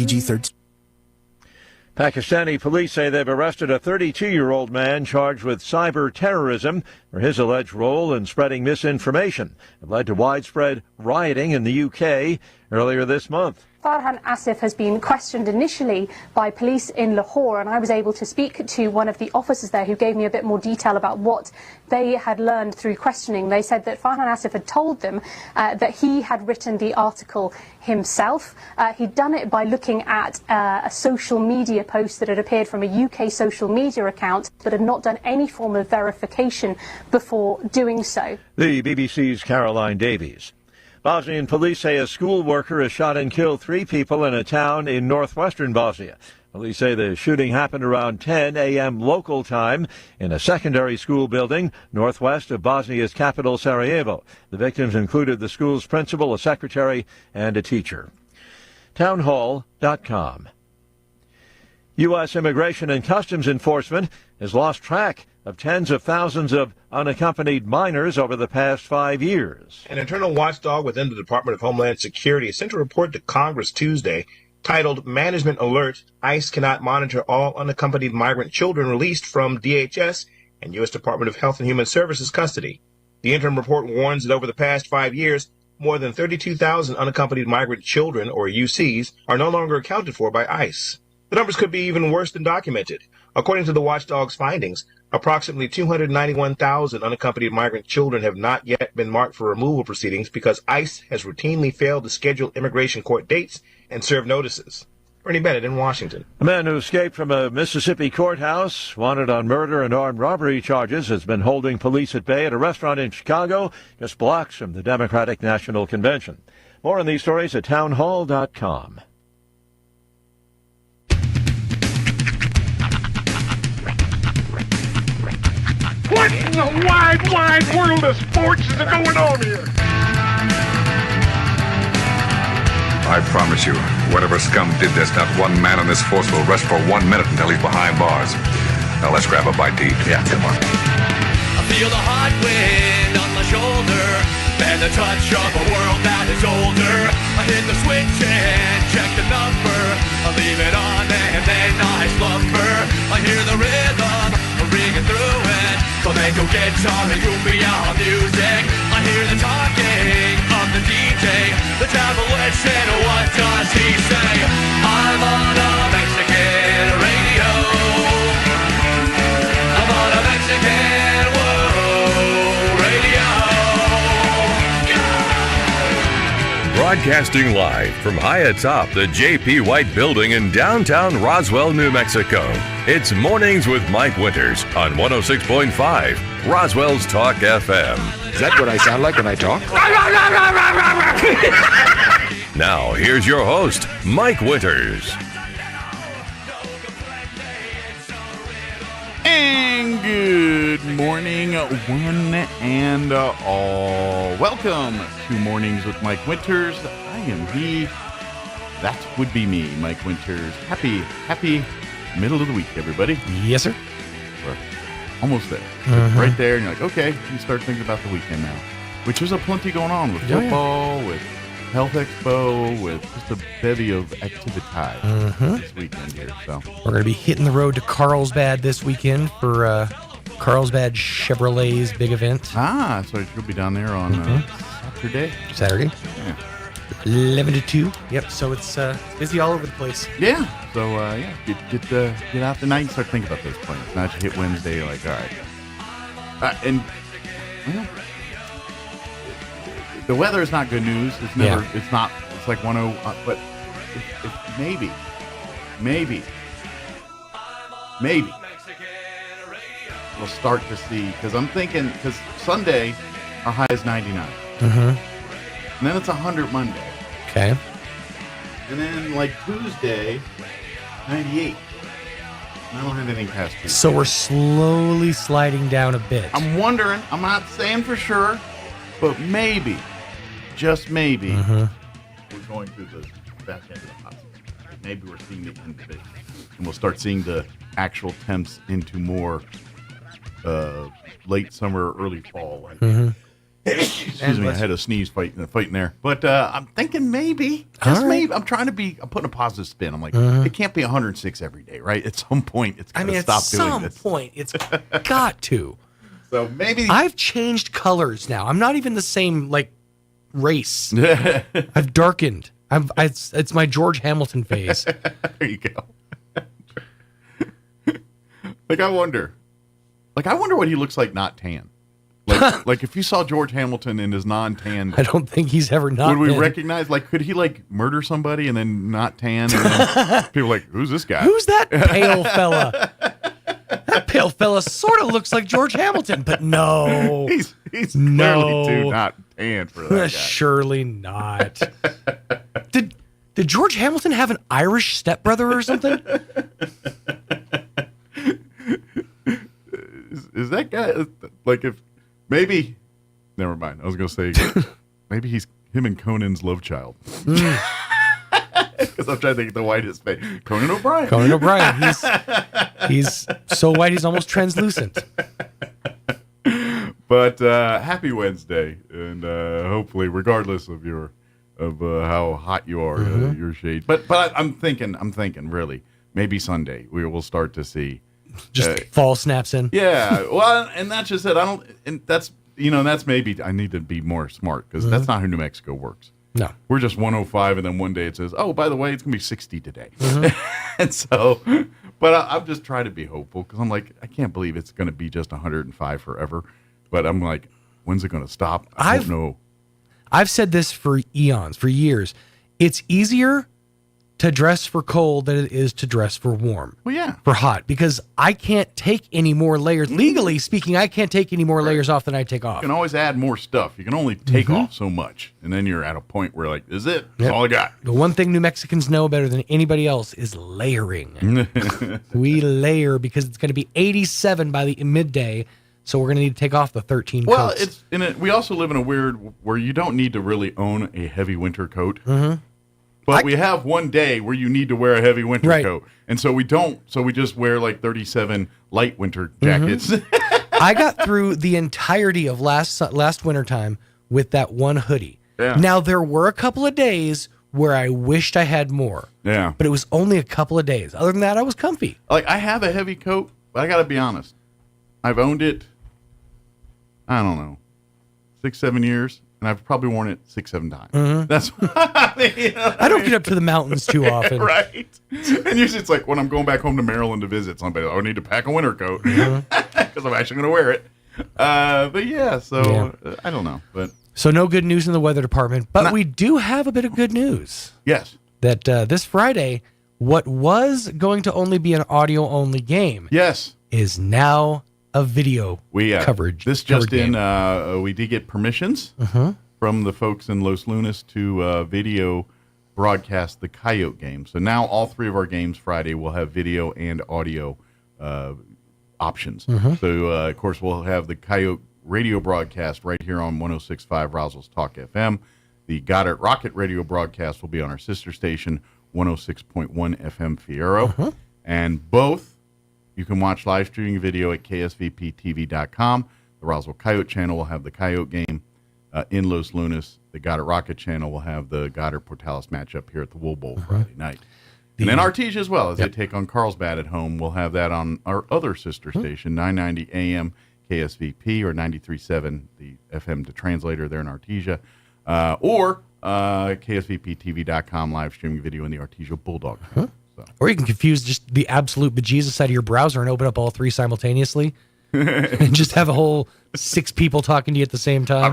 PG-13. Pakistani police say they've arrested a 32-year-old man charged with cyber terrorism for his alleged role in spreading misinformation. It led to widespread rioting in the UK earlier this month. Farhan Asif has been questioned initially by police in Lahore, and I was able to speak to one of the officers there who gave me a bit more detail about what they had learned through questioning. They said that Farhan Asif had told them that he had written the article himself. He'd done it by looking at a social media post that had appeared from a UK social media account, but had not done any form of verification before doing so. The BBC's Caroline Davies. Bosnian police say a school worker has shot and killed 3 people in a town in northwestern Bosnia. Police say the shooting happened around 10 a.m. local time in a secondary school building northwest of Bosnia's capital, Sarajevo. The victims included the school's principal, a secretary, and a teacher. Townhall.com. U.S. Immigration and Customs Enforcement has lost track of tens of thousands of unaccompanied minors over the past 5 years. An internal watchdog within the Department of Homeland Security sent a report to Congress Tuesday titled Management Alert, ICE cannot monitor all unaccompanied migrant children released from DHS and U.S. Department of Health and Human Services custody. The interim report warns that over the past 5 years, more than 32,000 unaccompanied migrant children, or UCs, are no longer accounted for by ICE. The numbers could be even worse than documented. According to the watchdog's findings, approximately 291,000 unaccompanied migrant children have not yet been marked for removal proceedings because ICE has routinely failed to schedule immigration court dates and serve notices. Bernie Bennett in Washington. A man who escaped from a Mississippi courthouse, wanted on murder and armed robbery charges, has been holding police at bay at a restaurant in Chicago, just blocks from the Democratic National Convention. More on these stories at townhall.com. What in the wide, wide world of sports is going on here? I promise you, whatever scum did this, not one man on this force will rest for 1 minute until he's behind bars. Now let's grab a bite to eat. Yeah, come on. I feel the hot wind on my shoulder and the touch of a world that is older. I hit the switch and check the number. I leave it on and then I slumber. I hear the rhythm ringing through it. Flamenco guitar and cumbia music. I hear the talking of the DJ. The devil listen, what does he say? I'm on a Mexican radio. I'm on a Mexican world radio. Broadcasting live from high atop the J.P. White Building in downtown Roswell, New Mexico. It's Mornings with Mike Winters on 106.5 Roswell's Talk FM. Is that what I sound like when I talk? Now, here's your host, Mike Winters. And good morning, one and all. Welcome to Mornings with Mike Winters. I am he. That would be me, Mike Winters. Happy middle of the week, everybody. Yes, sir. We're almost there. Right there, and you're like, okay, you start thinking about the weekend now. Which there's a plenty going on with football, with Health Expo, with just a bevy of activity this weekend here. So We're going to be hitting the road to Carlsbad this weekend for Carlsbad Chevrolet's big event. So you'll be down there on Saturday. Yeah. 11 to 2. Yep, so it's busy all over the place. Yeah. So, get out tonight and start thinking about those plans. Now that you hit Wednesday, you're like, all right. The weather is not good news. It's never, it's like 10, but if maybe, we'll start to see, because I'm thinking, because Sunday, our high is 99. And then it's 100 Monday. Okay. And then, like, Tuesday, 98. And I don't have anything past Tuesday. So we're slowly sliding down a bit. I'm wondering, I'm not saying for sure, but maybe, just maybe, we're going through the back end of the hot season. Maybe we're seeing the end of it. And we'll start seeing the actual temps into more late summer, early fall. Excuse Excuse me, I had a sneeze fighting there. But I'm thinking maybe, maybe, I'm trying to be, I'm putting a positive spin. I'm like, it can't be 106 every day, right? At some point, it's got to stop doing this. At some point, it's got to. So maybe. I've changed colors now. I'm not even the same, like, race. I've darkened. It's my George Hamilton phase. There you go. I wonder what he looks like not tan. Like if you saw George Hamilton in his non-tan, I don't think he's ever not. Would we recognize? Like, could he like murder somebody and then not tan? And then people are like, who's this guy? Who's that pale fella? That pale fella sort of looks like George Hamilton, but no, he's clearly too not tan for that guy. Surely not. Did George Hamilton have an Irish stepbrother or something? Is that guy like if maybe? Never mind. I was going to say maybe he's him and Conan's love child. Because I'm trying to think of the whitest face. Conan O'Brien. Conan O'Brien. He's so white he's almost translucent. But happy Wednesday, and hopefully, regardless of how hot you are, your shade. But I'm thinking really maybe Sunday we will start to see. Just fall snaps in. Yeah, well, and that's just it. That's maybe I need to be more smart because that's not how New Mexico works. No, we're just 105, and then one day it says, "Oh, by the way, it's gonna be 60 today." And so, but I'm just trying to be hopeful because I'm like, I can't believe it's gonna be just 105 forever. But I'm like, when's it gonna stop? I don't know. I've said this for eons, for years. It's easier to dress for cold than it is to dress for warm. Well, yeah. For hot, because I can't take any more layers. Legally speaking, I can't take any more layers off than I take off. You can always add more stuff. You can only take off so much. And then you're at a point where like, this is it. That's all I got. The one thing New Mexicans know better than anybody else is layering. We layer because it's going to be 87 by the midday. So we're going to need to take off the 13 coats. Well, we also live in a weird where you don't need to really own a heavy winter coat. But we have one day where you need to wear a heavy winter coat. And so we don't. So we just wear like 37 light winter jackets. I got through the entirety of last winter time with that one hoodie. Yeah. Now, there were a couple of days where I wished I had more. Yeah. But it was only a couple of days. Other than that, I was comfy. Like, I have a heavy coat, but I got to be honest. I've owned it, I don't know, 6-7 years. And I've probably worn it 6-7 times. That's I mean, I don't get up to the mountains too often. Right. And usually it's like when I'm going back home to Maryland to visit somebody, I need to pack a winter coat because I'm actually going to wear it. But yeah, so I don't know. So no good news in the weather department, but we do have a bit of good news. Yes. That this Friday, what was going to only be an audio-only game is now a video coverage. This just in, we did get permissions from the folks in Los Lunas to video broadcast the Coyote game. So now all three of our games Friday will have video and audio options. So, of course, we'll have the Coyote radio broadcast right here on 106.5 Roswell Talk FM. The Goddard Rocket radio broadcast will be on our sister station, 106.1 FM Fierro. And both you can watch live streaming video at ksvptv.com. The Roswell Coyote channel will have the Coyote game in Los Lunas. The Goddard Rocket channel will have the Goddard Portales matchup here at the Wool Bowl Friday night. And then Artesia as well, as they take on Carlsbad at home. We'll have that on our other sister station, 990 AM KSVP or 93.7, the FM to translator there in Artesia. Or ksvptv.com live streaming video in the Artesia Bulldog. So. Or you can confuse just the absolute bejesus out of your browser and open up all three simultaneously and just have a whole 6 people talking to you at the same time.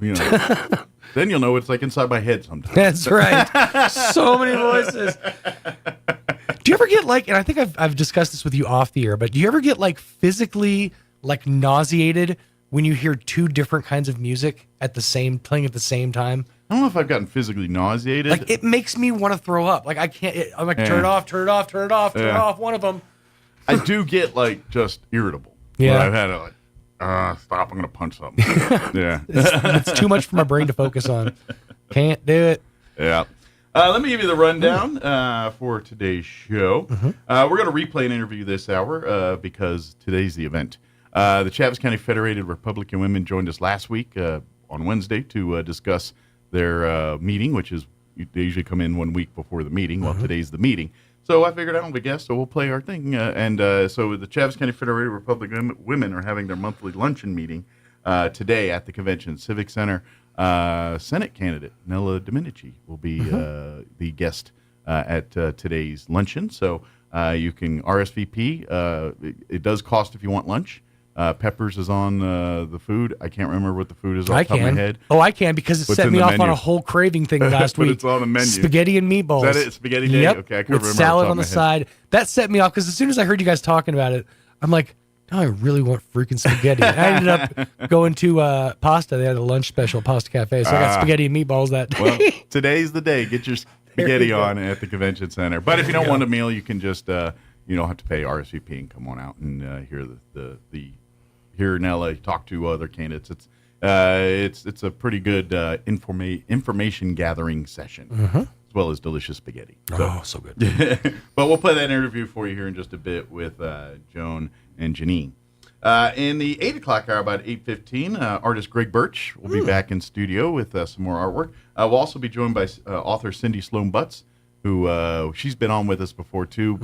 You know, then you'll know it's like inside my head sometimes. That's right. So many voices. Do you ever get like, and I think I've discussed this with you off the air, but do you ever get like physically like nauseated when you hear 2 different kinds of music playing at the same time? I don't know if I've gotten physically nauseated. Like, it makes me want to throw up. Like, I can't, I'm like, turn it off, one of them. I do get, like, just irritable. Yeah. I've had it, like, stop, I'm going to punch something. Yeah. It's too much for my brain to focus on. Can't do it. Yeah. Let me give you the rundown for today's show. We're going to replay an interview this hour because today's the event. The Chaves County Federated Republican Women joined us last week on Wednesday to discuss their meeting, which is they usually come in 1 week before the meeting. Well, today's the meeting. So I figured I don't have a guest, so we'll play our thing. So the Chaves County Federated Republican Women are having their monthly luncheon meeting today at the Convention Civic Center. Senate candidate Nella Domenici will be the guest at today's luncheon. So you can RSVP. It does cost if you want lunch. Peppers is on the food. I can't remember what the food is off the top of my head. Oh, I can because it set me off on a whole craving thing last but week. It's on the menu. Spaghetti and meatballs. Is that it? Spaghetti day? Yep. Okay, I couldn't with remember. Salad on the side. That set me off because as soon as I heard you guys talking about it, I'm like, no, I really want freaking spaghetti. I ended up going to Pasta. They had a lunch special, Pasta Cafe. So I got spaghetti and meatballs that day. Well, today's the day. Get your spaghetti on at the Convention Center. But if you don't want a meal, you can just you don't have to pay RSVP and come on out and hear hear Nella talk to other candidates. It's a pretty good information gathering session, as well as delicious spaghetti. So good. But we'll play that interview for you here in just a bit with Joan and Janine. In the 8 o'clock hour, about 8:15, artist Greg Birch will be back in studio with some more artwork. We'll also be joined by author Cindy Sloan Butts, who she's been on with us before too.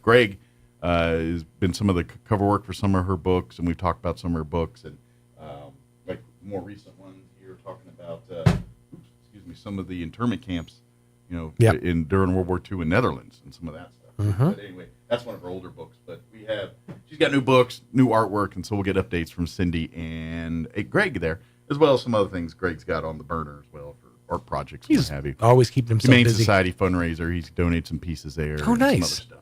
Greg has been some of the cover work for some of her books, and we've talked about some of her books, and like more recent ones here, talking about some of the internment camps, during World War II in Netherlands and some of that stuff. But anyway, that's one of her older books. But she's got new books, new artwork, and so we'll get updates from Cindy and Greg there, as well as some other things Greg's got on the burner as well for art projects. He's what have you. Always keeping himself Humane busy. Society fundraiser. He's donated some pieces there. Oh, and nice. Some other stuff.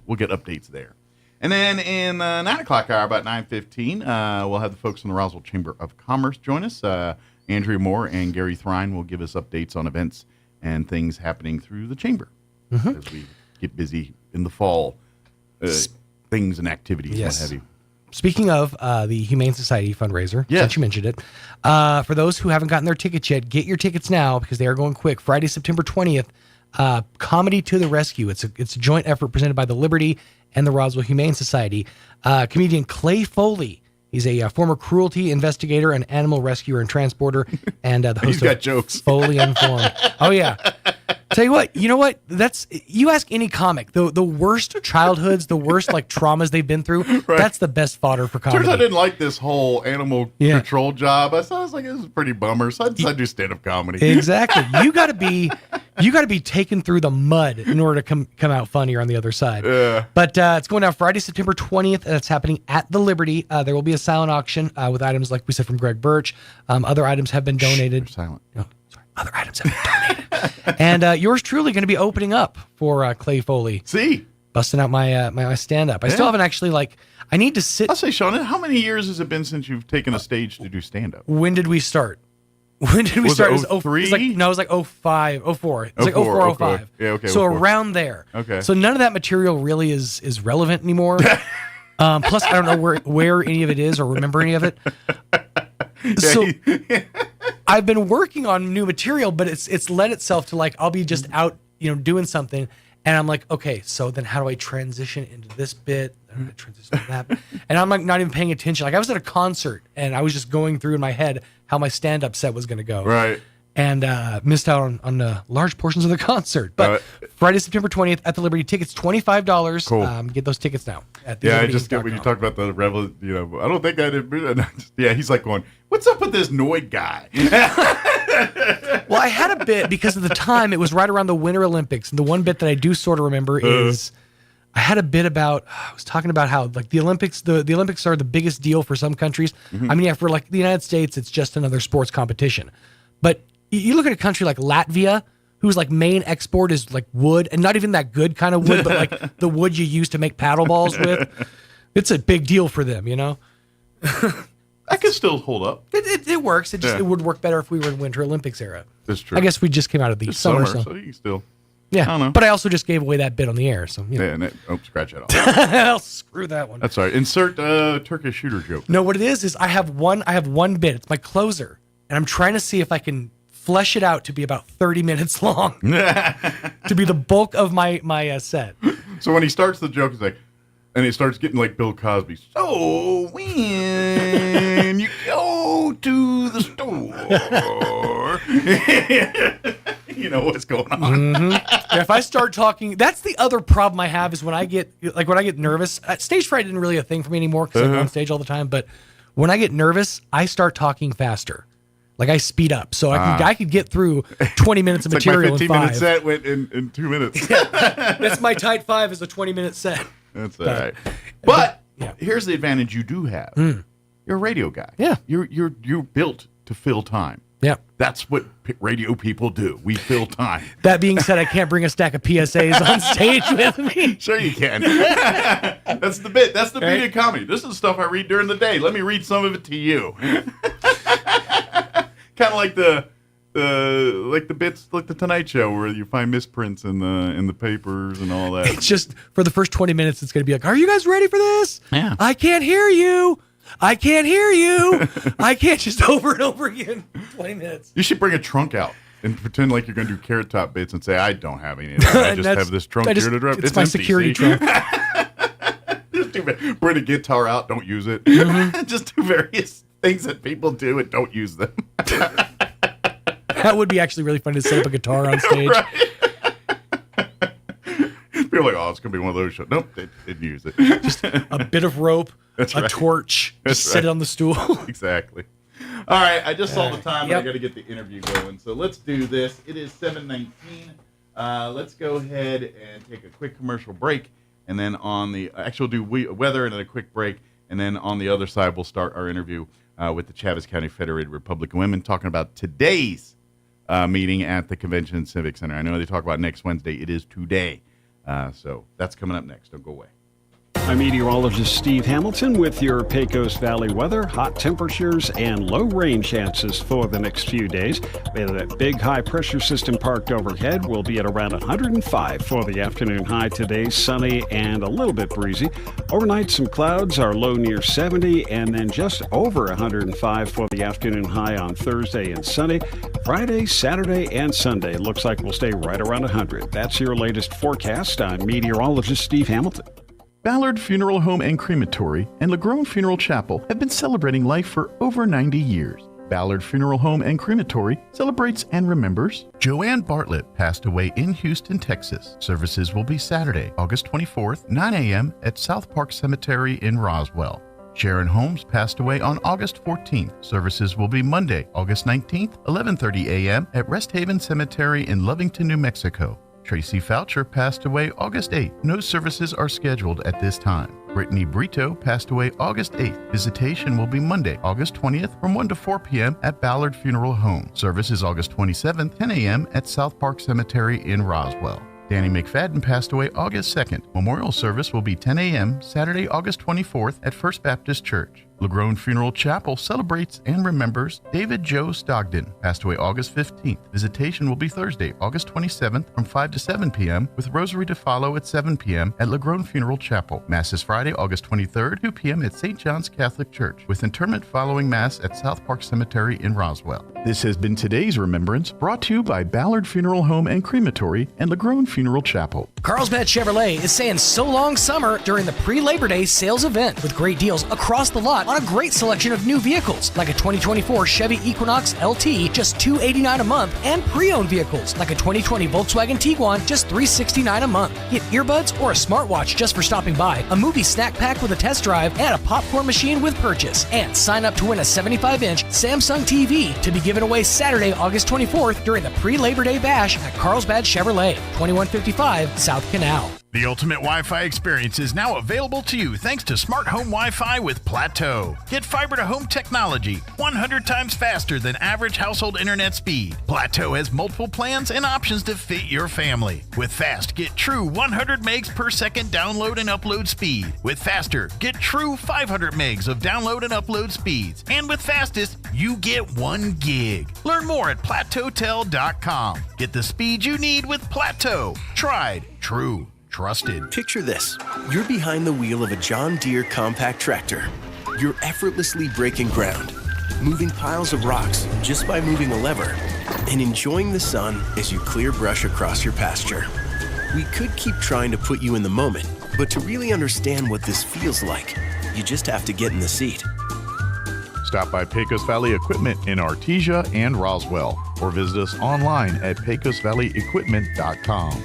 We'll get updates there. And then in the 9 o'clock hour, about 9:15, we'll have the folks from the Roswell Chamber of Commerce join us. Andrea Moore and Gary Thrine will give us updates on events and things happening through the chamber as we get busy in the fall, things and activities, what have you. Speaking of the Humane Society fundraiser, since you mentioned it, for those who haven't gotten their tickets yet, get your tickets now because they are going quick. Friday, September 20th, Comedy to the Rescue. It's a joint effort presented by the Liberty and the Roswell Humane Society. Comedian Clay Foley. He's a former cruelty investigator and animal rescuer and transporter, and the host He's got jokes. Foley Informed. Oh yeah. Tell you what, you ask any comic, the worst childhoods, the worst traumas they've been through, that's the best fodder for comedy. Turns out I didn't like this whole animal control job. I was like, this is pretty bummer. So I do stand-up comedy. Exactly. You got to be taken through the mud in order to come out funnier on the other side. Yeah. But it's going down Friday, September 20th, and it's happening at the Liberty. There will be a silent auction with items like we said from Greg Birch. Other items have been donated. Silent. Oh, sorry. Other items have been donated. And yours truly going to be opening up for Clay Foley. See? Busting out my stand-up. I still haven't actually, I need to sit. I'll say, Sean, how many years has it been since you've taken a stage to do stand-up? When did we start? When did we start? It was 03? It was like 05, 04. It's like 04, 05. Yeah, okay. So 04. around there. Okay. So none of that material really is relevant anymore. Plus, I don't know where any of it is or remember any of it. So I've been working on new material, but it's led itself to I'll be just out, doing something. And I'm like, okay, so then how do I transition into this bit? How do I transition to that? And I'm not even paying attention. I was at a concert and I was just going through in my head how my stand-up set was going to go. Right. And missed out on large portions of the concert. But Friday, September 20th at the Liberty. Tickets $25. Cool. Get those tickets now. At the I just get when you talk about the rebel. I don't think I did. He's like going, "What's up with this Noid guy?" Well, I had a bit because at the time it was right around the Winter Olympics, and the one bit that I do sort of remember is I had a bit about. I was talking about how the Olympics, the Olympics are the biggest deal for some countries. I mean, for the United States, it's just another sports competition, but you look at a country like Latvia, whose main export is wood, and not even that good kind of wood, but the wood you use to make paddle balls with. It's a big deal for them, I could still hold up. It works. It would work better if we were in Winter Olympics era. That's true. I guess we just came out of the summer, so you can still. Yeah, I don't know. But I also just gave away that bit on the air, so scratch that off. Screw that one. That's all right. Insert Turkish shooter joke. No, what it is I have one bit. It's my closer, and I'm trying to see if I can flesh it out to be about 30 minutes long, to be the bulk of my set. So when he starts the joke, it's and it starts getting like Bill Cosby. So when you go to the store. You know what's going on. Yeah, if I start talking, that's the other problem I have is when I get nervous. Stage fright isn't really a thing for me anymore because I'm on stage all the time. But when I get nervous, I start talking faster. Like I speed up, so I could get through 20 minutes of It's material like my in 5. 15-minute set went in 2 minutes. That's my tight 5 is a 20-minute set. That's all right. But here's the advantage you do have. You're a radio guy. Yeah. You're built to fill time. Yeah. That's what radio people do. We fill time. That being said, I can't bring a stack of PSAs on stage with me. Sure you can. That's the bit. That's the beauty of comedy. This is stuff I read during the day. Let me read some of it to you. Kind of like the bits like the Tonight Show where you find misprints in the papers and all that. It's just for the first 20 minutes, it's going to be like, "Are you guys ready for this? Yeah. I can't hear you. I can't hear you. I can't," just over and over again. 20 minutes. You should bring a trunk out and pretend like you're going to do Carrot Top bits and say, "I don't have any of that. I just have this trunk here to drive." It's my empty, security see? trunk. Just bring a guitar out. Don't use it. Just do various things that people do and don't use them. That would be actually really funny to set up a guitar on stage. Right. People are like, "Oh, it's going to be one of those shows." Nope, they didn't use it. Just a bit of rope, a torch, just set it on the stool. Exactly. All right, I just saw the time, and I got to get the interview going. So let's do this. It is 7:19. Let's go ahead and take a quick commercial break, and then we'll do weather and then a quick break, and then on the other side, we'll start our interview with the Chaves County Federated Republican Women, talking about today's meeting at the Convention and Civic Center. I know they talk about next Wednesday. It is today. So that's coming up next. Don't go away. I'm meteorologist Steve Hamilton with your Pecos Valley weather, hot temperatures, and low rain chances for the next few days. We have that big high-pressure system parked overhead. We'll be at around 105 for the afternoon high today, sunny and a little bit breezy. Overnight, some clouds, our low near 70, and then just over 105 for the afternoon high on Thursday and sunny. Friday, Saturday, and Sunday looks like we'll stay right around 100. That's your latest forecast. I'm meteorologist Steve Hamilton. Ballard Funeral Home and Crematory and LaGrone Funeral Chapel have been celebrating life for over 90 years. Ballard Funeral Home and Crematory celebrates and remembers Joanne Bartlett, passed away in Houston, Texas. Services will be Saturday, August 24th, 9 a.m. at South Park Cemetery in Roswell. Sharon Holmes passed away on August 14th. Services will be Monday, August 19th, 11:30 a.m. at Rest Haven Cemetery in Lovington, New Mexico. Tracy Foucher passed away August 8th. No services are scheduled at this time. Brittany Brito passed away August 8th. Visitation will be Monday, August 20th from 1 to 4 p.m. at Ballard Funeral Home. Service is August 27th, 10 a.m. at South Park Cemetery in Roswell. Danny McFadden passed away August 2nd. Memorial service will be 10 a.m. Saturday, August 24th at First Baptist Church. LaGrone Funeral Chapel celebrates and remembers David Joe Stogden, passed away August 15th. Visitation will be Thursday, August 27th from 5 to 7 p.m. with Rosary to follow at 7 p.m. at LaGrone Funeral Chapel. Mass is Friday, August 23rd, 2 p.m. at St. John's Catholic Church, with interment following Mass at South Park Cemetery in Roswell. This has been today's Remembrance, brought to you by Ballard Funeral Home and Crematory and LaGrone Funeral Chapel. Carlsbad Chevrolet is saying so long summer during the pre-Labor Day sales event with great deals across the lot on a great selection of new vehicles like a 2024 Chevy Equinox LT, just $289 a month, and pre-owned vehicles like a 2020 Volkswagen Tiguan, just $369 a month. Get earbuds or a smartwatch just for stopping by, a movie snack pack with a test drive, and a popcorn machine with purchase. And sign up to win a 75-inch Samsung TV to be given away Saturday, August 24th during the pre-Labor Day bash at Carlsbad Chevrolet, 2155 South Canal. The ultimate Wi-Fi experience is now available to you thanks to Smart Home Wi-Fi with Plateau. Get fiber-to-home technology 100 times faster than average household internet speed. Plateau has multiple plans and options to fit your family. With Fast, get true 100 megs per second download and upload speed. With Faster, get true 500 megs of download and upload speeds. And with Fastest, you get 1 gig. Learn more at plateautel.com. Get the speed you need with Plateau. Tried, true, trusted. Picture this. You're behind the wheel of a John Deere compact tractor. You're effortlessly breaking ground, moving piles of rocks just by moving a lever, and enjoying the sun as you clear brush across your pasture. We could keep trying to put you in the moment, but to really understand what this feels like, you just have to get in the seat. Stop by Pecos Valley Equipment in Artesia and Roswell, or visit us online at pecosvalleyequipment.com.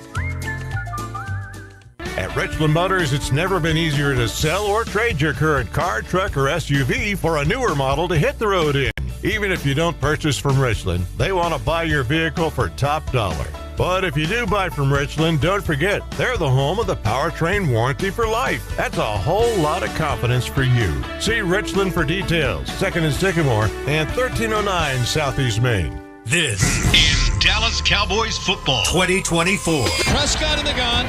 At Richland Motors, it's never been easier to sell or trade your current car, truck, or SUV for a newer model to hit the road in. Even if you don't purchase from Richland, they want to buy your vehicle for top dollar. But if you do buy from Richland, don't forget, they're the home of the powertrain warranty for life. That's a whole lot of confidence for you. See Richland for details. 2nd and Sycamore and 1309 Southeast Main. This is Dallas Cowboys football 2024. Prescott in the gun.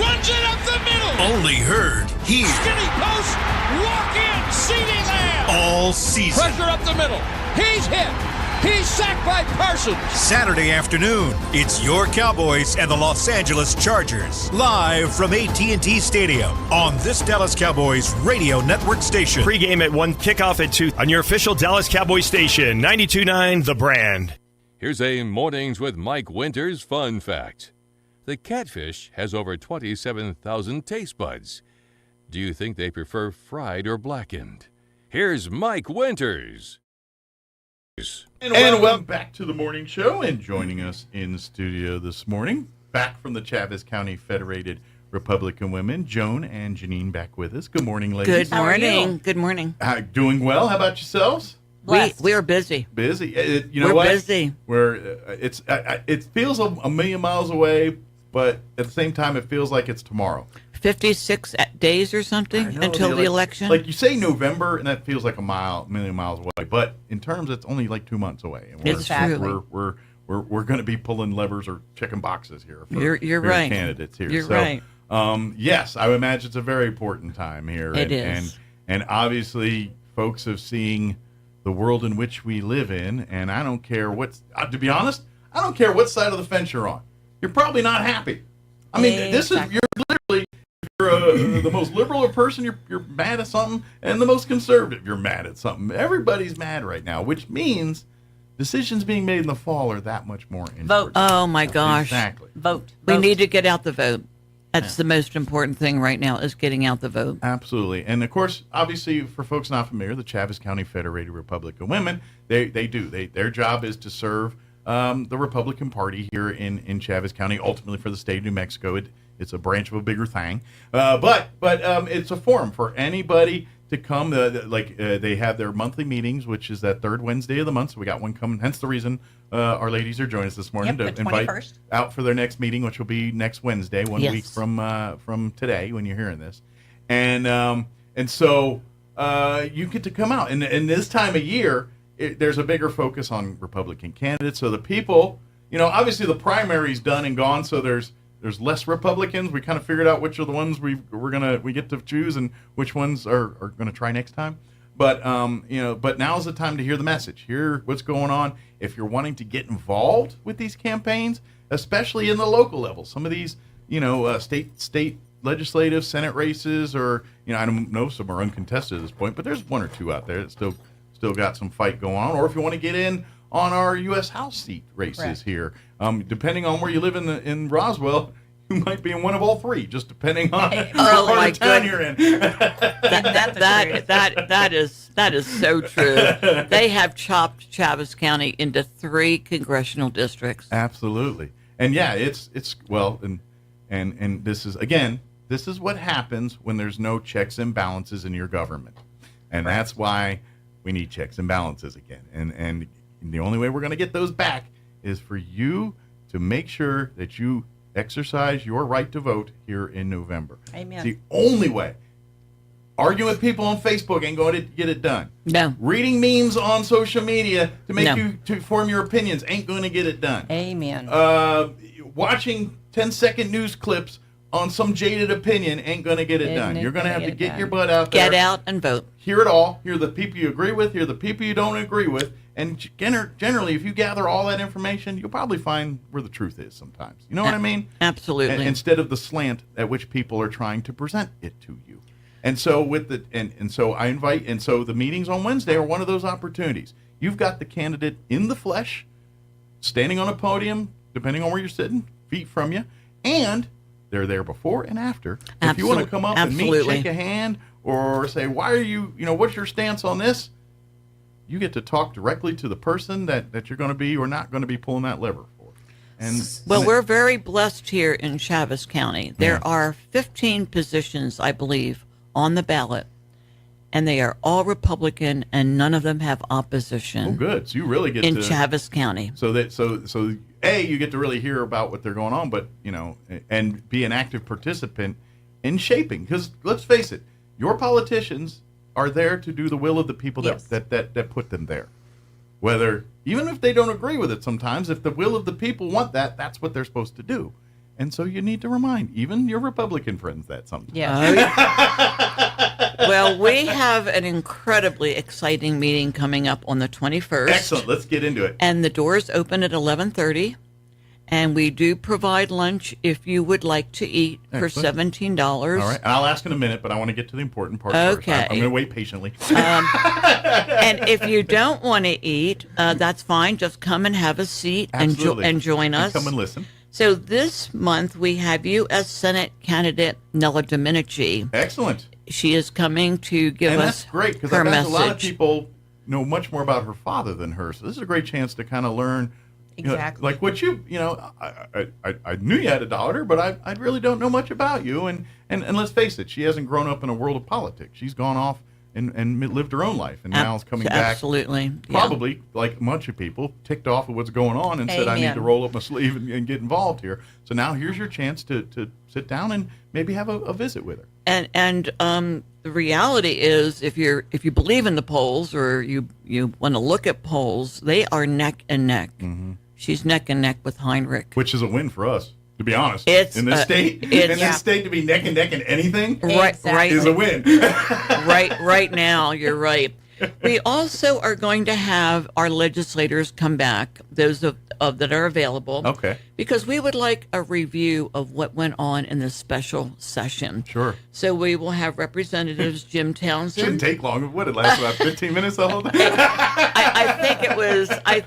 Runs it up the middle. Only heard here. Skinny post. Walk in. CeeDee Lamb. All season. Pressure up the middle. He's hit. He's sacked by Parsons. Saturday afternoon, it's your Cowboys and the Los Angeles Chargers. Live from AT&T Stadium on this Dallas Cowboys radio network station. Pre-game at 1, kickoff at 2 on your official Dallas Cowboys station, 92.9 The Brand. Here's a Mornings with Mike Winters fun fact. The catfish has over 27,000 taste buds. Do you think they prefer fried or blackened? Here's Mike Winters. And welcome back to the morning show. And joining us in the studio this morning, back from the Chaves County Federated Republican Women, Joan and Janine back with us. Good morning, ladies. Good morning. Good morning. Doing well. How about yourselves? We are busy. Busy. You know We're what? busy. It feels a million miles away, but at the same time, it feels like it's tomorrow. 56 days or something until the election. Like you say November, and that feels like a million miles away. But in terms, it's only like 2 months away. And It's true. We're going to be pulling levers or checking boxes here. For You're right. Candidates here. You're right. Yes, I would imagine it's a very important time here. It is. And obviously, folks have seen the world in which we live in, and I don't care to be honest, I don't care what side of the fence you're on. You're probably not happy. I mean, you're literally, if you're the most liberal of person, you're mad at something, and the most conservative, you're mad at something. Everybody's mad right now, which means decisions being made in the fall are that much more important. Vote. Oh, my gosh. Exactly. Vote. We need to get out the vote. That's the most important thing right now is getting out the vote. Absolutely. And, of course, obviously, for folks not familiar, the Chaves County Federated Republican Women, their job is to serve the Republican Party here in Chaves County, ultimately for the state of New Mexico. It's a branch of a bigger thing. But it's a forum for anybody to come. They have their monthly meetings, which is that third Wednesday of the month. So we got one coming. Hence the reason our ladies are joining us this morning to invite out for their next meeting, which will be next Wednesday, one week from today when you're hearing this. And so you get to come out. And this time of year, there's a bigger focus on Republican candidates. So the people, obviously the primary's done and gone. So there's less Republicans. We kind of figured out which are the ones we get to choose and which ones are going to try next time. But but now's the time to hear the message. Hear what's going on. If you're wanting to get involved with these campaigns, especially in the local level, some of these state legislative Senate races, or I don't know, some are uncontested at this point, but there's one or two out there that still got some fight going on. Or if you want to get in on our U.S. House seat races here, depending on where you live in Roswell, you might be in one of all three, just depending on what part of town you're in. That is so true. They have chopped Chaves County into 3 congressional districts. Absolutely, and it's and this is what happens when there's no checks and balances in your government, and that's why we need checks and balances again. And the only way we're going to get those back is for you to make sure that you exercise your right to vote here in November. Amen. It's the only way. Arguing with people on Facebook ain't going to get it done. No. Reading memes on social media to make you to form your opinions ain't going to get it done. Amen. Watching 10-second news clips on some jaded opinion ain't going to get it done. You're going to have to get your butt out there. Get out and vote. Hear it all. Hear the people you agree with. Hear the people you don't agree with. And generally, if you gather all that information, you'll probably find where the truth is sometimes. You know what I mean? Absolutely. Instead of the slant at which people are trying to present it to you. And so so the meetings on Wednesday are one of those opportunities. You've got the candidate in the flesh, standing on a podium, depending on where you're sitting, feet from you, and they're there before and after. If you want to come up and meet, shake a hand, or say, why are you, what's your stance on this? you get to talk directly to the person that you're going to be or not going to be pulling that lever for. We're very blessed here in Chaves County. There are 15 positions, I believe, on the ballot, and they are all Republican, and none of them have opposition. Oh, good. So you really get in to Chaves County. So you get to really hear about what they're going on, but and be an active participant in shaping. Because let's face it, your politicians are there to do the will of the people that put them there. Whether, even if they don't agree with it sometimes, if the will of the people want that, that's what they're supposed to do. And so you need to remind even your Republican friends that sometimes. Yeah. Well, we have an incredibly exciting meeting coming up on the 21st. Excellent. Let's get into it. And the doors open at 11:30. And we do provide lunch if you would like to eat for $17. All right. And I'll ask in a minute, but I want to get to the important part first. I'm going to wait patiently. And if you don't want to eat, that's fine. Just come and have a seat and join us. Come and listen. So this month we have U.S. Senate candidate Nella Domenici. Excellent. She is coming to give us that's great, because her I bet message. a lot of people know much more about her father than her. So this is a great chance to kind of learn. Exactly. Like what I knew you had a daughter, but I really don't know much about you. And let's face it, she hasn't grown up in a world of politics. She's gone off and lived her own life, and now is coming back. Absolutely. Probably, like a bunch of people, ticked off of what's going on and said, I need to roll up my sleeve and get involved here. So now here's your chance to sit down and maybe have a visit with her. And the reality is, if you believe in the polls or you want to look at polls, they are neck and neck. Mm-hmm. She's neck and neck with Heinrich, which is a win for us, to be honest. It's in this state to be neck and neck in anything, right, is a win. right now, you're right. We also are going to have our legislators come back, those of that are available. Okay. Because we would like a review of what went on in this special session. Sure. So we will have Representatives Jim Townsend. Shouldn't take long. What, it lasts about 15 minutes the whole time? I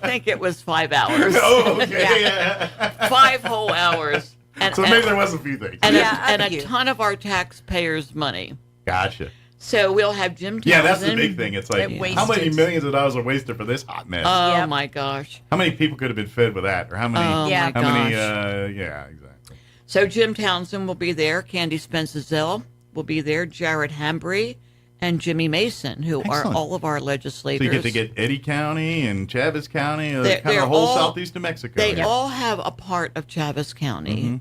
think it was 5 hours. Oh, okay. Yeah. 5 whole hours. So maybe there was a few things. And a ton of our taxpayers' money. Gotcha. So we'll have Jim Townsend. Yeah, that's the big thing. It's like, how many millions of dollars are wasted for this hot mess? Oh, my gosh. How many people could have been fed with that? Or how many? My gosh. Yeah, exactly. So Jim Townsend will be there. Candy Spencer-Zell will be there. Jared Hambry and Jimmy Mason, who are all of our legislators. So you get to get Eddy County and Chaves County, kind of the whole southeast of Mexico. They all have a part of Chaves County,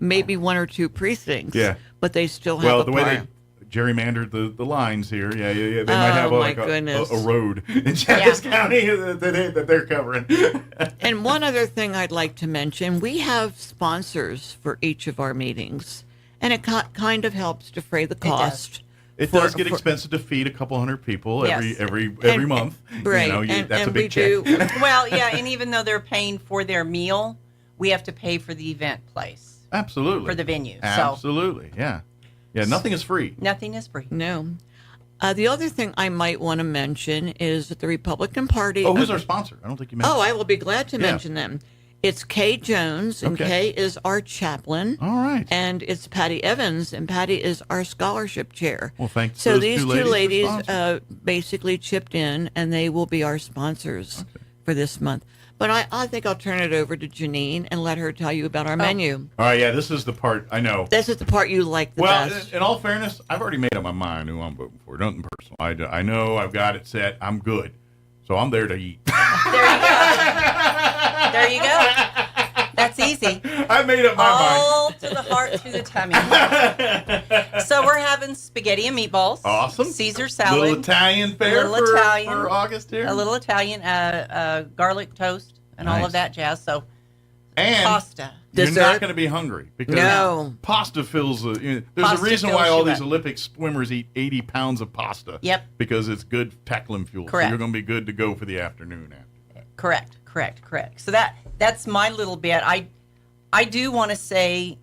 maybe 1 or 2 precincts. Yeah. But they still have a part. Way they gerrymandered the lines here. Yeah. They might have a road in Chaves County that they're covering. And one other thing I'd like to mention, we have sponsors for each of our meetings, and it kind of helps defray the cost. It does get expensive to feed a couple hundred people every month. Right. That's a big check. Well, and even though they're paying for their meal, we have to pay for the event place. Absolutely. For the venue. Absolutely, yeah. Yeah, nothing is free. Nothing is free. No. The other thing I might want to mention is that the Republican Party... Oh, who's our sponsor? I don't think you mentioned. Oh, I will be glad to mention them. It's Kay Jones, and Kay is our chaplain. All right. And it's Patty Evans, and Patty is our scholarship chair. Well, thanks. So these two ladies basically chipped in, and they will be our sponsors for this month. But I think I'll turn it over to Janine and let her tell you about our menu. All right, this is the part I know. This is the part you like the best. Well, in all fairness, I've already made up my mind who I'm voting for. Nothing personal. I know I've got it set. I'm good. So I'm there to eat. There you go. That's easy. I made up my mind. All to the heart, to the tummy. So we're having spaghetti and meatballs. Awesome. Caesar salad. Little Italian fare for August here. A little Italian, garlic toast, and all of that jazz. So, and pasta. You're not going to be hungry because pasta fills there's a reason why all these Olympic swimmers eat 80 pounds of pasta. Yep. Because it's good tackling fuel. Correct. So you're going to be good to go for the afternoon after that. Correct. So that's my little bit. I do want to say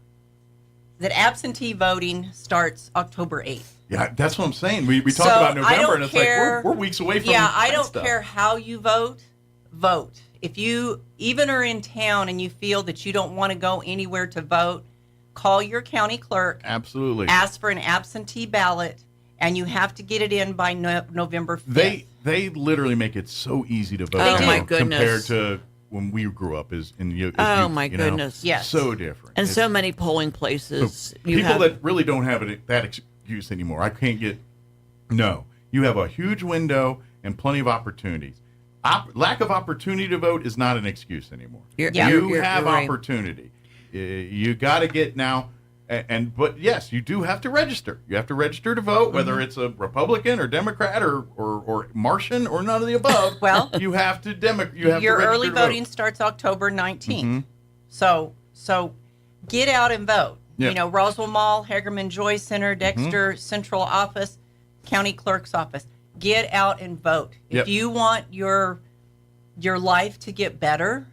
that absentee voting starts October 8th. Yeah, that's what I'm saying. We talk about November, and it's like we're weeks away from I don't care how you vote. If you even are in town and you feel that you don't want to go anywhere to vote, call your county clerk. Absolutely. Ask for an absentee ballot, and you have to get it in by November 5th. They literally make it so easy to vote Oh, now my goodness. compared to when we grew up. My goodness. Yes. So different. And so many polling places. People that really don't have that excuse anymore. I can't get. No, you have a huge window and plenty of opportunities. Lack of opportunity to vote is not an excuse anymore. You have right. opportunity. You got to get now. But yes, you do have to register. You have to register to vote, whether it's a Republican or Democrat or Martian or none of the above. Well, you have to Your early voting starts October 19th. So get out and vote. Yep. You know, Roswell Mall, Hagerman Joy Center, Dexter Central Office, County Clerk's Office. Get out and vote. Yep. If you want your life to get better.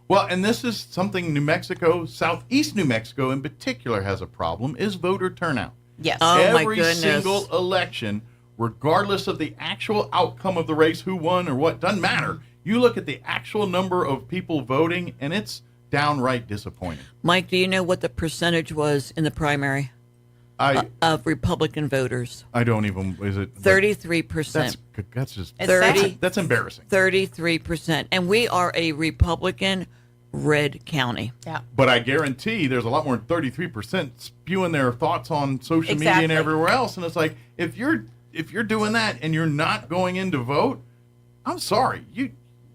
Well, and this is something New Mexico, Southeast New Mexico in particular, has a problem, is voter turnout. Yes. Oh, my Every goodness. single election, regardless of the actual outcome of the race, who won or what, doesn't matter. You look at the actual number of people voting, and it's downright disappointing. Mike, do you know what the percentage was in the primary of Republican voters? I don't even, is it? 33%. That's just, It's that's embarrassing. 33%. And we are a Republican red county. Yeah. But I guarantee there's a lot more than 33% spewing their thoughts on social media and Exactly. everywhere else. And it's like, if you're doing that and you're not going in to vote, I'm sorry.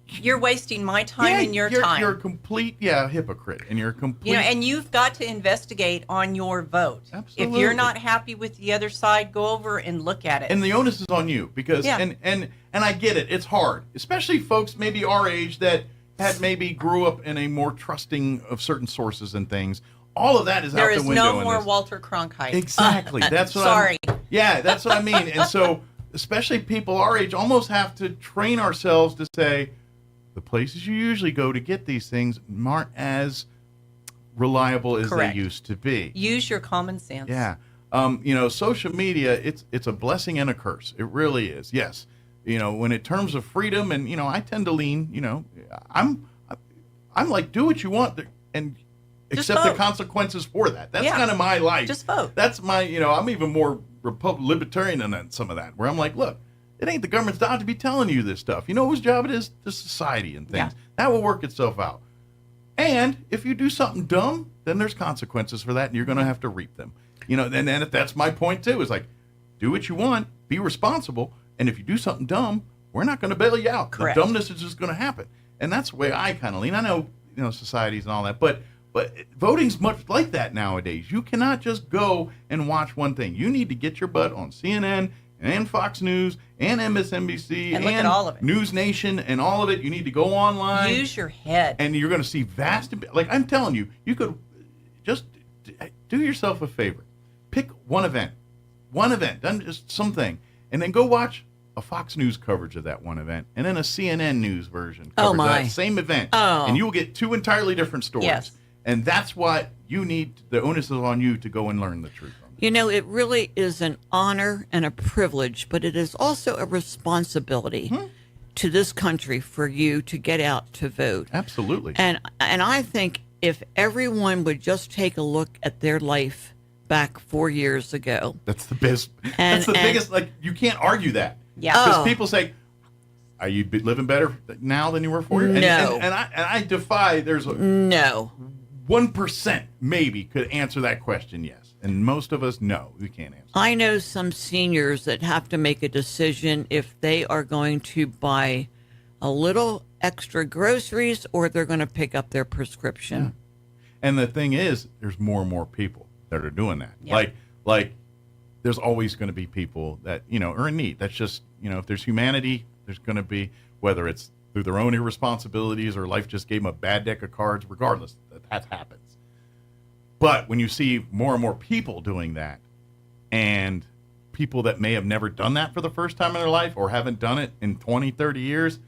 You're wasting my time and your time. You're a complete, hypocrite. And you're a complete. You know, and you've got to investigate on your vote. Absolutely. If you're not happy with the other side, go over and look at it. And the onus is on you because, and I get it. It's hard, especially folks maybe our age that had maybe grew up in a more trusting of certain sources and things. All of that is there out the is window. no more Walter Cronkite. Exactly. That's what sorry. That's what I mean. And so, especially people our age, almost have to train ourselves to say, the places you usually go to get these things aren't as reliable as Correct. they used to be. Use your common sense. Yeah. Social media, it's a blessing and a curse. It really is. Yes. When in terms of freedom, and I tend to lean, I'm like, do what you want and Just accept the vote. consequences for that. That's kind of my life. Just vote. That's my, I'm even more libertarian than some of that, where I'm like, look, it ain't the government's job to be telling you this stuff. You know whose job it is? The society and things. Yeah. That will work itself out. And if you do something dumb, then there's consequences for that, and you're going to have to reap them. And that's my point too. Is like, do what you want, be responsible, and if you do something dumb, we're not going to bail you out. Correct. The dumbness is just going to happen, and that's the way I kind of lean. I know, societies and all that, but voting's much like that nowadays. You cannot just go and watch one thing. You need to get your butt on CNN and Fox News and MSNBC And look at all of it. News Nation and all of it. You need to go online. Use your head. And you're going to see like I'm telling you, you could just do yourself a favor. Pick one event, done just something, and then go watch a Fox News coverage of that one event, and then a CNN News version coverage of that same event. Oh. And you will get two entirely different stories. Yes. And that's what you need. The onus is on you to go and learn the truth. It really is an honor and a privilege, but it is also a responsibility to this country for you to get out to vote. Absolutely. And I think if everyone would just take a look at their life back 4 years ago. That's the best. And, that's the biggest. Like, you can't argue that. Yeah. Because people say, are you living better now than you were 4 years? No. And I defy. There's a no 1% maybe could answer that question. Yes. And most of us, no, we can't answer. I know some seniors that have to make a decision if they are going to buy a little extra groceries or they're going to pick up their prescription. Yeah. And the thing is, there's more and more people that are doing that. Yeah. Like there's always going to be people that, are in need. That's just, if there's humanity, there's going to be, whether it's through their own irresponsibilities or life just gave them a bad deck of cards, regardless, that happens. But when you see more and more people doing that, and people that may have never done that for the first time in their life or haven't done it in 20, 30 years,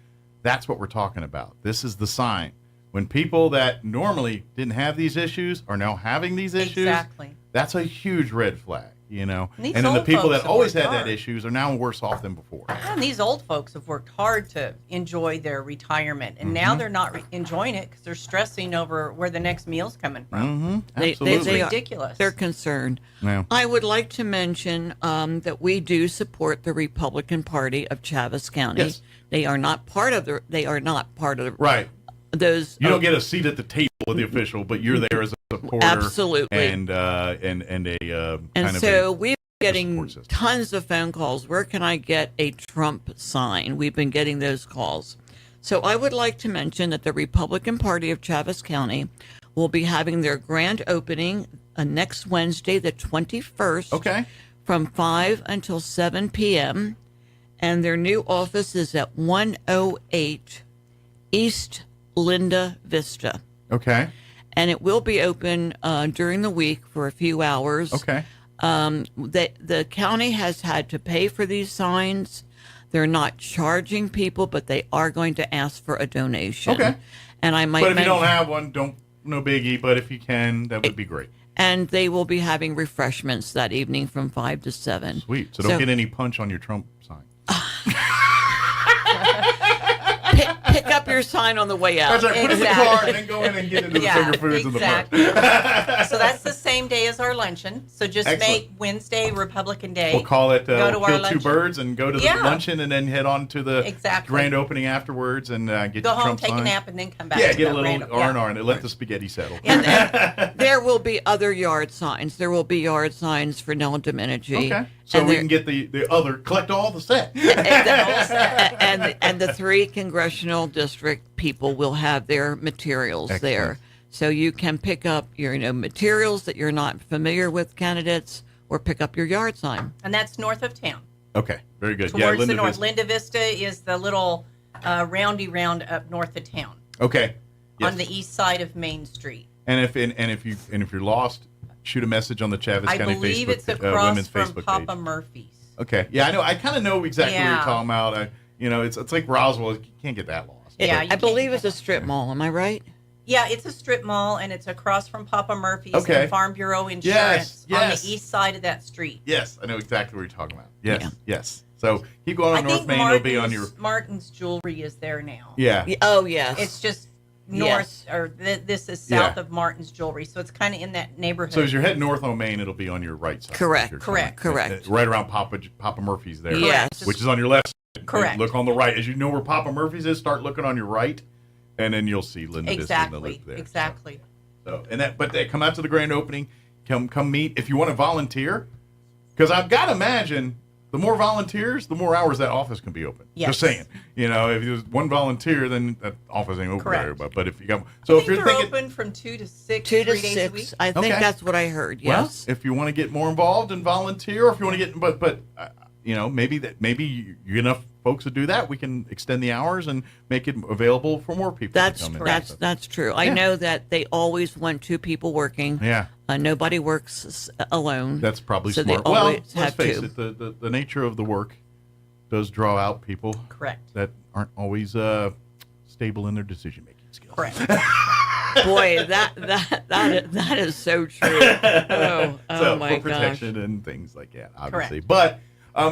that's what we're talking about. This is the sign. When people that normally didn't have these issues are now having these issues, Exactly. that's a huge red flag. you know. And these And then the old people folks that have always worked had that hard. issues are now worse off than before. And these old folks have worked hard to enjoy their retirement, and now they're not enjoying it because they're stressing over where the next meal's coming from. Absolutely. It's ridiculous. They're concerned. Yeah. I would like to mention that we do support the Republican Party of Chaves County. Yes. They are not part of the. They are not part of the. Right. Those. You don't get a seat at the table with the official, but you're there as a supporter. Absolutely. And a And kind so of we're getting tons of phone calls. Where can I get a Trump sign? We've been getting those calls. So I would like to mention that the Republican Party of Chaves County will be having their grand opening next Wednesday, the 21st. Okay. From 5 until 7 p.m. And their new office is at 108 East Linda Vista. Okay. And it will be open during the week for a few hours. Okay. The county has had to pay for these signs. They're not charging people, but they are going to ask for a donation. Okay. And I might. But if you don't have one, no biggie. But if you can, that would be great. And they will be having refreshments that evening from 5 to 7. Sweet. So don't get any punch on your Trump sign. Pick up your sign on the way out. That's right. Put it in the car and then go in and get into the finger foods exactly. in the park. So that's the same day as our luncheon. So just make Wednesday Republican Day. We'll call it go to our kill luncheon. two birds and go to the luncheon and then head on to the grand opening afterwards and get go your home, Trump take sign. a nap, and then come back. Yeah, to get a the little random- R&R and let the spaghetti settle. And there will be other yard signs. There will be yard signs for Nell Domenici. Okay. So And we there- can get the other, collect all the set. and the 3 congressional district people will have their materials there. So you can pick up your materials that you're not familiar with, candidates, or pick up your yard sign. And that's north of town. Okay, very good. Towards Linda the north. Vista. Linda Vista is the little roundy round up north of town. Okay. Yes. On the east side of Main Street. And if you're lost, shoot a message on the Chaves I County believe Facebook, it's across women's from Facebook Papa page. Murphy's. Okay. Yeah, I know. I kind of know exactly what Yeah. you're talking about. It's like Roswell. You can't get that lost. Yeah, I believe it's a strip mall. Am I right? Yeah, it's a strip mall, and it's across from Papa Murphy's Okay. and Farm Bureau Insurance Yes, on yes. the east side of that street. Yes, I know exactly what you're talking about. Yes, yes. So keep going on I North think Main. It'll be on your. Martin's Jewelry is there now. Yeah. Oh, yes. It's just north, or this is south of Martin's Jewelry, so it's kind of in that neighborhood. So as you're heading north on Main, it'll be on your right side. Correct. You're Correct. coming. Correct. Right around Papa Murphy's there. Yes. Which is on your left side. Correct. Look on the right. As you know where Papa Murphy's is, start looking on your right, and then you'll see Linda Vista in the Exactly. loop there. Exactly. But they come out to the grand opening. Come meet if you want to volunteer, because I've got to imagine the more volunteers, the more hours that office can be open. Yes. Just saying. If there's one volunteer, then that office ain't open Correct. for everybody. But if you got, I so if think you're they're thinking, open from 2 to 6, 2 to 3 days a week. 6. I think Okay. that's what I heard. Yes. well, if you want to get more involved and volunteer, or if you want to get, but maybe you enough folks to do that, we can extend the hours and make it available for more people. That's to come in. that's true. I Yeah. know that they always want 2 people working. Yeah. Nobody works alone. That's probably so smart. They Well, always let's have face 2. it, the nature of the work does draw out people Correct. that aren't always stable in their decision making skills. Correct. Boy, that is so true. Oh So my for gosh. protection and things like that, obviously. Correct. But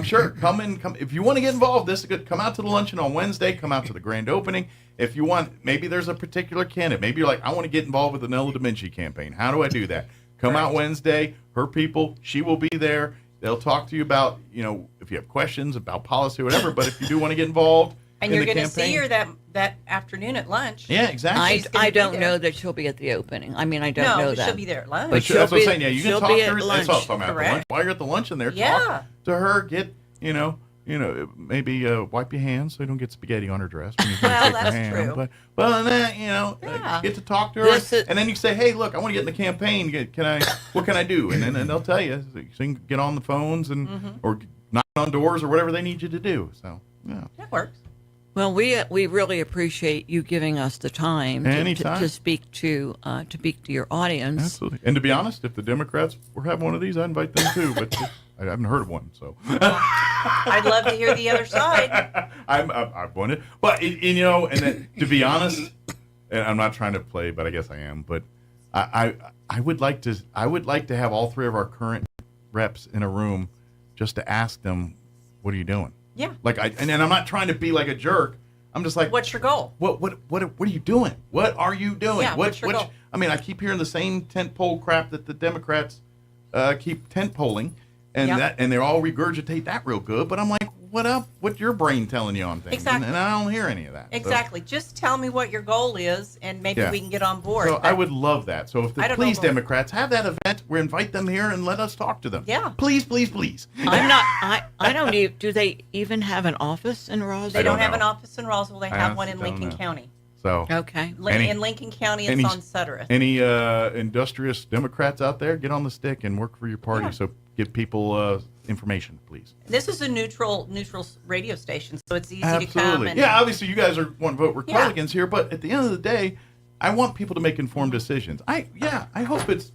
sure, come if you want to get involved. This is good. Come out to the luncheon on Wednesday. Come out to the grand opening. If you want, maybe there's a particular candidate. Maybe you're like, I want to get involved with the Nella Domenici campaign. How do I do that? Come out Wednesday. Her people, she will be there. They'll talk to you about, if you have questions about policy or whatever. But if you do want to get involved, And in you're the going to see campaign- her that afternoon at lunch. Yeah, exactly. She's gonna I be don't there. know that she'll be at the opening. I mean, I don't No, know but that. she'll be there at lunch. But That's what I'm be- saying. Yeah, you can she'll talk be to at her. That's lunch. what I was talking about. At the Correct. lunch. While you're at the luncheon there, Yeah. talk to her. Get maybe wipe your hands so you don't get spaghetti on her dress when you Well, shake her that's hand. true. But other than that, Yeah. get to talk to her, This is- and then you say, "Hey, look, I want to get in the campaign. What can I do?" And then they'll tell you. So you can get on the phones and or knock on doors or whatever they need you to do. So yeah. That works. Well, we really appreciate you giving us the time Anytime. to speak to your audience. Absolutely. And to be honest, if the Democrats were having one of these, I'd invite them too. But I haven't heard of one, so. I'd love to hear the other side. I've won it, but and then, to be honest, and I'm not trying to play, but I guess I am. But I would like to have all 3 of our current reps in a room just to ask them, what are you doing? Yeah. Like, and I'm not trying to be like a jerk. I'm just like, what's your goal? What are you doing? What are you doing? Yeah, what's your goal? I mean, I keep hearing the same tent pole crap that the Democrats keep tent polling, and they all regurgitate that real good. But I'm like, what up? What's your brain telling you on things? Exactly. And I don't hear any of that. Exactly. So. Just tell me what your goal is, and maybe we can get on board. So I would love that. So if please, Democrats, have that event. We invite them here and let us talk to them. Yeah. Please, please, please. I'm not. I don't even. Do they even have an office in Roswell? They don't have an office in Roswell. They have one in Lincoln County. So okay. In Lincoln County, it's on Suttereth. Any industrious Democrats out there, get on the stick and work for your party. Yeah. So give people information, please. This is a neutral radio station, so it's easy to come. And, obviously you guys are one vote Republicans here, but at the end of the day, I want people to make informed decisions. I hope it's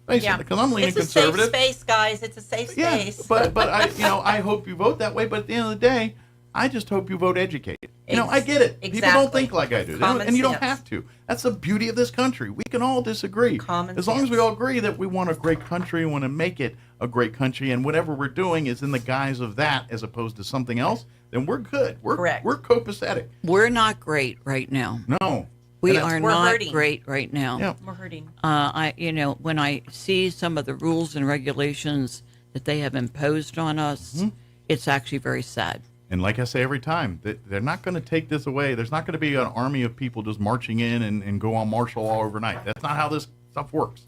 basically because I'm leaning conservative. It's a safe space, guys. It's a safe space. But I hope you vote that way. But at the end of the day, I just hope you vote educated. I get it. Exactly. People don't think like I do, and you don't sense. have to. That's the beauty of this country. We can all disagree. As long as we all agree that we want a great country, we want to make it a great country, and whatever we're doing is in the guise of that as opposed to something else, then we're good. Correct. We're copacetic. We're not great right now. No. We are not hurting. Great right now. Yeah. We're hurting. When I see some of the rules and regulations that they have imposed on us, it's actually very sad. And like I say every time, they're not going to take this away. There's not going to be an army of people just marching in and go on martial law overnight. That's not how this stuff works.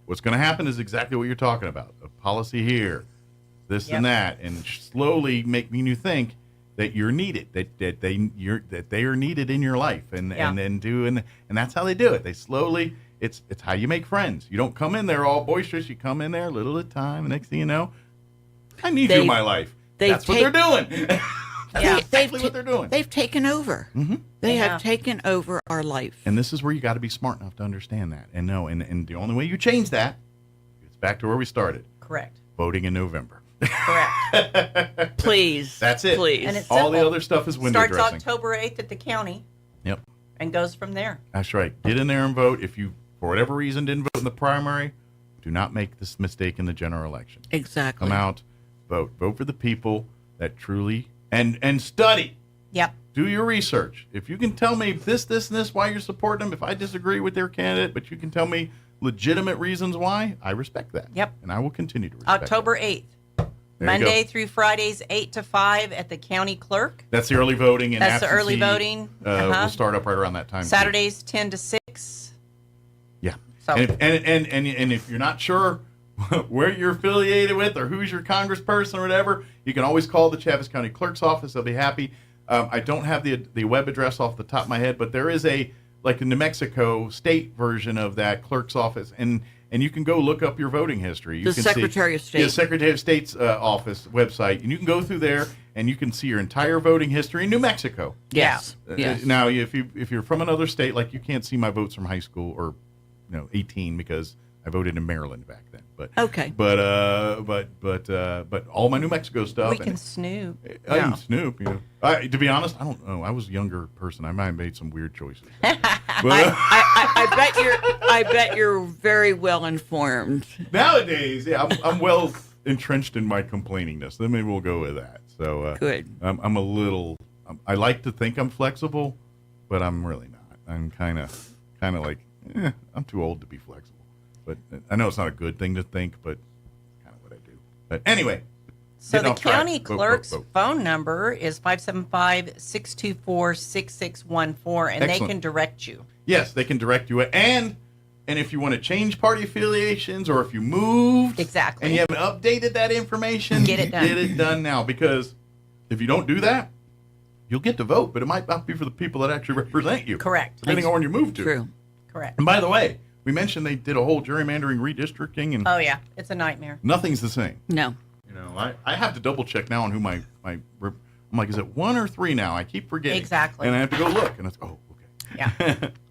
What's going to happen is exactly what you're talking about. A policy here, this and that, and slowly making you think that you're needed, that they are needed in your life, and that's how they do it. They slowly, it's how you make friends. You don't come in there all boisterous. You come in there a little at a time. And next thing you know, I need you in my life. That's what they're doing. That's exactly what they're doing. They've taken over. Mm-hmm. They have taken over our life. And this is where you got to be smart enough to understand that and know. And the only way you change that, it's back to where we started. Correct. Voting in November. Correct. Please. That's it. Please. And it's all the simple. other stuff is window Starts dressing. October 8th at the county. Yep. And goes from there. That's right. Get in there and vote. If you, for whatever reason, didn't vote in the primary, do not make this mistake in the general election. Exactly. Come out, vote. Vote for the people that truly, and study. Yep. Do your research. If you can tell me this, and this, why you're supporting them, if I disagree with their candidate, but you can tell me legitimate reasons why, I respect that. Yep. And I will continue to respect October 8th. Monday through Fridays, 8 to 5 at the county clerk. That's the early voting. And that's the early voting. We'll start up right around that time. Saturdays, 10 to 6. Yeah. So. And if you're not sure where you're affiliated with or who's your congressperson or whatever, you can always call the Chaves County Clerk's office. They'll be happy. I don't have the web address off the top of my head, but there is a New Mexico state version of that clerk's office, and you can go look up your voting history. You can Secretary of State. The Secretary of State's office website, and you can go through there and you can see your entire voting history in New Mexico. Yes. Yes. Now, if you're from another state, like you can't see my votes from high school or 18 because I voted in Maryland back then. But okay. But all my New Mexico stuff. We can snoop. I can snoop. To be honest, I don't know. I was a younger person. I might have made some weird choices. But, I bet you're very well informed. Nowadays, yeah, I'm well entrenched in my complainingness. Then maybe we'll go with that. So good. I'm a little. I like to think I'm flexible, but I'm really not. I'm kind of like I'm too old to be flexible. But I know it's not a good thing to think, but kind of what I do. But anyway. So the county clerk's phone number is 575-624-6614, and they can direct you. Yes, they can direct you. And if you want to change party affiliations or if you moved. Exactly. And you haven't updated that information. Get it done. Get it done now. Because if you don't do that, you'll get to vote, but it might not be for the people that actually represent you. Correct. Depending on where you move to. True. Correct. And by the way, we mentioned they did a whole gerrymandering redistricting, and oh yeah, it's a nightmare. Nothing's the same. No. I have to double check now on who I'm like, is it 1 or 3 now? I keep forgetting. Exactly. And I have to go look, and it's okay. Yeah.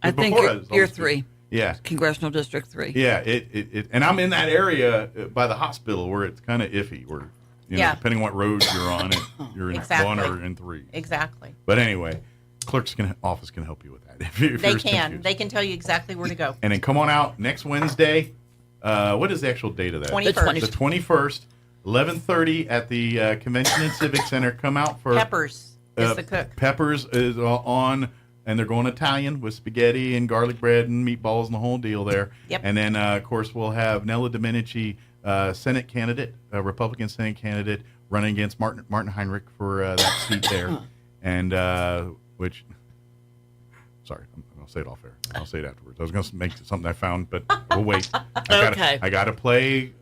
I think you're 3. Yeah. Congressional District 3. Yeah. It and I'm in that area by the hospital where it's kind of iffy, where depending on what road you're on, you're in 1 or in 3. Exactly. But anyway, clerk's office can help you with that. If they can. They can tell you exactly where to go. And then come on out next Wednesday. What is the actual date of that? 21st. The 21st, 11:30 at the Convention and Civic Center. Come out for Peppers is the cook. Peppers is on, and they're going Italian with spaghetti and garlic bread and meatballs and the whole deal there. Yep. And then, of course, we'll have Nella Domenici, Senate candidate, Republican Senate candidate, running against Martin Heinrich for that seat there. And which, sorry, I'll say it off air. I'll say it afterwards. I was going to make something I found, but we'll wait. I gotta play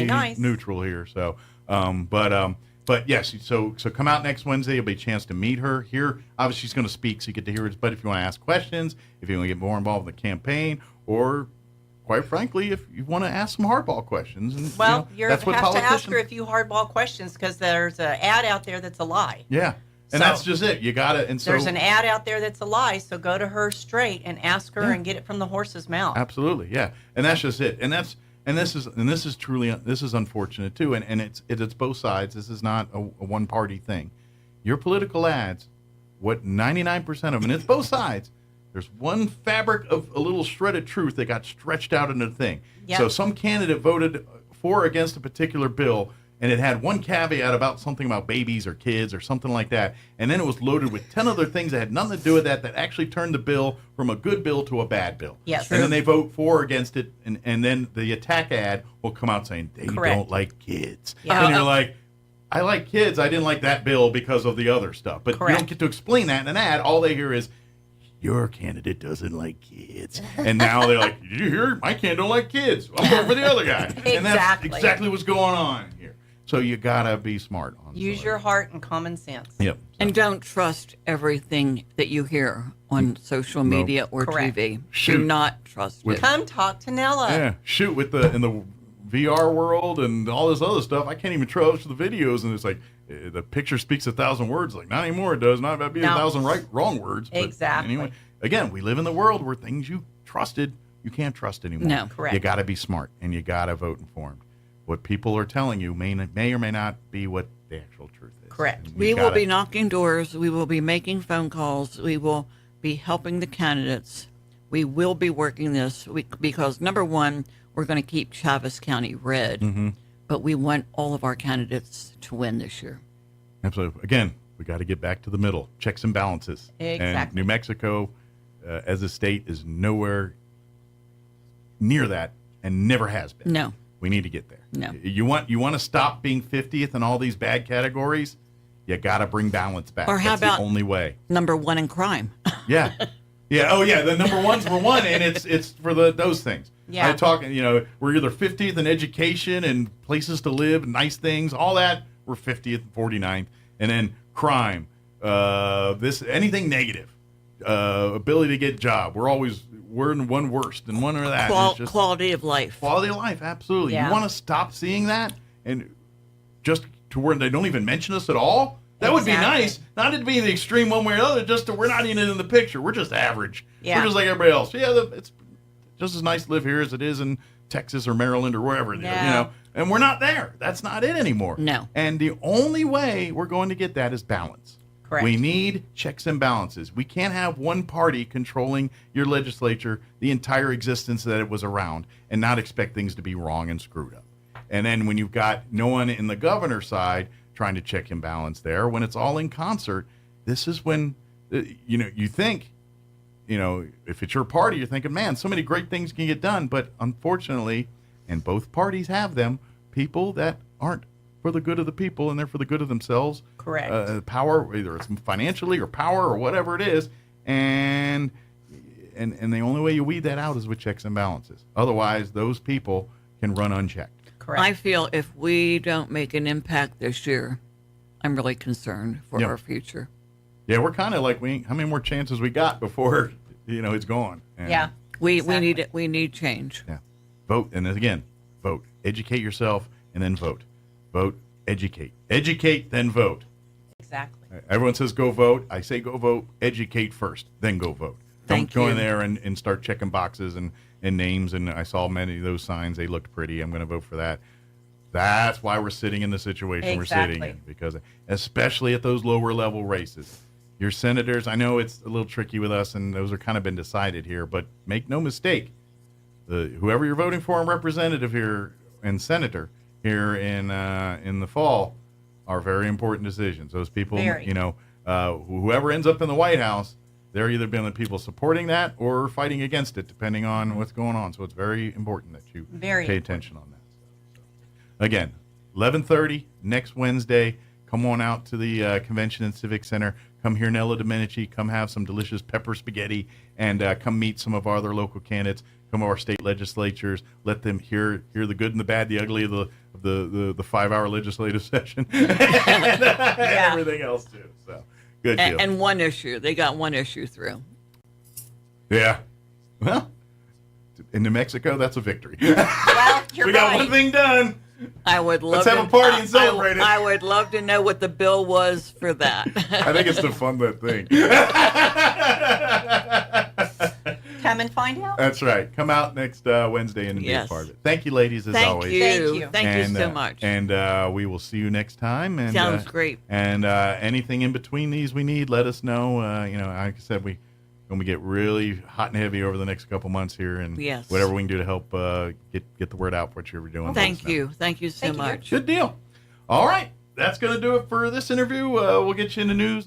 nice. neutral here. So, but yes. So come out next Wednesday. There'll be a chance to meet her here. Obviously, she's going to speak, so you get to hear it. But if you want to ask questions, if you want to get more involved in the campaign, or quite frankly, if you want to ask some hardball questions, and, You that's what have to ask politicians. her a few hardball questions because there's an ad out there that's a lie. Yeah. And that's just it. You got to. And so there's an ad out there that's a lie. So go to her straight and ask her and get it from the horse's mouth. Absolutely, yeah. And that's just it. And this is truly unfortunate too. And it's both sides. This is not a one party thing. Your political ads, what 99% of them, and it's both sides. There's one fabric of a little shred of truth that got stretched out into the thing. Yep. So some candidate voted for or against a particular bill, and it had one caveat about something about babies or kids or something like that. And then it was loaded with 10 other things that had nothing to do with that actually turned the bill from a good bill to a bad bill. Yes. And then they vote for or against it, and then the attack ad will come out saying, they don't like kids. Yeah. And you're like, I like kids. I didn't like that bill because of the other stuff. But you don't get to explain that in an ad. All they hear is, your candidate doesn't like kids. And now they're like, did you hear? My candidate don't like kids. I'm going for the other guy. And that's exactly what's going on here. So you got to be smart on Use your heart and common sense. Yep. And don't trust everything that you hear on social media or Correct. TV. Shoot. Do not trust it. Come talk to Nella. Yeah, shoot, in the VR world and all this other stuff, I can't even trust the videos, and it's like the picture speaks 1,000 words. Like, not anymore. It does not about being 1,000 wrong words. But exactly. Anyway, again, we live in the world where things you trusted you can't trust anymore. No, correct. You got to be smart, and you got to vote informed. What people are telling you may or may not be what the actual truth is. Correct. We will be knocking doors. We will be making phone calls. We will be helping the candidates. We will be working this because, number one, we're going to keep Chavez County red, but we want all of our candidates to win this year. Absolutely. Again, we got to get back to the middle. Checks and balances. Exactly. And New Mexico, as a state, is nowhere near that and never has been. No. We need to get there. No. You want to stop being 50th in all these bad categories? You got to bring balance back. Or how That's about the only way. number one in crime? Yeah. Yeah. Oh, yeah. The number one's for one, and it's for those things. Yeah. I'm talking, we're either 50th in education and places to live, nice things, all that. We're 50th, 49th. And then crime, anything negative, ability to get a job. We're in one worst and one or that. And it's just Quality of life. quality of life, absolutely. Yeah. You want to stop seeing that and just to where they don't even mention us at all? That would be Exactly. nice. Not to be the extreme one way or the other, just to we're not even in the picture. We're just average. Yeah. We're just like everybody else. Yeah, it's just as nice to live here as it is in Texas or Maryland or wherever it is, No. And we're not there. That's not it anymore. No. And the only way we're going to get that is balance. Correct. We need checks and balances. We can't have one party controlling your legislature the entire existence that it was around and not expect things to be wrong and screwed up. And then when you've got no one in the governor's side trying to check and balance there, when it's all in concert, this is when, you think, if it's your party, you're thinking, man, so many great things can get done. But unfortunately, and both parties have them, people that aren't for the good of the people and they're for the good of themselves. Correct. Power, either it's financially or power or whatever it is. And the only way you weed that out is with checks and balances. Otherwise, those people can run unchecked. Correct. I feel if we don't make an impact this year, I'm really concerned for our future. Yeah, we're kind of like, how many more chances we got before, it's gone? And Yeah. We need it. We need change. Yeah. Vote. And then again, vote. Educate yourself and then vote. Vote. Educate. Educate, then vote. Exactly. Everyone says go vote. I say go vote. Educate first, then go vote. Thank Don't go in you. there and start checking boxes and names. And I saw many of those signs. They looked pretty. I'm going to vote for that. That's why we're sitting in the situation we're sitting in. Because especially at those lower level races. Your senators, I know it's a little tricky with us, and those are kind of been decided here. But make no mistake, whoever you're voting for and representative here and senator here in the fall are very important decisions. Those people, whoever ends up in the White House, they're either being the people supporting that or fighting against it, depending on what's going on. So it's very important that you pay attention on that. Again, 11:30 next Wednesday. Come on out to the Convention and Civic Center. Come hear Nella Domenici. Come have some delicious pepper spaghetti, and come meet some of our other local candidates. Come to our state legislatures. Let them hear the good and the bad, the ugly of the 5-hour legislative session, and everything else too. So good deal. And one issue, they got one issue through. Yeah. Well, in New Mexico, that's a victory. Well, we got one thing done. I would love. Let's have a party and celebrate it. I would love to know what the bill was for that. I think it's to fund that thing. Come and find out. That's right. Come out next Wednesday and be a part of it. Thank you, ladies, as always. Thank you. Thank you so much. And we will see you next time. And, sounds great. And anything in between these we need, let us know. Like I said, we're going to get really hot and heavy over the next couple months here. And whatever we can do to help get the word out for what you're doing. Well, thank you. Thank you so much. Good deal. All right. That's going to do it for this interview. We'll get you into news.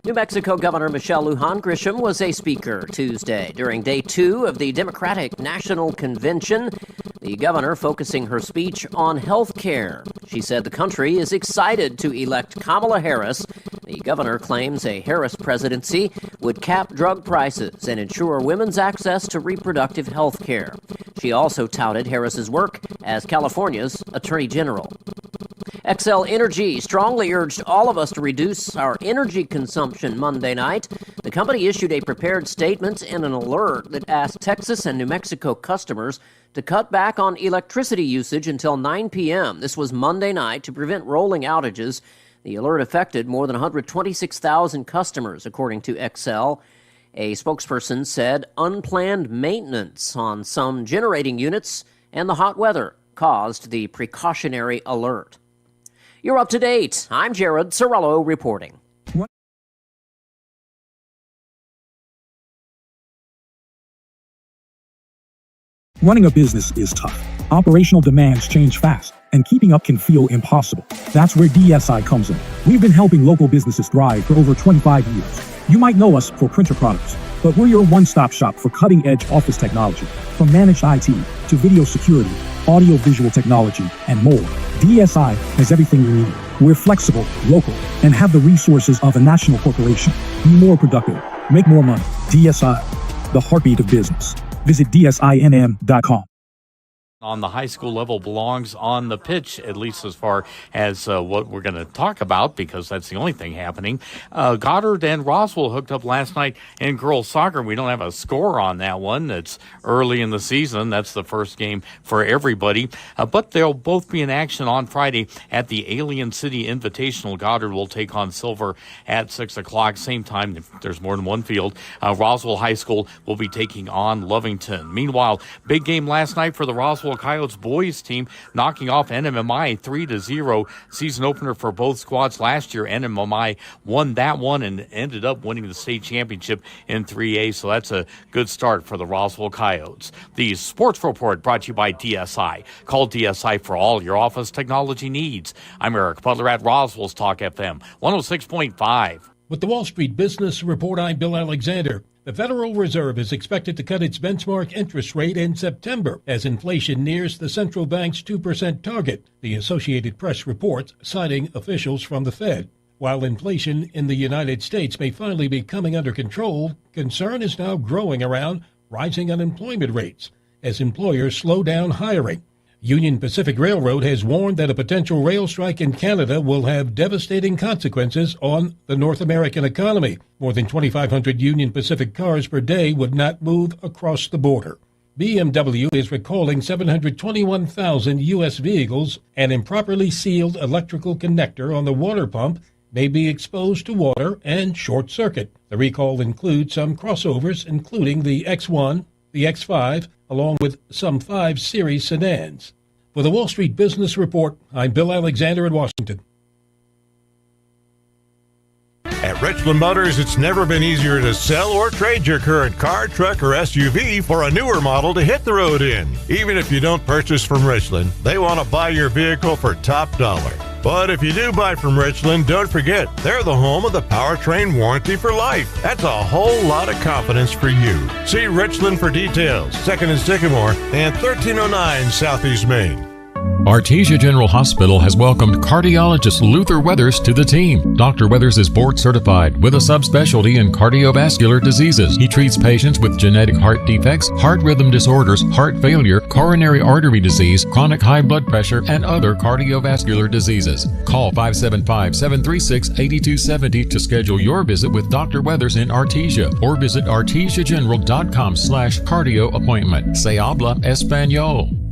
New Mexico Governor Michelle Lujan Grisham was a speaker Tuesday during day 2 of the Democratic National Convention. The governor focusing her speech on health care. She said the country is excited to elect Kamala Harris. The governor claims a Harris presidency would cap drug prices and ensure women's access to reproductive health care. She also touted Harris's work as California's Attorney General. Xcel Energy strongly urged all of us to reduce our energy consumption Monday night. The company issued a prepared statement and an alert that asked Texas and New Mexico customers to cut back on electricity usage until 9 p.m. This was Monday night to prevent rolling outages. The alert affected more than 126,000 customers, according to Xcel. A spokesperson said unplanned maintenance on some generating units and the hot weather caused the precautionary alert. You're up to date. I'm Jared Sorello reporting. Running a business is tough. Operational demands change fast, and keeping up can feel impossible. That's where DSI comes in. We've been helping local businesses thrive for over 25 years. You might know us for printer products, but we're your one-stop shop for cutting-edge office technology. From managed IT to video security, audio-visual technology, and more, DSI has everything you need. We're flexible, local, and have the resources of a national corporation. Be more productive. Make more money. DSI, the heartbeat of business. Visit DSINM.com. On the high school level belongs on the pitch, at least as far as what we're going to talk about, because that's the only thing happening. Goddard and Roswell hooked up last night in girls soccer. We don't have a score on that one. It's early in the season. That's the first game for everybody. But they'll both be in action on Friday at the Alien City Invitational. Goddard will take on Silver at 6 o'clock. Same time, if there's more than one field. Roswell High School will be taking on Lovington. Meanwhile, big game last night for the Roswell Coyotes boys team, knocking off NMMI 3-0. Season opener for both squads last year. NMMI won that one and ended up winning the state championship in 3A, so that's a good start for the Roswell Coyotes. The Sports Report brought to you by DSI. Call DSI for all your office technology needs. I'm Eric Butler at Roswell's Talk FM 106.5. With the Wall Street Business Report, I'm Bill Alexander. The Federal Reserve is expected to cut its benchmark interest rate in September as inflation nears the central bank's 2% target, the Associated Press reports, citing officials from the Fed. While inflation in the United States may finally be coming under control, concern is now growing around rising unemployment rates as employers slow down hiring. Union Pacific Railroad has warned that a potential rail strike in Canada will have devastating consequences on the North American economy. More than 2,500 Union Pacific cars per day would not move across the border. BMW is recalling 721,000 U.S. vehicles. An improperly sealed electrical connector on the water pump may be exposed to water and short circuit. The recall includes some crossovers, including the X1, the X5, along with some 5 Series sedans. For the Wall Street Business Report, I'm Bill Alexander in Washington. At Richland Motors, it's never been easier to sell or trade your current car, truck, or SUV for a newer model to hit the road in. Even if you don't purchase from Richland, they want to buy your vehicle for top dollar. But if you do buy from Richland, don't forget, they're the home of the powertrain warranty for life. That's a whole lot of confidence for you. See Richland for details. 2nd and Sycamore and 1309 Southeast Main. Artesia General Hospital has welcomed cardiologist Luther Weathers to the team. Dr. Weathers is board certified with a subspecialty in cardiovascular diseases. He treats patients with genetic heart defects, heart rhythm disorders, heart failure, coronary artery disease, chronic high blood pressure, and other cardiovascular diseases. Call 575-736-8270 to schedule your visit with Dr. Weathers in Artesia or visit artesiageneral.com/cardio appointment. Se habla español.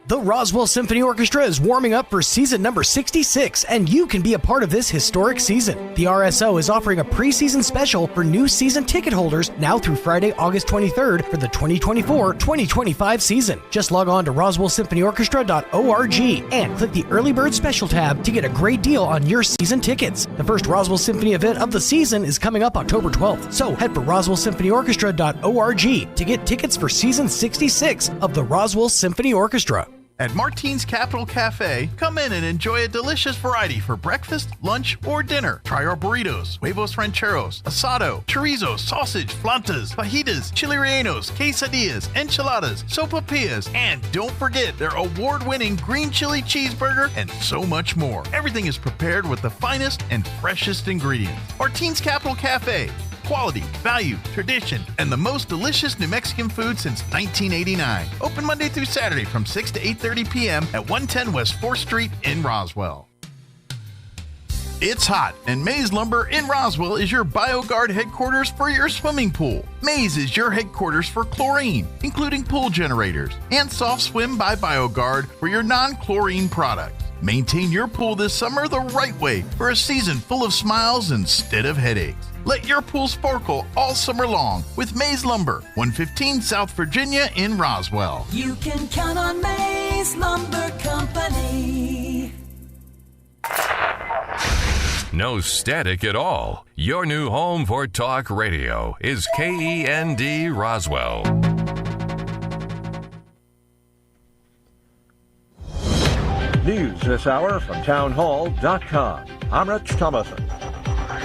The Roswell Symphony Orchestra is warming up for season number 66, and you can be a part of this historic season. The RSO is offering a preseason special for new season ticket holders now through Friday, August 23rd for the 2024-2025 season. Just log on to roswellsymphonyorchestra.org and click the Early Bird Special tab to get a great deal on your season tickets. The first Roswell Symphony event of the season is coming up October 12th, so head for roswellsymphonyorchestra.org to get tickets for season 66 of the Roswell Symphony Orchestra. At Martine's Capital Cafe, come in and enjoy a delicious variety for breakfast, lunch, or dinner. Try our burritos, huevos rancheros, asado, chorizo, sausage, flantas, fajitas, chili rellenos, quesadillas, enchiladas, sopapillas, and don't forget their award-winning green chili cheeseburger and so much more. Everything is prepared with the finest and freshest ingredients. Martine's Capital Cafe. Quality, value, tradition, and the most delicious New Mexican food since 1989. Open Monday through Saturday from 6 to 8:30 p.m. at 110 West 4th Street in Roswell. It's hot, and Maze Lumber in Roswell is your BioGuard headquarters for your swimming pool. Maze is your headquarters for chlorine, including pool generators, and Soft Swim by BioGuard for your non-chlorine products. Maintain your pool this summer the right way for a season full of smiles instead of headaches. Let your pool sparkle all summer long with Maze Lumber, 115 South Virginia in Roswell. You can count on Maze Lumber Company. No static at all. Your new home for talk radio is KEND Roswell. News this hour from townhall.com. I'm Rich Thomason.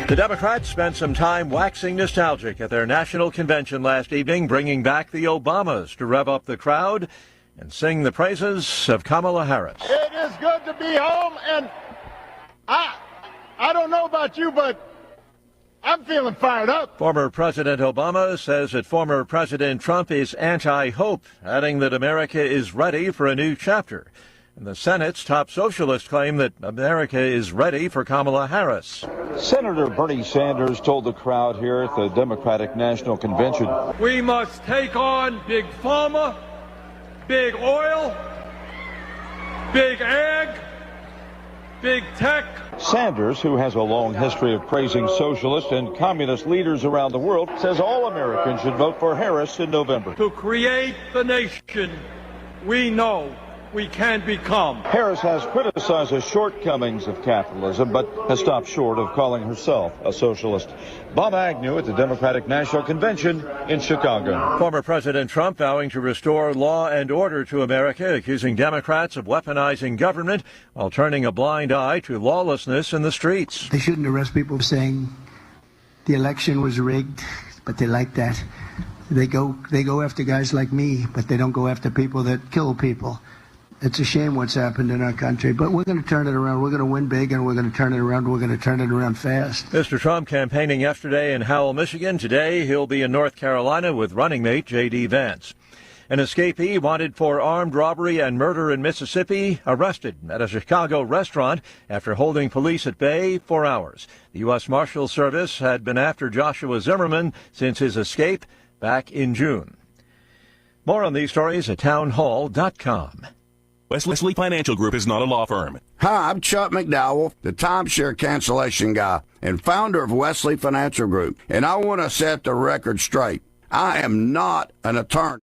The Democrats spent some time waxing nostalgic at their national convention last evening, bringing back the Obamas to rev up the crowd and sing the praises of Kamala Harris. It is good to be home, and I don't know about you, but I'm feeling fired up. Former President Obama says that former President Trump is anti-hope, adding that America is ready for a new chapter. And the Senate's top socialists claim that America is ready for Kamala Harris. Senator Bernie Sanders told the crowd here at the Democratic National Convention, "We must take on Big Pharma, Big Oil, Big Ag, Big Tech." Sanders, who has a long history of praising socialist and communist leaders around the world, says all Americans should vote for Harris in November. To create the nation we know we can become. Harris has criticized the shortcomings of capitalism, but has stopped short of calling herself a socialist. Bob Agnew at the Democratic National Convention in Chicago. Former President Trump vowing to restore law and order to America, accusing Democrats of weaponizing government while turning a blind eye to lawlessness in the streets. They shouldn't arrest people for saying the election was rigged, but they like that. They go after guys like me, but they don't go after people that kill people. It's a shame what's happened in our country, but we're going to turn it around. We're going to win big, and we're going to turn it around. We're going to turn it around fast. Mr. Trump campaigning yesterday in Howell, Michigan. Today, he'll be in North Carolina with running mate J.D. Vance. An escapee wanted for armed robbery and murder in Mississippi arrested at a Chicago restaurant after holding police at bay for hours. The U.S. Marshal Service had been after Joshua Zimmerman since his escape back in June. More on these stories at townhall.com. Wesley Financial Group is not a law firm. Hi, I'm Chuck McDowell, the timeshare cancellation guy and founder of Wesley Financial Group, and I want to set the record straight. I am not an attorney.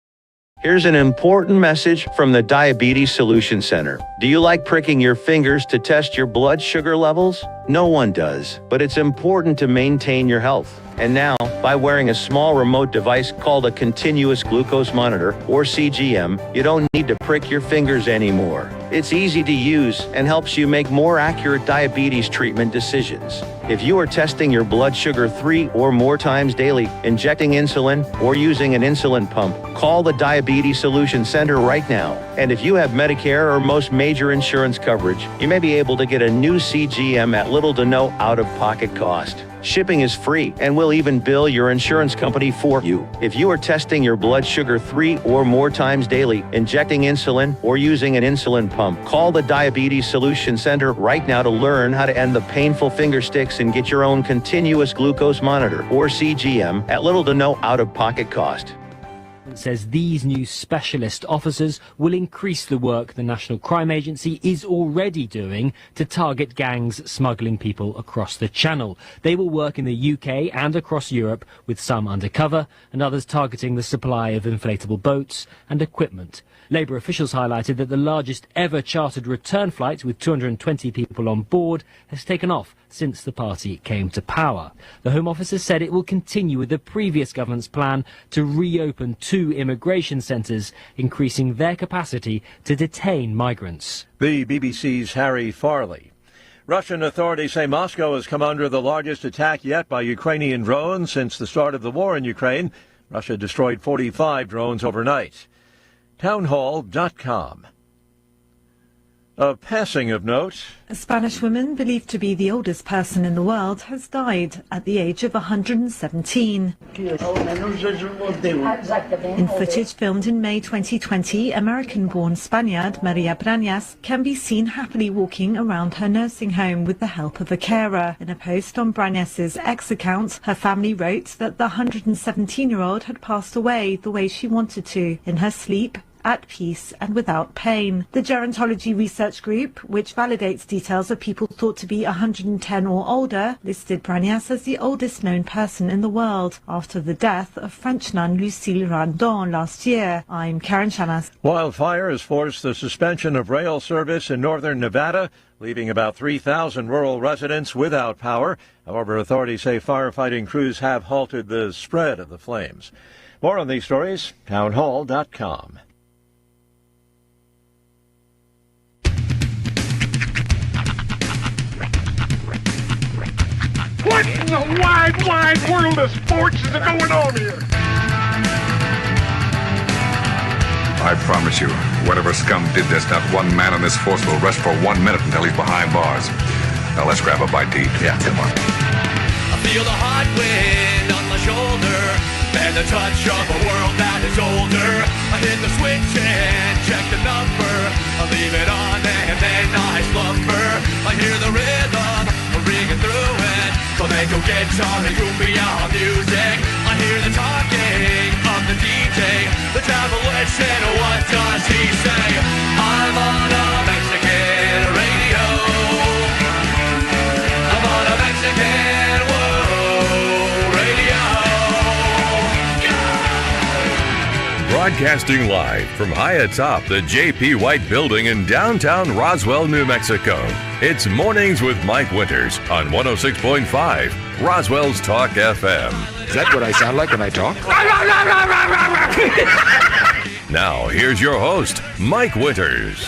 Here's an important message from the Diabetes Solution Center. Do you like pricking your fingers to test your blood sugar levels? No one does, but it's important to maintain your health. And now, by wearing a small remote device called a continuous glucose monitor, or CGM, you don't need to prick your fingers anymore. It's easy to use and helps you make more accurate diabetes treatment decisions. If you are testing your blood sugar 3 or more times daily, injecting insulin, or using an insulin pump, call the Diabetes Solution Center right now. And if you have Medicare or most major insurance coverage, you may be able to get a new CGM at little to no out-of-pocket cost. Shipping is free, and we'll even bill your insurance company for you. If you are testing your blood sugar 3 or more times daily, injecting insulin, or using an insulin pump, call the Diabetes Solution Center right now to learn how to end the painful finger sticks and get your own continuous glucose monitor, or CGM, at little to no out-of-pocket cost. Says these new specialist officers will increase the work the National Crime Agency is already doing to target gangs smuggling people across the Channel. They will work in the UK and across Europe, with some undercover and others targeting the supply of inflatable boats and equipment. Labour officials highlighted that the largest ever chartered return flight with 220 people on board has taken off since the party came to power. The Home Office has said it will continue with the previous government's plan to reopen 2 immigration centres, increasing their capacity to detain migrants. The BBC's Harry Farley. Russian authorities say Moscow has come under the largest attack yet by Ukrainian drones since the start of the war in Ukraine. Russia destroyed 45 drones overnight. Townhall.com. A passing of note. A Spanish woman believed to be the oldest person in the world has died at the age of 117. In footage filmed in May 2020, American-born Spaniard Maria Brañas can be seen happily walking around her nursing home with the help of a carer. In a post on Brañas's X account, her family wrote that the 117-year-old had passed away the way she wanted to, in her sleep, at peace and without pain. The Gerontology Research Group, which validates details of people thought to be 110 or older, listed Brañas as the oldest known person in the world after the death of French nun Lucille Randon last year. I'm Karen Chanas. Wildfire has forced the suspension of rail service in northern Nevada, leaving about 3,000 rural residents without power. However, authorities say firefighting crews have halted the spread of the flames. More on these stories, townhall.com. What in the wide, wide world of sports is going on here? I promise you, whatever scum did this, not one man on this force will rest for 1 minute until he's behind bars. Now let's grab a bite to eat. Yeah, come on. I feel the hot wind on my shoulder and the touch of a world that is older. I hit the switch and check the number. I leave it on and then I slumber. I hear the rhythm ringing through it. Flamenco guitar and cumbia music. I hear the talking of the DJ. The travel listen, what does he say? I'm on a Mexican radio. I'm on a Mexican world radio. Broadcasting live from high atop the J.P. White Building in downtown Roswell, New Mexico. It's Mornings with Mike Winters on 106.5 Roswell's Talk FM. Is that what I sound like when I talk? Now, here's your host, Mike Winters.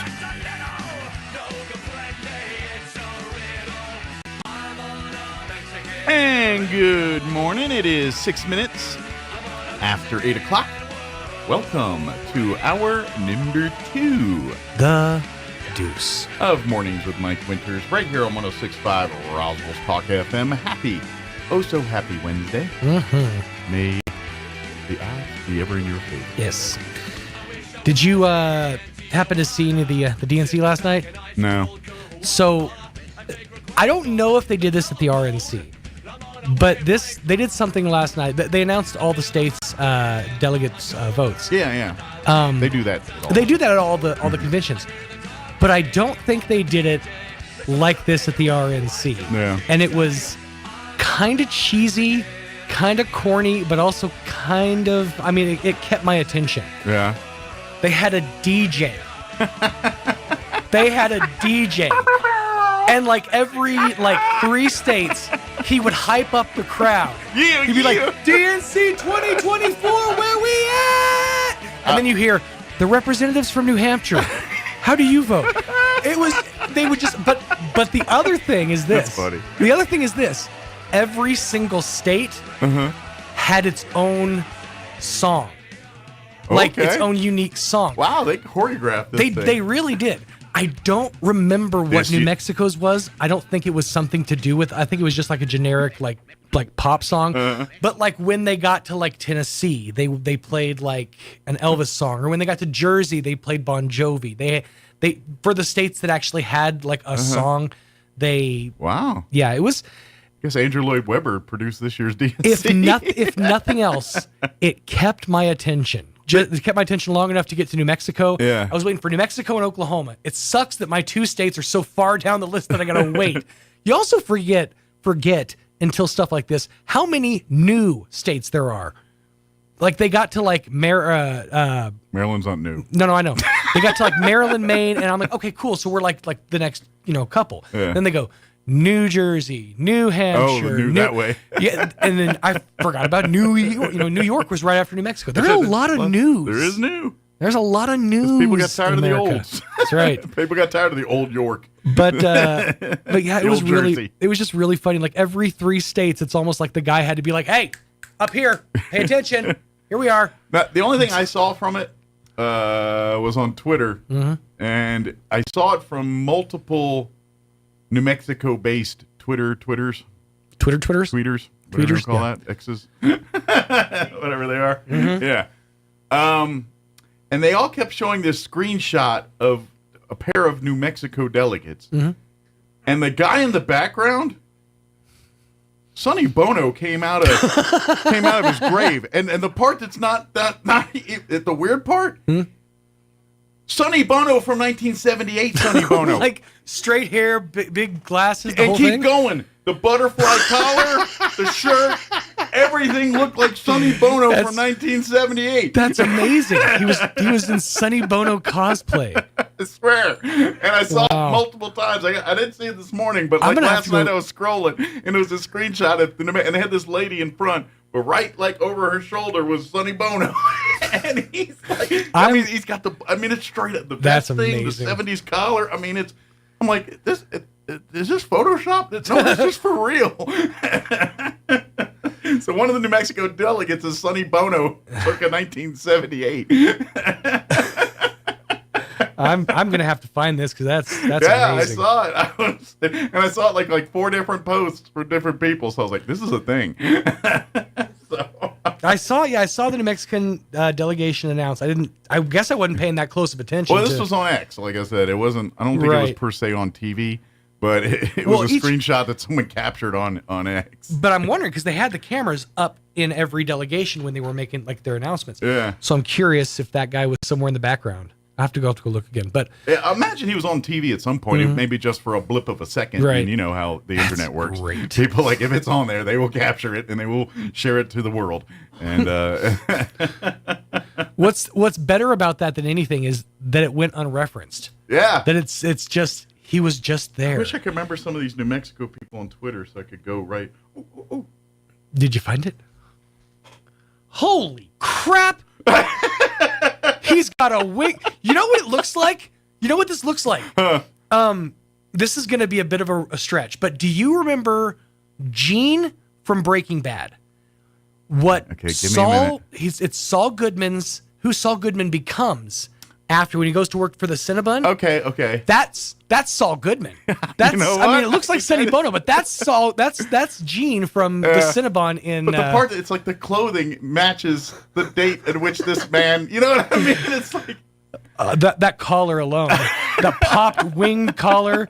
And good morning. It is 6 minutes after 8 o'clock. Welcome to hour number 2. The Deuce. Of Mornings with Mike Winters, right here on 106.5 Roswell's Talk FM. Happy, oh so happy Wednesday. Mm-hmm. May the odds be ever in your favor. Yes. Did you happen to see any of the DNC last night? No. So, I don't know if they did this at the RNC, but they did something last night. They announced all the states' delegates' votes. Yeah. They do that. They do that at all the conventions. But I don't think they did it like this at the RNC. Yeah. And it was kind of cheesy, kind of corny, but also kind of, I mean, it kept my attention. Yeah. They had a DJ. They had a DJ. And like every 3 states, he would hype up the crowd. Yeah, He'd be like, DNC 2024, where we at? And then you hear, the representatives from New Hampshire, how do you vote? They would just, but the other thing is this. That's funny. The other thing is this. Every single state had its own song. Like its own unique song. Wow, they choreographed this thing. They really did. I don't remember what New Mexico's was. I don't think it was something to do with, I think it was just like a generic like pop song. But like when they got to like Tennessee, they played like an Elvis song. Or when they got to Jersey, they played Bon Jovi. They for the states that actually had like a song, Wow. Yeah, it was. I guess Andrew Lloyd Webber produced this year's DNC. If nothing else, it kept my attention. It kept my attention long enough to get to New Mexico. Yeah. I was waiting for New Mexico and Oklahoma. It sucks that my 2 states are so far down the list that I gotta wait. You also forget until stuff like this how many new states there are. Like they got to like Maryland's not new. No, I know. They got to like Maryland, Maine, and I'm like, okay, cool. So we're like the next couple. Yeah. Then they go New Jersey, New Hampshire. That way. Yeah, and then I forgot about New York. New York was right after New Mexico. There's a lot of news. There is new. There's a lot of news. People got tired of the olds. That's right. People got tired of the old York. But yeah, it was Jersey. It was just really funny. Like every 3 states, it's almost like the guy had to be like, "Hey, up here, pay attention. Here we are." But the only thing I saw from it was on Twitter, and I saw it from multiple New Mexico-based Twitters, whatever you call that, X's, whatever they are. Yeah. And they all kept showing this screenshot of a pair of New Mexico delegates, and the guy in the background, Sonny Bono came out of his grave, and the part that's not the weird part. Sonny Bono from 1978, Sonny Bono. Like straight hair, big glasses, the and whole keep thing? going. The butterfly collar, the shirt, everything looked like Sonny Bono from 1978. That's amazing. He was in Sonny Bono cosplay. I swear. And I saw it multiple times. I didn't see it this morning, but like last night I was scrolling, and it was a screenshot of and they had this lady in front, but right like over her shoulder was Sonny Bono. And he's like, he's got it's straight up the vest thing, the 70s collar. I'm like, is this Photoshop? No, this is for real. So one of the New Mexico delegates is Sonny Bono, circa 1978. I'm gonna have to find this because that's yeah, amazing. I saw it. And I saw it like 4 different posts for different people. So I was like, this is a thing. I saw the New Mexican delegation announced. I guess I wasn't paying that close of attention. Well, this was on X. Like I said, it wasn't. I don't think it was per se on TV, but it was a screenshot that someone captured on X. But I'm wondering because they had the cameras up in every delegation when they were making like their announcements. Yeah. So I'm curious if that guy was somewhere in the background. I have to go look again. But I imagine he was on TV at some point, maybe just for a blip of a second. Right. And you know how the internet works. Great. People, like, if it's on there, they will capture it and they will share it to the world. And what's better about that than anything is that it went unreferenced. Yeah. That it's just he was just there. I wish I could remember some of these New Mexico people on Twitter so I could go right. Oh. Did you find it? Holy crap! He's got a wig. You know what it looks like? You know what this looks like? This is going to be a bit of a stretch, but do you remember Gene from Breaking Bad? What Saul? It's Saul Goodman's. Who Saul Goodman becomes after when he goes to work for the Cinnabon. Okay. That's Saul Goodman. That's it looks like Sonny Bono, but that's Saul. That's Gene from the Cinnabon in. But the part it's like the clothing matches the date at which this man. You know what I mean? It's like that collar alone, the popped wing collar,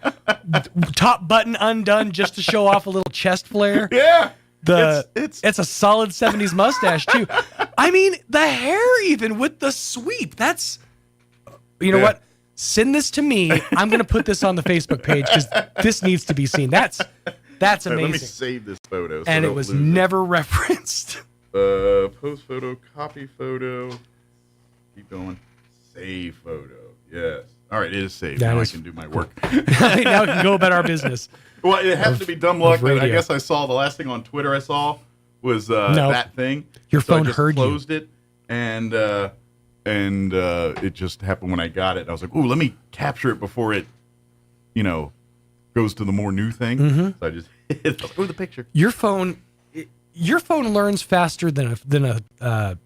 top button undone just to show off a little chest flare. Yeah. It's a solid 70s mustache too. I mean, the hair even with the sweep. That's you know what? Send this to me. I'm going to put this on the Facebook page because this needs to be seen. That's amazing. Let me save this photo. And it was never referenced. Post photo, copy photo. Keep going. Save photo. Yes. All right, it is saved. That Now is- I can do my work. Now we can go about our business. Well, it has to be dumb luck. But I radio. guess I saw the last thing on Twitter I saw was No. that thing. Your So I phone just heard you. closed it, and it just happened when I got it. I was like, ooh, let me capture it before it, goes to the more new thing. Mhm. So I just hit the picture. Your phone learns faster than a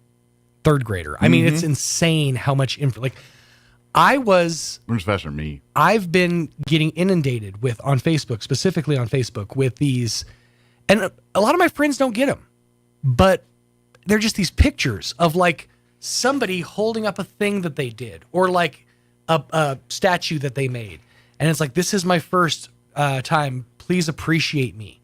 third grader. I mean, it's insane how much Learns faster than me. I've been getting inundated on Facebook, specifically on Facebook, with these, and a lot of my friends don't get them, but they're just these pictures of like somebody holding up a thing that they did, or like a statue that they made, and it's like, this is my first time. Please appreciate me,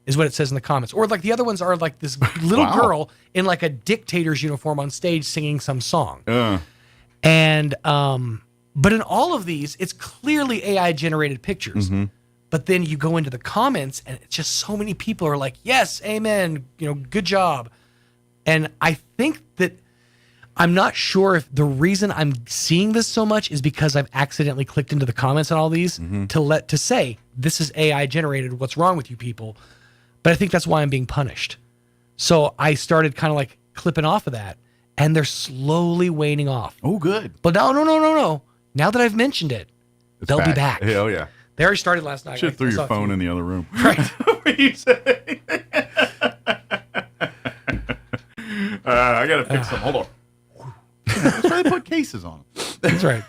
is what it says in the comments. Or like the other ones are like this little Wow. girl in like a dictator's uniform on stage singing some song. And but in all of these, it's clearly AI generated pictures. But then you go into the comments, and it's just so many people are like, "Yes, amen, good job." And I think that I'm not sure if the reason I'm seeing this so much is because I've accidentally clicked into the comments on all these to say this is AI generated. What's wrong with you people? But I think that's why I'm being punished. So I started kind of like clipping off of that, and they're slowly waning off. Oh, good. But no. Now that I've mentioned it, they'll be back. Yeah, oh, yeah. They already started last night. Should have threw I your saw a phone few. in the other room. Right. What do you say? I got to fix them. Hold on. That's why they put cases on them. That's right.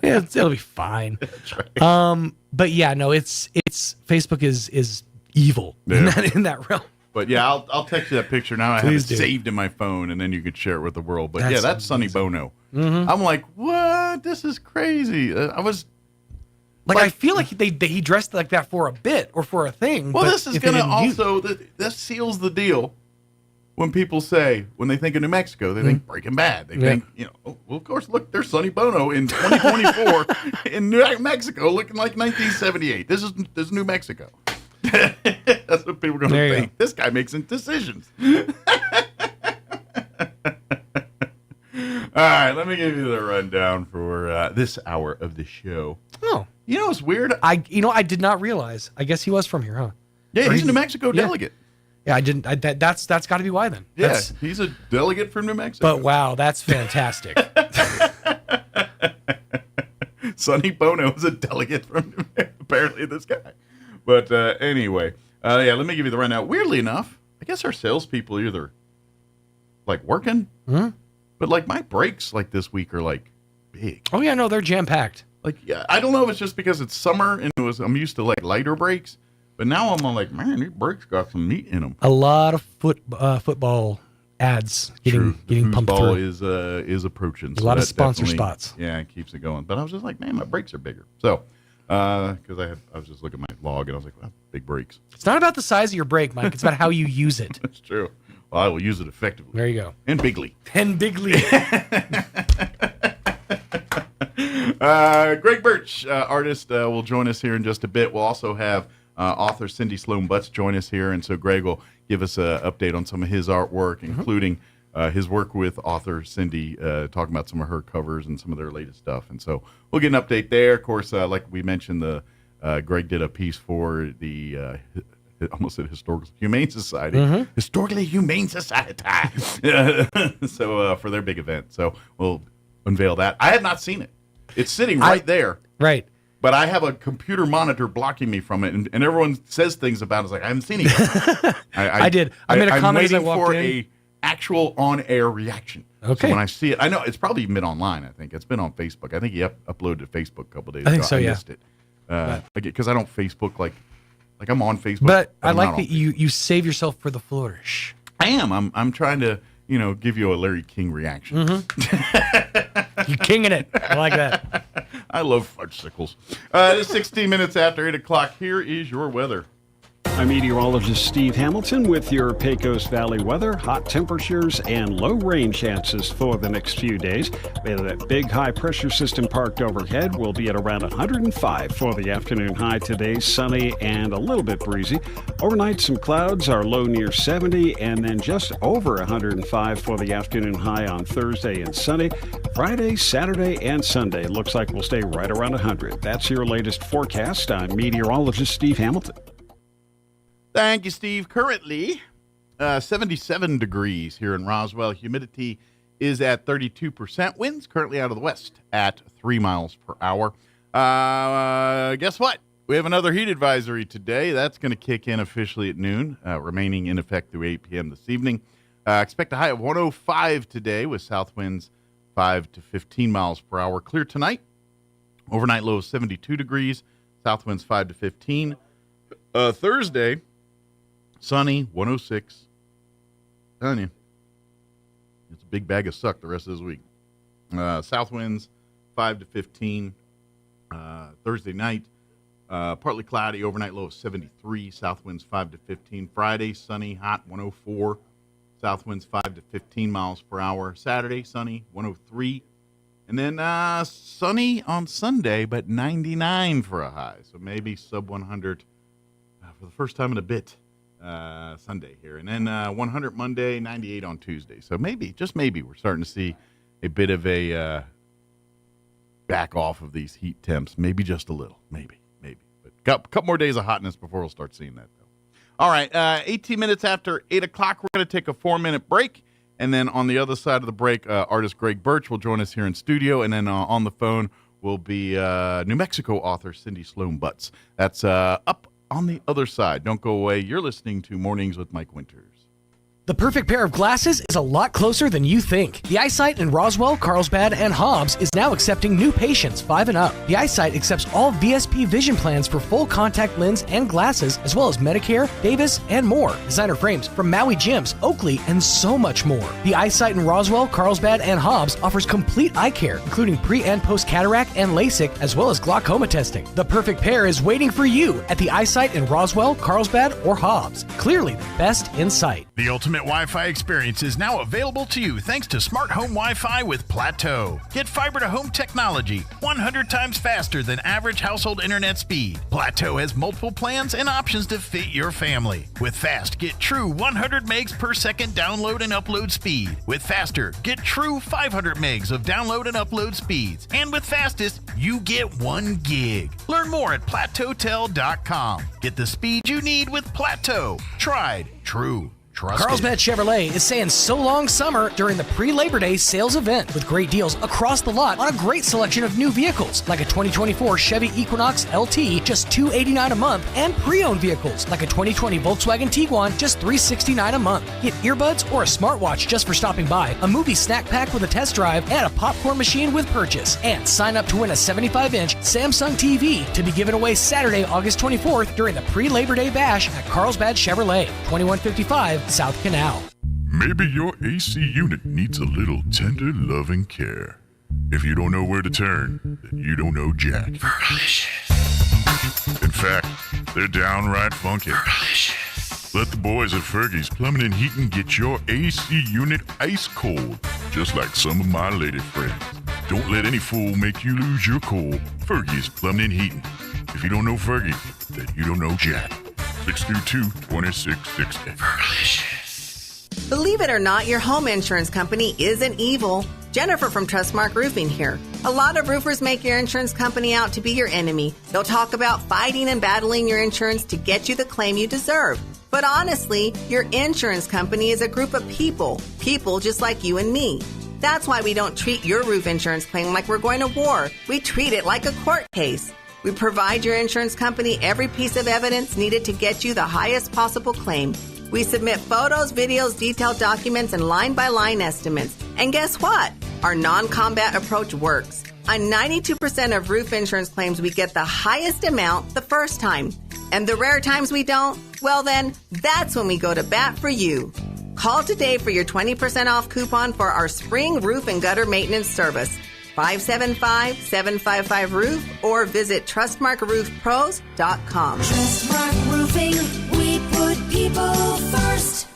Yeah, it'll be fine. That's right. But yeah, no, it's Facebook is evil in that realm. But yeah, I'll text you that picture now. I have Please it do. saved in my phone, and then you could share it with the world. But That's that's Sonny Bono. Mhm. I'm like, what? This is crazy. I was I feel like he dressed like that for a bit or for a thing. well. but This is if they going to didn't use- also this seals the deal. When people say, when they think of New Mexico, they think Breaking Bad. They think, oh, well, of course, look, there's Sonny Bono in 2024 in New Mexico, looking like 1978. This is New Mexico. That's what people are going There to you think. This guy makes decisions. All right, let me give you the rundown for this hour of the show. Oh, it's weird. I did not realize. I guess he was from here, huh? Yeah, Or he's a New Mexico yeah. delegate. Yeah, I didn't. That's got to be why then. Yeah, That's- he's a delegate from New Mexico. But wow, that's fantastic. Sonny Bono is a delegate from apparently this guy. But anyway, let me give you the rundown. Weirdly enough, I guess our salespeople are either like working, but like my breaks like this week are like big. Oh yeah, no, they're jam packed. Like I don't know if it's just because it's summer and I'm used to like lighter breaks, but now I'm like, man, these breaks got some meat in them. A lot of football ads getting pumped Foosball through. is approaching. A lot of that sponsor definitely- spots. Yeah, it keeps it going. But I was just like, man, my breaks are bigger. So, because I was just looking at my log and I was like, wow, big breaks. It's not about the size of your break, Mike. It's about how you use it. That's true. Well, I will use it effectively. There you go. And bigly. And bigly. Greg Birch, artist, will join us here in just a bit. We'll also have author Cindy Sloan Butts join us here, and so Greg will give us an update on some of his artwork, including his work with author Cindy, talking about some of her covers and some of their latest stuff. And so we'll get an update there. Of course, like we mentioned, Greg did a piece for the almost said Historical Humane Society. Historically Humane Society. So for their big event. So we'll unveil that. I have not seen it. It's sitting right there. Right. But I have a computer monitor blocking me from it, and everyone says things about it. It's like, I haven't seen it yet. I did. I made a comment as I walked I'm in. waiting for a actual on-air reaction. Okay. So when I see it, I know it's probably been online, I think. It's been on Facebook. I think he uploaded to Facebook a couple days ago. I think so, yeah. missed it. Because I don't Facebook like I'm on Facebook. But I I'm like not that on you save yourself for the flourish. I am. I'm trying to, give you a Larry King reaction. You're kinging it. I like that. I love fudgesicles. It is 16 minutes after 8 o'clock. Here is your weather. I'm meteorologist Steve Hamilton with your Pecos Valley weather. Hot temperatures and low rain chances for the next few days. We have that big high pressure system parked overhead. We'll be at around 105 for the afternoon high today. Sunny and a little bit breezy. Overnight, some clouds. Our low near 70 and then just over 105 for the afternoon high on Thursday and sunny. Friday, Saturday, and Sunday looks like we'll stay right around 100. That's your latest forecast. I'm meteorologist Steve Hamilton. Thank you, Steve. Currently, 77 degrees here in Roswell. Humidity is at 32%. Winds currently out of the west at 3 miles per hour. Guess what? We have another heat advisory today. That's going to kick in officially at noon, remaining in effect through 8 p.m. this evening. Expect a high of 105 today with south winds 5 to 15 miles per hour. Clear tonight. Overnight low of 72 degrees. South winds 5 to 15. Thursday, sunny, 106. Telling you, it's a big bag of suck the rest of this week. South winds 5 to 15. Thursday night, partly cloudy, overnight low of 73. South winds 5 to 15. Friday, sunny, hot, 104. South winds 5 to 15 miles per hour. Saturday, sunny, 103. And then sunny on Sunday, but 99 for a high. So maybe sub 100 for the first time in a bit Sunday here. And then 100 Monday, 98 on Tuesday. So maybe, just maybe, we're starting to see a bit of a back off of these heat temps. Maybe just a little. Maybe. But a couple more days of hotness before we'll start seeing that, though. All right, 18 minutes after 8 o'clock, we're going to take a 4-minute break. And then on the other side of the break, artist Greg Birch will join us here in studio. And then on the phone will be New Mexico author Cindy Sloan Butts. That's up on the other side. Don't go away. You're listening to Mornings with Mike Winters. The perfect pair of glasses is a lot closer than you think. The Eyesight in Roswell, Carlsbad, and Hobbs is now accepting new patients 5 and up. The Eyesight accepts all VSP vision plans for full contact lens and glasses, as well as Medicare, Davis, and more. Designer frames from Maui Gyms, Oakley, and so much more. The Eyesight in Roswell, Carlsbad, and Hobbs offers complete eye care, including pre- and post-cataract and LASIK, as well as glaucoma testing. The perfect pair is waiting for you at the Eyesight in Roswell, Carlsbad, or Hobbs. Clearly the best in sight. The ultimate Wi-Fi experience is now available to you thanks to Smart Home Wi-Fi with Plateau. Get fiber-to-home technology 100 times faster than average household internet speed. Plateau has multiple plans and options to fit your family. With Fast, get true 100 megs per second download and upload speed. With Faster, get true 500 megs of download and upload speeds. And with Fastest, you get 1 gig. Learn more at plateautel.com. Get the speed you need with Plateau. Tried, true. Carlsbad Chevrolet is saying so long summer during the pre-Labor Day sales event with great deals across the lot on a great selection of new vehicles like a 2024 Chevy Equinox LT just $289 a month and pre-owned vehicles like a 2020 Volkswagen Tiguan just $369 a month. Get earbuds or a smartwatch just for stopping by, a movie snack pack with a test drive, and a popcorn machine with purchase. And sign up to win a 75-inch Samsung TV to be given away Saturday, August 24th during the pre-Labor Day bash at Carlsbad Chevrolet, 2155 South Canal. Maybe your AC unit needs a little tender loving care. If you don't know where to turn, then you don't know Jack. In fact, they're downright funky. Let the boys at Fergie's Plumbing and Heating get your AC unit ice cold, just like some of my lady friends. Don't let any fool make you lose your cool. Fergie's Plumbing and Heating. If you don't know Fergie, then you don't know Jack. 632-2660. Believe it or not, your home insurance company isn't evil. Jennifer from Trustmark Roofing here. A lot of roofers make your insurance company out to be your enemy. They'll talk about fighting and battling your insurance to get you the claim you deserve. But honestly, your insurance company is a group of people just like you and me. That's why we don't treat your roof insurance claim like we're going to war. We treat it like a court case. We provide your insurance company every piece of evidence needed to get you the highest possible claim. We submit photos, videos, detailed documents, and line-by-line estimates. And guess what? Our non-combat approach works. On 92% of roof insurance claims, we get the highest amount the first time. And the rare times we don't, well then, that's when we go to bat for you. Call today for your 20% off coupon for our spring roof and gutter maintenance service. 575-755-ROOF or visit TrustmarkRoofPros.com. Trustmark Roofing, we put people first.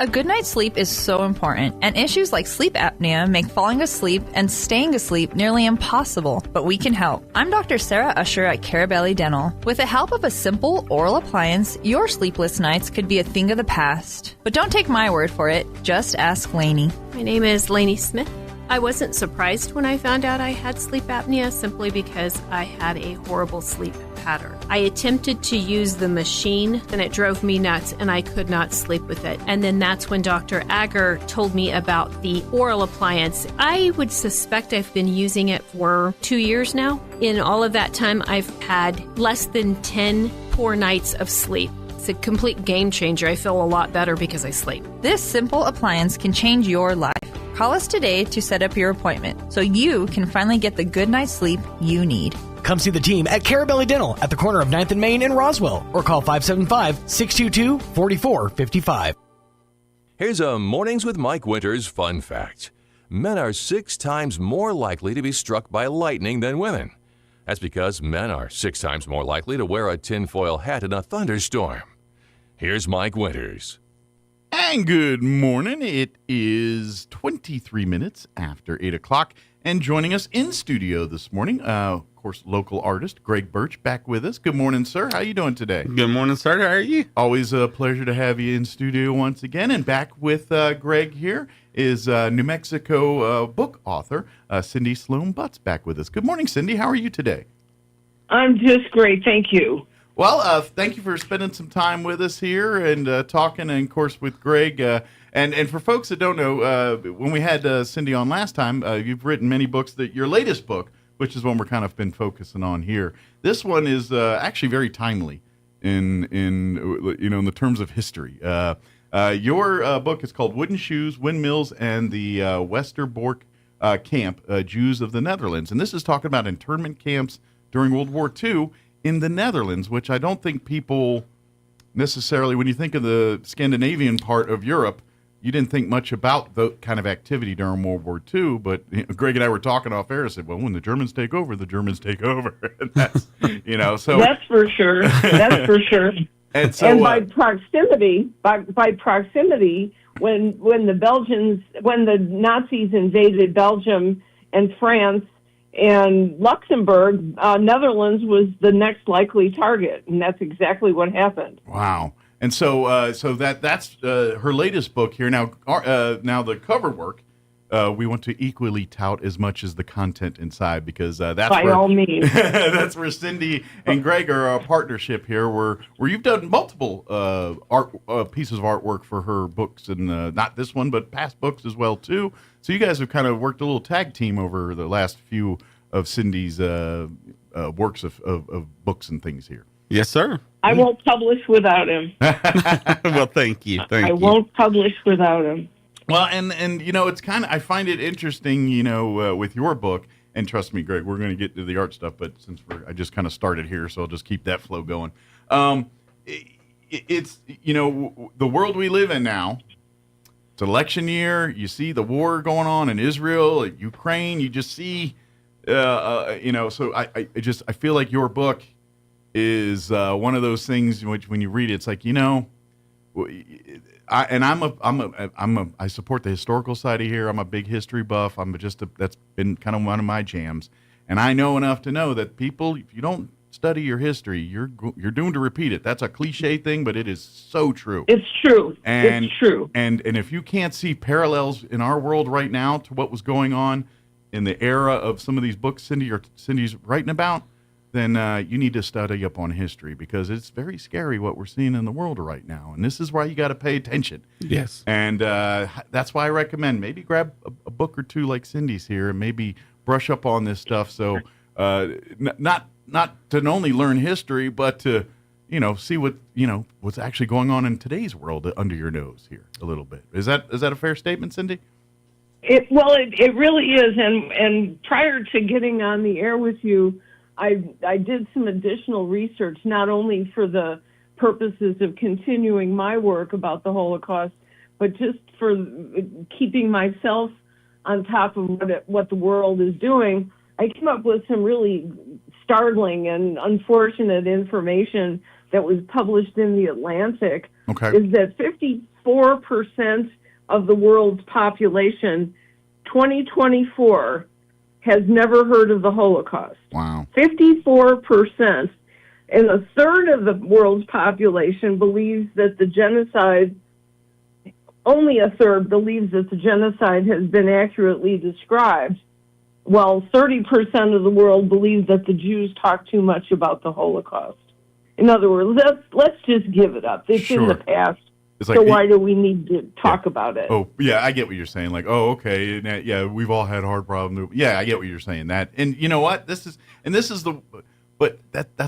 A good night's sleep is so important, and issues like sleep apnea make falling asleep and staying asleep nearly impossible, but we can help. I'm Dr. Sarah Usher at Carabelli Dental. With the help of a simple oral appliance, your sleepless nights could be a thing of the past. But don't take my word for it, just ask Lainey. My name is Lainey Smith. I wasn't surprised when I found out I had sleep apnea simply because I had a horrible sleep pattern. I attempted to use the machine and it drove me nuts and I could not sleep with it. And then that's when Dr. Agger told me about the oral appliance. I would suspect I've been using it for 2 years now. In all of that time, I've had less than 10 poor nights of sleep. It's a complete game changer. I feel a lot better because I sleep. This simple appliance can change your life. Call us today to set up your appointment so you can finally get the good night's sleep you need. Come see the team at Carabelli Dental at the corner of 9th and Main in Roswell or call 575-622-4455. Here's a Mornings with Mike Winters fun fact. Men are 6 times more likely to be struck by lightning than women. That's because men are 6 times more likely to wear a tinfoil hat in a thunderstorm. Here's Mike Winters. And good morning. It is 23 minutes after 8 o'clock. And joining us in studio this morning, of course, local artist Greg Birch back with us. Good morning, sir. How you doing today? Good morning, sir. How are you? Always a pleasure to have you in studio once again. And back with Greg here is New Mexico book author Cindy Sloan Butts back with us. Good morning, Cindy. How are you today? I'm just great. Thank you. Well, thank you for spending some time with us here and talking, and of course, with Greg. And for folks that don't know, when we had Cindy on last time, you've written many books. Your latest book, which is one we're kind of been focusing on here, this one is actually very timely in the terms of history. Your book is called Wooden Shoes, Windmills, and the Westerbork Camp, Jews of the Netherlands. And this is talking about internment camps during World War II in the Netherlands, which I don't think people necessarily, when you think of the Scandinavian part of Europe, you didn't think much about that kind of activity during World War II. But Greg and I were talking off air and said, well, when the Germans take over, the Germans take over. And that's, so. That's for sure. That's for sure. And so, by proximity, when the Nazis invaded Belgium and France and Luxembourg, Netherlands was the next likely target, and that's exactly what happened. Wow! And so that's her latest book here. Now, the cover work we want to equally tout as much as the content inside, because that's by all means. That's where Cindy and Greg are a partnership here, where you've done multiple pieces of artwork for her books, and not this one, but past books as well too. So you guys have kind of worked a little tag team over the last few of Cindy's works of books and things here. Yes, sir. I won't publish without him. Well, thank you. I won't publish without him. Well, and it's kind of, I find it interesting, with your book, and trust me, Greg, we're going to get to the art stuff, but since I just kind of started here, so I'll just keep that flow going. It's the world we live in now. It's election year. You see the war going on in Israel, Ukraine. You just see, So I feel like your book is one of those things in which when you read it, it's like I support the historical side of here. I'm a big history buff. That's been kind of one of my jams, and I know enough to know that people, if you don't study your history, you're doomed to repeat it. That's a cliche thing, but it is so true. It's true. And, it's true. And if you can't see parallels in our world right now to what was going on in the era of some of these books Cindy's writing about, then you need to study up on history, because it's very scary what we're seeing in the world right now. And this is why you got to pay attention. Yes. And that's why I recommend maybe grab a book or two like Cindy's here and maybe brush up on this stuff. So not to only learn history, but to, see what's actually going on in today's world under your nose here a little bit. Is that a fair statement, Cindy? It really is. And prior to getting on the air with you, I did some additional research, not only for the purposes of continuing my work about the Holocaust, but just for keeping myself on top of what the world is doing. I came up with some really startling and unfortunate information that was published in the Atlantic Okay. is that 54% of the world's population, 2024, has never heard of the Holocaust. Wow. 54%. And a third of the world's population believes that the genocide, only a third believes that the genocide has been accurately described, while 30% of the world believes that the Jews talk too much about the Holocaust. In other words, let's just give it up. It's in the past. It's like, so why do we need to talk about it? Oh, yeah, I get what you're saying. Like, oh, okay, yeah, we've all had hard problems. Yeah, I get what you're saying. That, and you know what? That's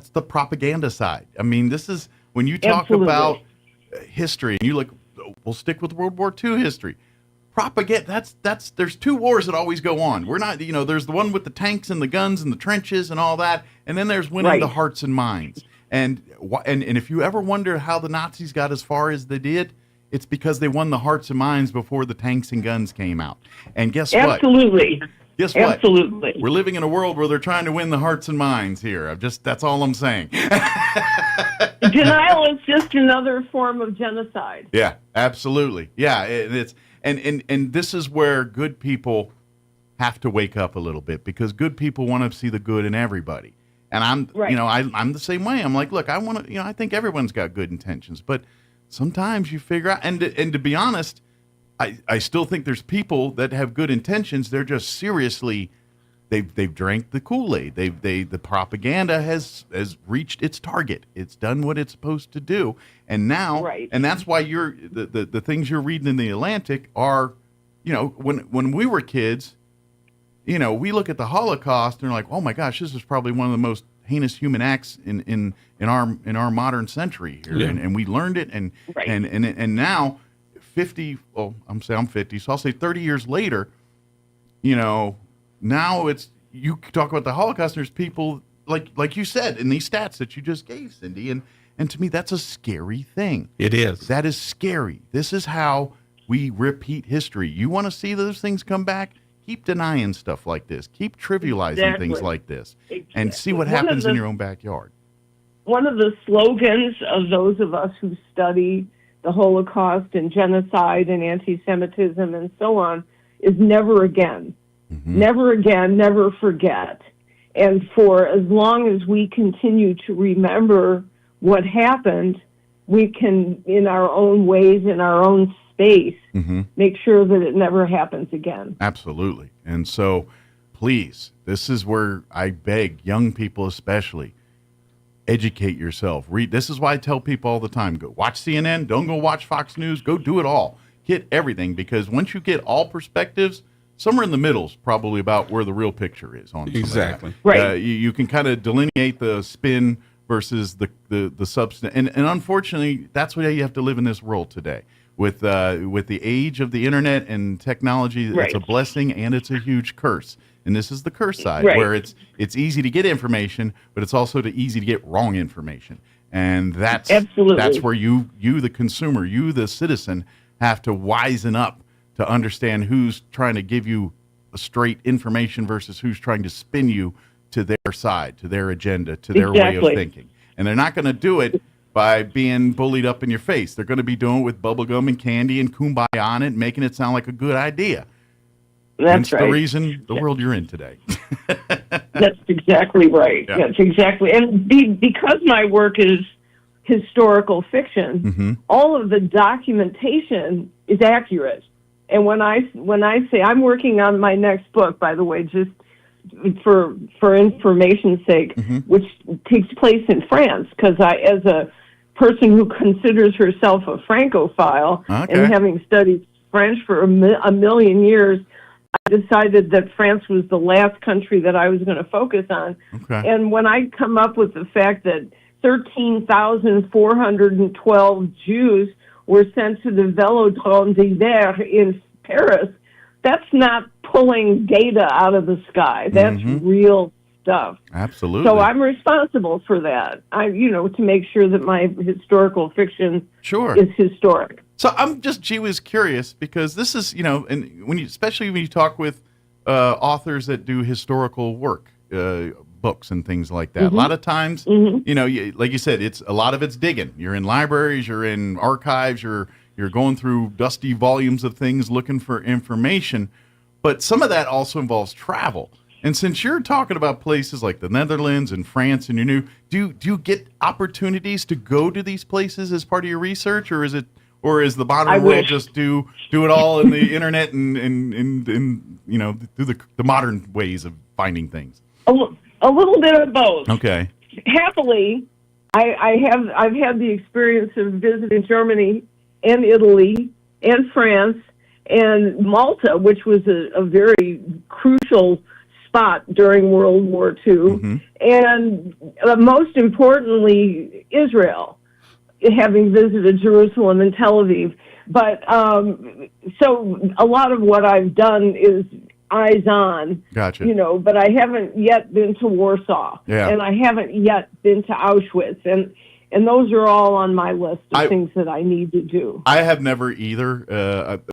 the propaganda side. I mean, this is when you talk about history, and you look. We'll stick with World War II history. Propaganda. That's. There's two wars that always go on. We're not. There's the one with the tanks and the guns and the trenches and all that, and then there's winning the hearts and minds. And if you ever wonder how the Nazis got as far as they did, it's because they won the hearts and minds before the tanks and guns came out. And guess what? Absolutely. Guess what? Absolutely. We're living in a world where they're trying to win the hearts and minds here. That's all I'm saying. Denial is just another form of genocide. Yeah, absolutely. Yeah, and this is where good people have to wake up a little bit, because good people want to see the good in everybody. And I'm the same way. I'm like, look, I think everyone's got good intentions, but sometimes you figure out, and to be honest, I still think there's people that have good intentions. They're just seriously, they've drank the Kool-Aid. The propaganda has reached its target. It's done what it's supposed to do, and now, and that's why the things you're reading in the Atlantic are, when we were kids. We look at the Holocaust and we're like, oh my gosh, this is probably one of the most heinous human acts in our modern century here, and we learned it, and now 50. Well, I'm 50, so I'll say 30 years later. Now it's, you talk about the Holocaust. There's people like you said in these stats that you just gave, Cindy, and to me that's a scary thing. It is. That is scary. This is how we repeat history. You want to see those things come back? Keep denying stuff like this. Keep trivializing things like this, and see what happens in your own backyard. One of the slogans of those of us who study the Holocaust and genocide and anti-Semitism and so on is never again. Mm-hmm. Never again, never forget. And for as long as we continue to remember what happened, we can, in our own ways, in our own space, make sure that it never happens again. Absolutely. And so, please, this is where I beg young people especially, educate yourself. Read. This is why I tell people all the time, go watch CNN, don't go watch Fox News, go do it all. Get everything, because once you get all perspectives, somewhere in the middle is probably about where the real picture is on exactly. Right. You can kind of delineate the spin versus the substance. And unfortunately, that's why you have to live in this world today. With the age of the internet and technology, it's a blessing and it's a huge curse. And this is the curse side, where it's easy to get information, but it's also easy to get wrong information. And that's where you the consumer, you the citizen, have to wisen up to understand who's trying to give you a straight information versus who's trying to spin you to their side, to their agenda, to their way of thinking. And they're not going to do it by being bullied up in your face. They're going to be doing it with bubblegum and candy and kumbaya on it, making it sound like a good idea. That's the reason the world you're in today. That's exactly right. Yeah. That's exactly. And because my work is historical fiction, all of the documentation is accurate. And when I say I'm working on my next book, by the way, just for information's sake, which takes place in France, because as a person who considers herself a Francophile and having studied French for a million years, I decided that France was the last country that I was going to focus on. And when I come up with the fact that 13,412 Jews were sent to the Velodrome d'Hiver in Paris, that's not pulling data out of the sky. That's real stuff. Absolutely. So I'm responsible for that. To make sure that my historical fiction is historic. So I'm just curious, because this is, and especially when you talk with authors that do historical work, books and things like that. A lot of times, you know, like you said, a lot of it's digging. You're in libraries, you're in archives, you're going through dusty volumes of things looking for information. But some of that also involves travel. And since you're talking about places like the Netherlands and France, and do you get opportunities to go to these places as part of your research, or is the modern world just do it all in the internet and you know, through the modern ways of finding things? A little bit of both. Okay. Happily, I've had the experience of visiting Germany and Italy and France and Malta, which was a very crucial spot during World War II, and most importantly, Israel, having visited Jerusalem and Tel Aviv. But so a lot of what I've done is eyes on, gotcha. You know, but I haven't yet been to Warsaw, and I haven't yet been to Auschwitz, and those are all on my list of things that I need to do. I have never either.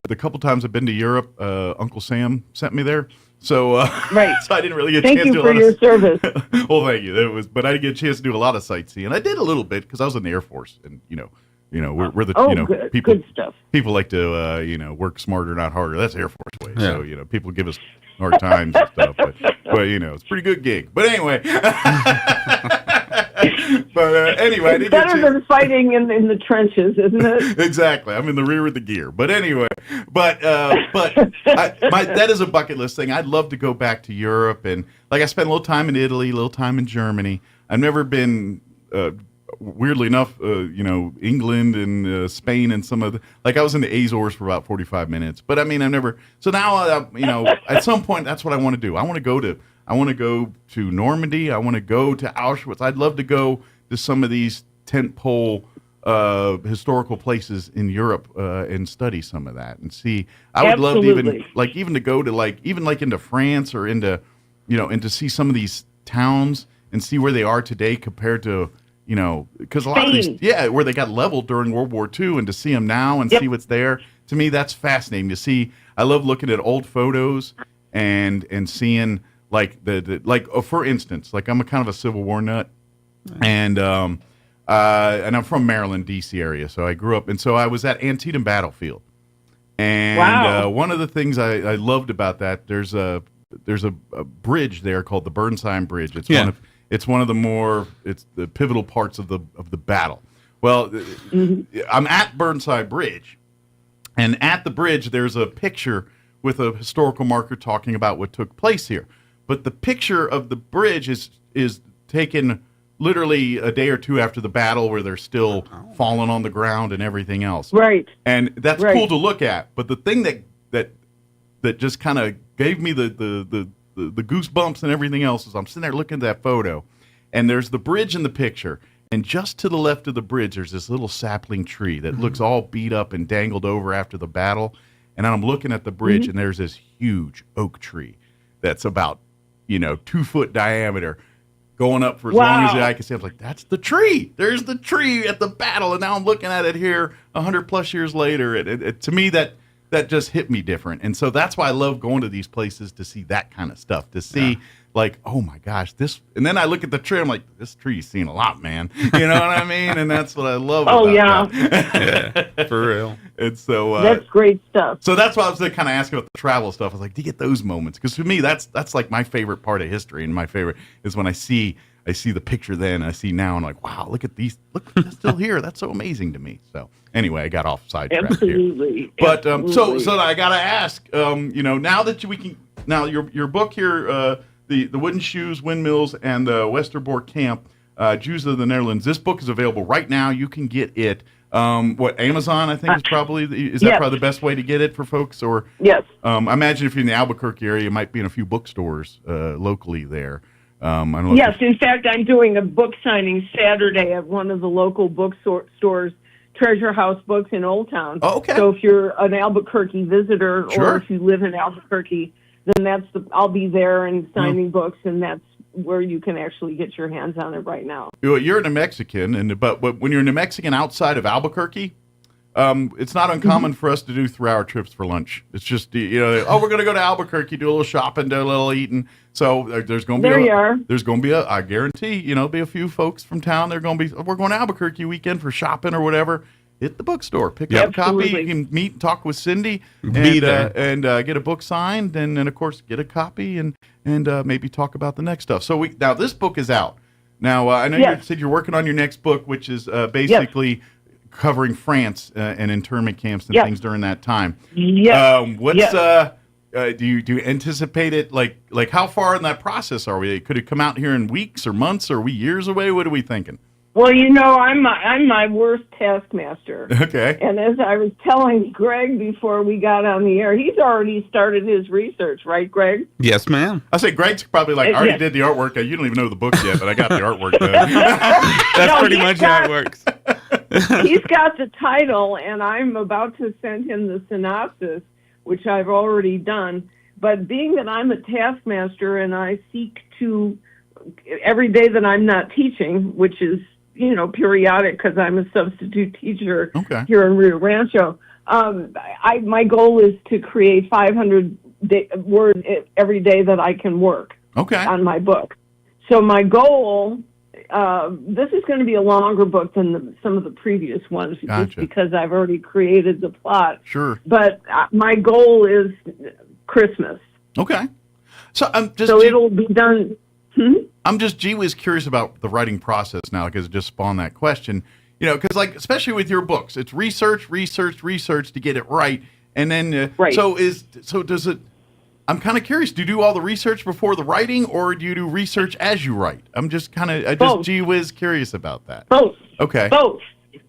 The couple times I've been to Europe, Uncle Sam sent me there. So, right. So I didn't really get a Thank chance to do you for your service. Well, thank you. But I didn't get a chance to do a lot of sightseeing. I did a little bit because I was in the Air Force, and we're the good stuff. People like to work smarter, not harder. That's Air Force way. Yeah. So people give us hard times and stuff, but it's a pretty good gig. But anyway. Anyway, it's better than fighting in the trenches, isn't it? Exactly. I'm in the rear of the gear. But anyway, that is a bucket list thing. I'd love to go back to Europe, and I spent a little time in Italy, a little time in Germany. I've never been, weirdly enough, England and Spain and some of the, I was in the Azores for about 45 minutes. But I mean, I've never. So now, at some point, that's what I want to do. I want to go to Normandy. I want to go to Auschwitz. I'd love to go to some of these tentpole historical places in Europe and study some of that and see. I would love to even to go to even into France or into see some of these towns and see where they are today compared to because a lot of these where they got leveled during World War II, and to see them now and see what's there, to me that's fascinating to see. I love looking at old photos and seeing. For instance, I'm a kind of a Civil War nut, and I'm from Maryland, D.C. area, so I grew up, and so I was at Antietam Battlefield, and one of the things I loved about that, there's a bridge there called the Burnside Bridge. It's one of the pivotal parts of the battle. Well, I'm at Burnside Bridge, and at the bridge there's a picture with a historical marker talking about what took place here. But the picture of the bridge is taken literally a day or two after the battle, where they're still falling on the ground and everything else. Right. And that's cool to look at. But the thing that just kind of gave me the goosebumps and everything else is I'm sitting there looking at that photo, and there's the bridge in the picture, and just to the left of the bridge there's this little sapling tree that looks all beat up and dangled over after the battle. And I'm looking at the bridge, and there's this huge oak tree that's about 2-foot diameter, going up for as long as the eye can see. I was like, that's the tree. There's the tree at the battle, and now I'm looking at it here 100+ years later. To me, that just hit me different, and so that's why I love going to these places to see that kind of stuff. To see oh my gosh, this. And then I look at the tree. I'm like, this tree's seen a lot, man. You know what I mean? And that's what I love. About that. For real. And so that's great stuff. So that's why I was kind of asking about the travel stuff. I was like, do you get those moments? Because to me, that's my favorite part of history, and my favorite is when I see the picture then, I see now, and I'm like, wow, look at these. Look, they're still here. That's so amazing to me. So anyway, I got off sidetracked here. But so I gotta ask, now that your book here, the Wooden Shoes, Windmills, and the Westerbork Camp, Jews of the Netherlands. This book is available right now. You can get it. Amazon, I think, is probably probably the best way to get it for folks? Or yes. I imagine if you're in the Albuquerque area, you might be in a few bookstores locally there. I don't know. Yes, in fact, I'm doing a book signing Saturday at one of the local bookstores, Treasure House Books in Old Town. Oh, okay. So if you're an Albuquerque visitor, Sure. or if you live in Albuquerque, then I'll be there and signing books, and that's where you can actually get your hands on it right now. You're a New Mexican, but when you're a New Mexican outside of Albuquerque, it's not uncommon for us to do 3-hour trips for lunch. It's just, we're going to go to Albuquerque, do a little shopping, do a little eating. So there's going to be there's going to be I guarantee, be a few folks from town. We're going to Albuquerque weekend for shopping or whatever. Hit the bookstore, pick up a copy. You can meet and talk with Cindy and get a book signed, and of course get a copy and maybe talk about the next stuff. So now this book is out. Now I know you said you're working on your next book, which is basically covering France and internment camps and things during that time. Do you anticipate it like how far in that process are we? Could it come out here in weeks or months, or are we years away? What are we thinking? Well, I'm my worst taskmaster. Okay. And as I was telling Greg before we got on the air, he's already started his research, right, Greg? Yes, ma'am. I say Greg's probably like, I already did the artwork. You don't even know the book yet, but I got the artwork done. That's pretty much how it works. He's got the title, and I'm about to send him the synopsis, which I've already done. But being that I'm a taskmaster and I seek to, every day that I'm not teaching, which is, periodic because I'm a substitute teacher here in Rio Rancho, my goal is to create 500 words every day that I can work on my book. So my goal, this is going to be a longer book than some of the previous ones, just because I've already created the plot. Sure. But my goal is Christmas. Okay. So it'll be done. I'm just gee whiz curious about the writing process now, because it just spawned that question. Because especially with your books, it's research to get it right, and then does it? I'm kind of curious. Do you do all the research before the writing, or do you do research as you write? I'm just gee whiz curious about that. Both. Okay. Both.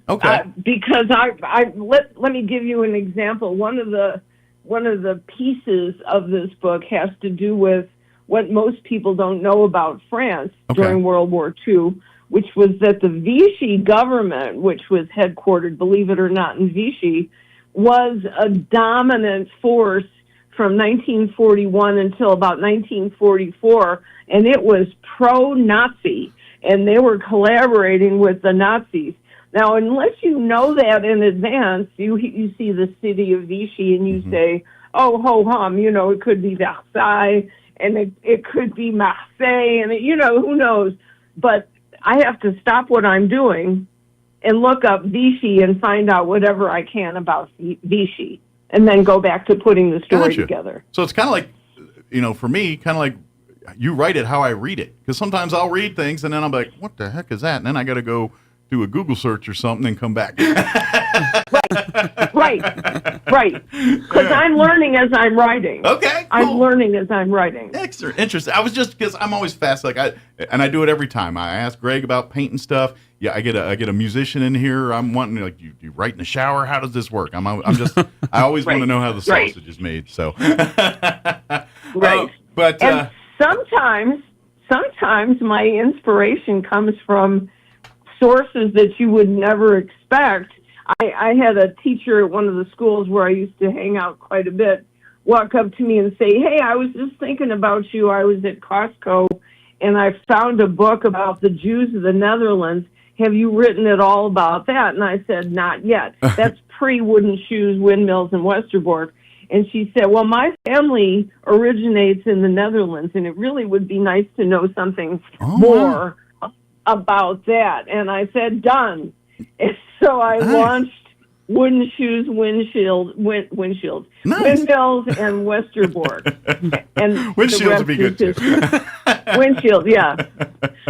Okay. Because let me give you an example. One of the pieces of this book has to do with what most people don't know about France during World War II, which was that the Vichy government, which was headquartered, believe it or not, in Vichy, was a dominant force from 1941 until about 1944, and it was pro-Nazi, and they were collaborating with the Nazis. Now, unless you know that in advance, you see the city of Vichy and you say, oh, ho-hum, it could be Versailles, and it could be Marseille, and who knows. But I have to stop what I'm doing and look up Vichy and find out whatever I can about Vichy, and then go back to putting the story together. So it's kind of like, for me, kind of like you write it how I read it. Because sometimes I'll read things, and then I'm like, what the heck is that? And then I got to go do a Google search or something and come back. Right. Because I'm learning as I'm writing. Okay, cool. I'm learning as I'm writing. Excellent. Interesting. I was just, because I'm always fast, and I do it every time. I ask Greg about painting stuff. Yeah, I get a musician in here. I'm wanting, you write in the shower? How does this work? I'm just, I always want to know how the sausage is made. So. Right. But sometimes my inspiration comes from sources that you would never expect. I had a teacher at one of the schools where I used to hang out quite a bit walk up to me and say, hey, I was just thinking about you. I was at Costco and I found a book about the Jews of the Netherlands. Have you written at all about that? And I said, not yet. That's pre-Wooden Shoes, Windmills, and Westerbork. And she said, well, my family originates in the Netherlands, and it really would be nice to know something more about that. And I said, done. And so I launched Wooden Shoes, Windshields, Windmills, and Westerbork. And windshields would be good too. Windshield, yeah.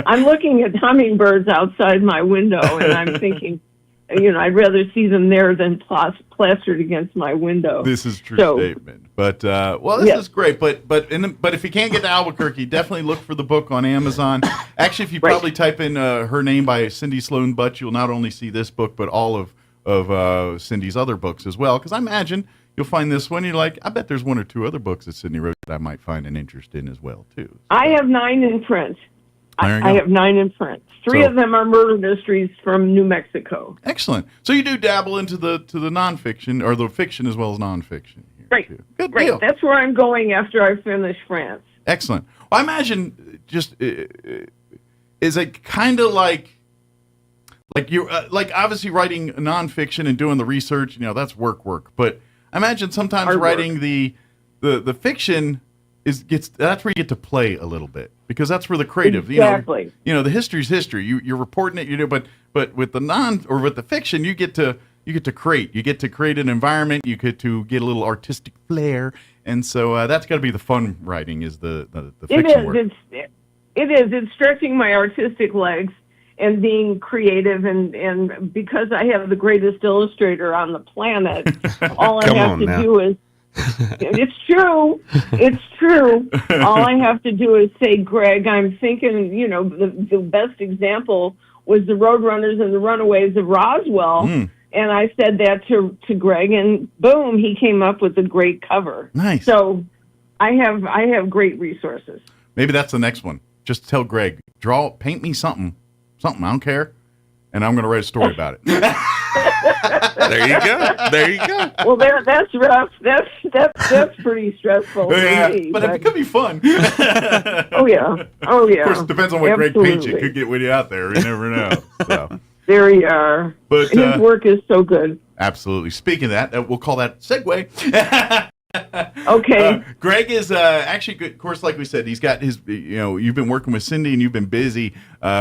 I'm looking at hummingbirds outside my window, and I'm thinking, I'd rather see them there than plastered against my window. This is a true statement. But this is great. But if you can't get to Albuquerque, definitely look for the book on Amazon. Actually, if you probably type in her name by Cindy Sloan Butts, you'll not only see this book, but all of Cindy's other books as well. Because I imagine you'll find this one. You're like, I bet there's one or two other books that Cindy wrote that I might find an interest in as well too. So. I have 9 in print. I have 9 in print. 3 of them are murder mysteries from New Mexico. Excellent. So you do dabble into the nonfiction, or the fiction as well as nonfiction. Right. Good deal. That's where I'm going after I finish France. Excellent. Well, I imagine just is it kind of like Like you, like obviously writing nonfiction and doing the research, that's work. But I imagine sometimes Hard writing the fiction that's where you get to play a little bit, because that's where the creative, Exactly. the history's history. You're reporting it, but with the fiction, you get to create. You get to create an environment. You get to get a little artistic flair, and so that's got to be the fun writing is the fiction work. It is. It's stretching my artistic legs and being creative, and because I have the greatest illustrator on the planet, all I have to do is. It's true. It's true. All I have to do is say, Greg, I'm thinking, the best example was the Roadrunners and the Runaways of Roswell. And I said that to Greg, and boom, he came up with a great cover. Nice. So I have great resources. Maybe that's the next one. Just tell Greg, paint me something, I don't care, and I'm going to write a story about it. There you go. Well, that's rough. That's pretty stressful for me. But it could be fun. Oh yeah. Of course, it depends on what Greg paints you. Could get with you out there. You never know. So. There you are. But his work is so good. Absolutely. Speaking of that, we'll call that segue. Okay. Greg is actually good. Of course, like we said, he's got his. You've been working with Cindy, and you've been busy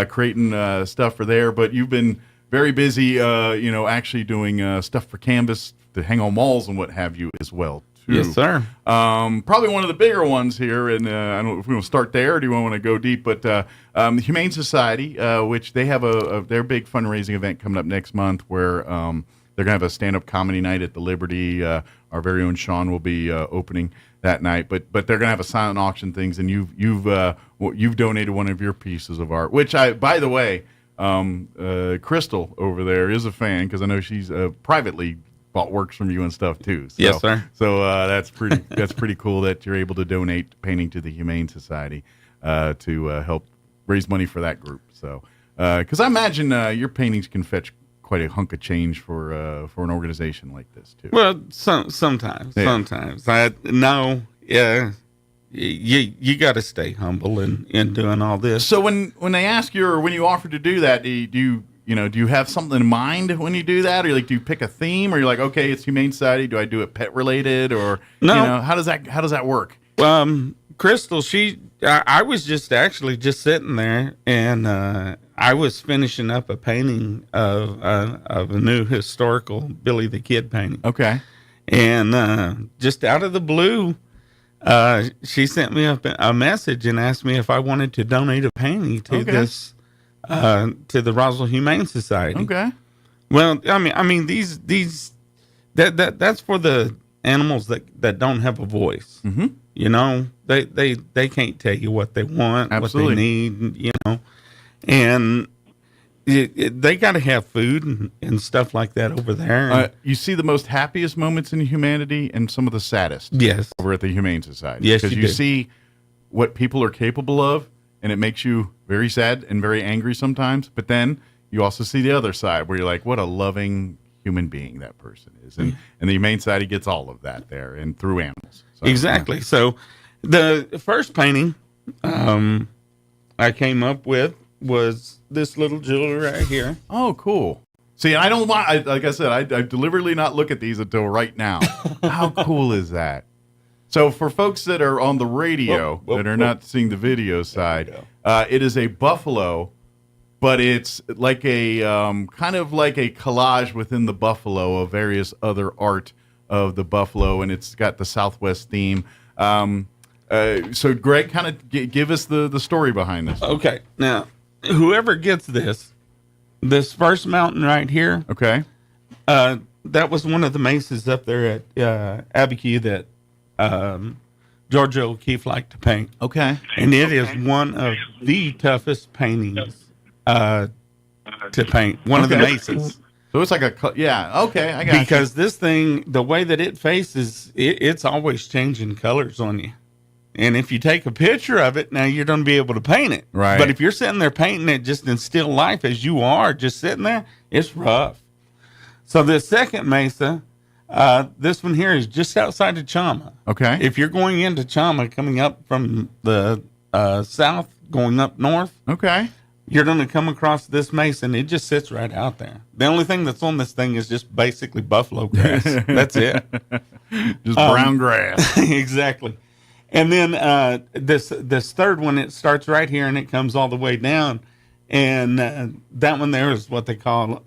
creating stuff for there. But you've been very busy, actually doing stuff for Canvas to hang on walls and what have you as well, too. Yes, sir. Probably one of the bigger ones here, and I don't know if we want to start there or do you want to go deep, but the Humane Society, which they have their big fundraising event coming up next month where they're going to have a stand-up comedy night at the Liberty. Our very own Sean will be opening that night, but they're going to have a silent auction things, and you've donated one of your pieces of art, which by the way, Crystal over there is a fan because I know she's privately bought works from you and stuff too. So, yes, sir. So that's pretty cool that you're able to donate painting to the Humane Society to help raise money for that group. So because I imagine your paintings can fetch quite a hunk of change for an organization like this too. Well, sometimes. You got to stay humble in doing all this. So when they ask you or when you offer to do that, do you have something in mind when you do that, or do you pick a theme, or you're like, okay, it's Humane Society, do I do it pet related, or no? How does that work? Crystal, I was just sitting there, and I was finishing up a painting of a new historical Billy the Kid painting. Okay, and just out of the blue. She sent me a message and asked me if I wanted to donate a painting to this, to the Roswell Humane Society. Okay. Well, I mean, that's for the animals that don't have a voice. Mm-hmm. They can't tell you what they want, Absolutely. What they need, and they got to have food and stuff like that over there. You see the most happiest moments in humanity and some of the saddest. Yes. Over at the Humane Society. Yes, because you see what people are capable of, and it makes you very sad and very angry sometimes. But then you also see the other side where you're like, what a loving human being that person is. And the Humane Society gets all of that there and through animals. So, exactly. So the first painting I came up with was this little jewel right here. Oh, cool. See, I don't want, like I said, I deliberately not look at these until right now. How cool is that? So for folks that are on the radio that are not seeing the video side, it is a buffalo, but it's like a kind of like a collage within the buffalo of various other art of the buffalo, and it's got the Southwest theme. So Greg, kind of give us the story behind this. Okay. Now, whoever gets this first mountain right here, okay, that was one of the mesas up there at Abiquiu that George O'Keeffe liked to paint. Okay, and it is one of the toughest paintings to paint. One of the mesas. So it's like okay, I got because this thing, the way that it faces, it's always changing colors on you. And if you take a picture of it, now you're going to be able to paint it. Right. But if you're sitting there painting it just in still life as you are, just sitting there, it's rough. So the second mesa, this one here is just outside of Chama. Okay. If you're going into Chama, coming up from the south, going up north. Okay. you're going to come across this mace, and it just sits right out there. The only thing that's on this thing is just basically buffalo grass. That's it. Just brown grass. Exactly. And then this third one, it starts right here, and it comes all the way down. And that one there is what they call,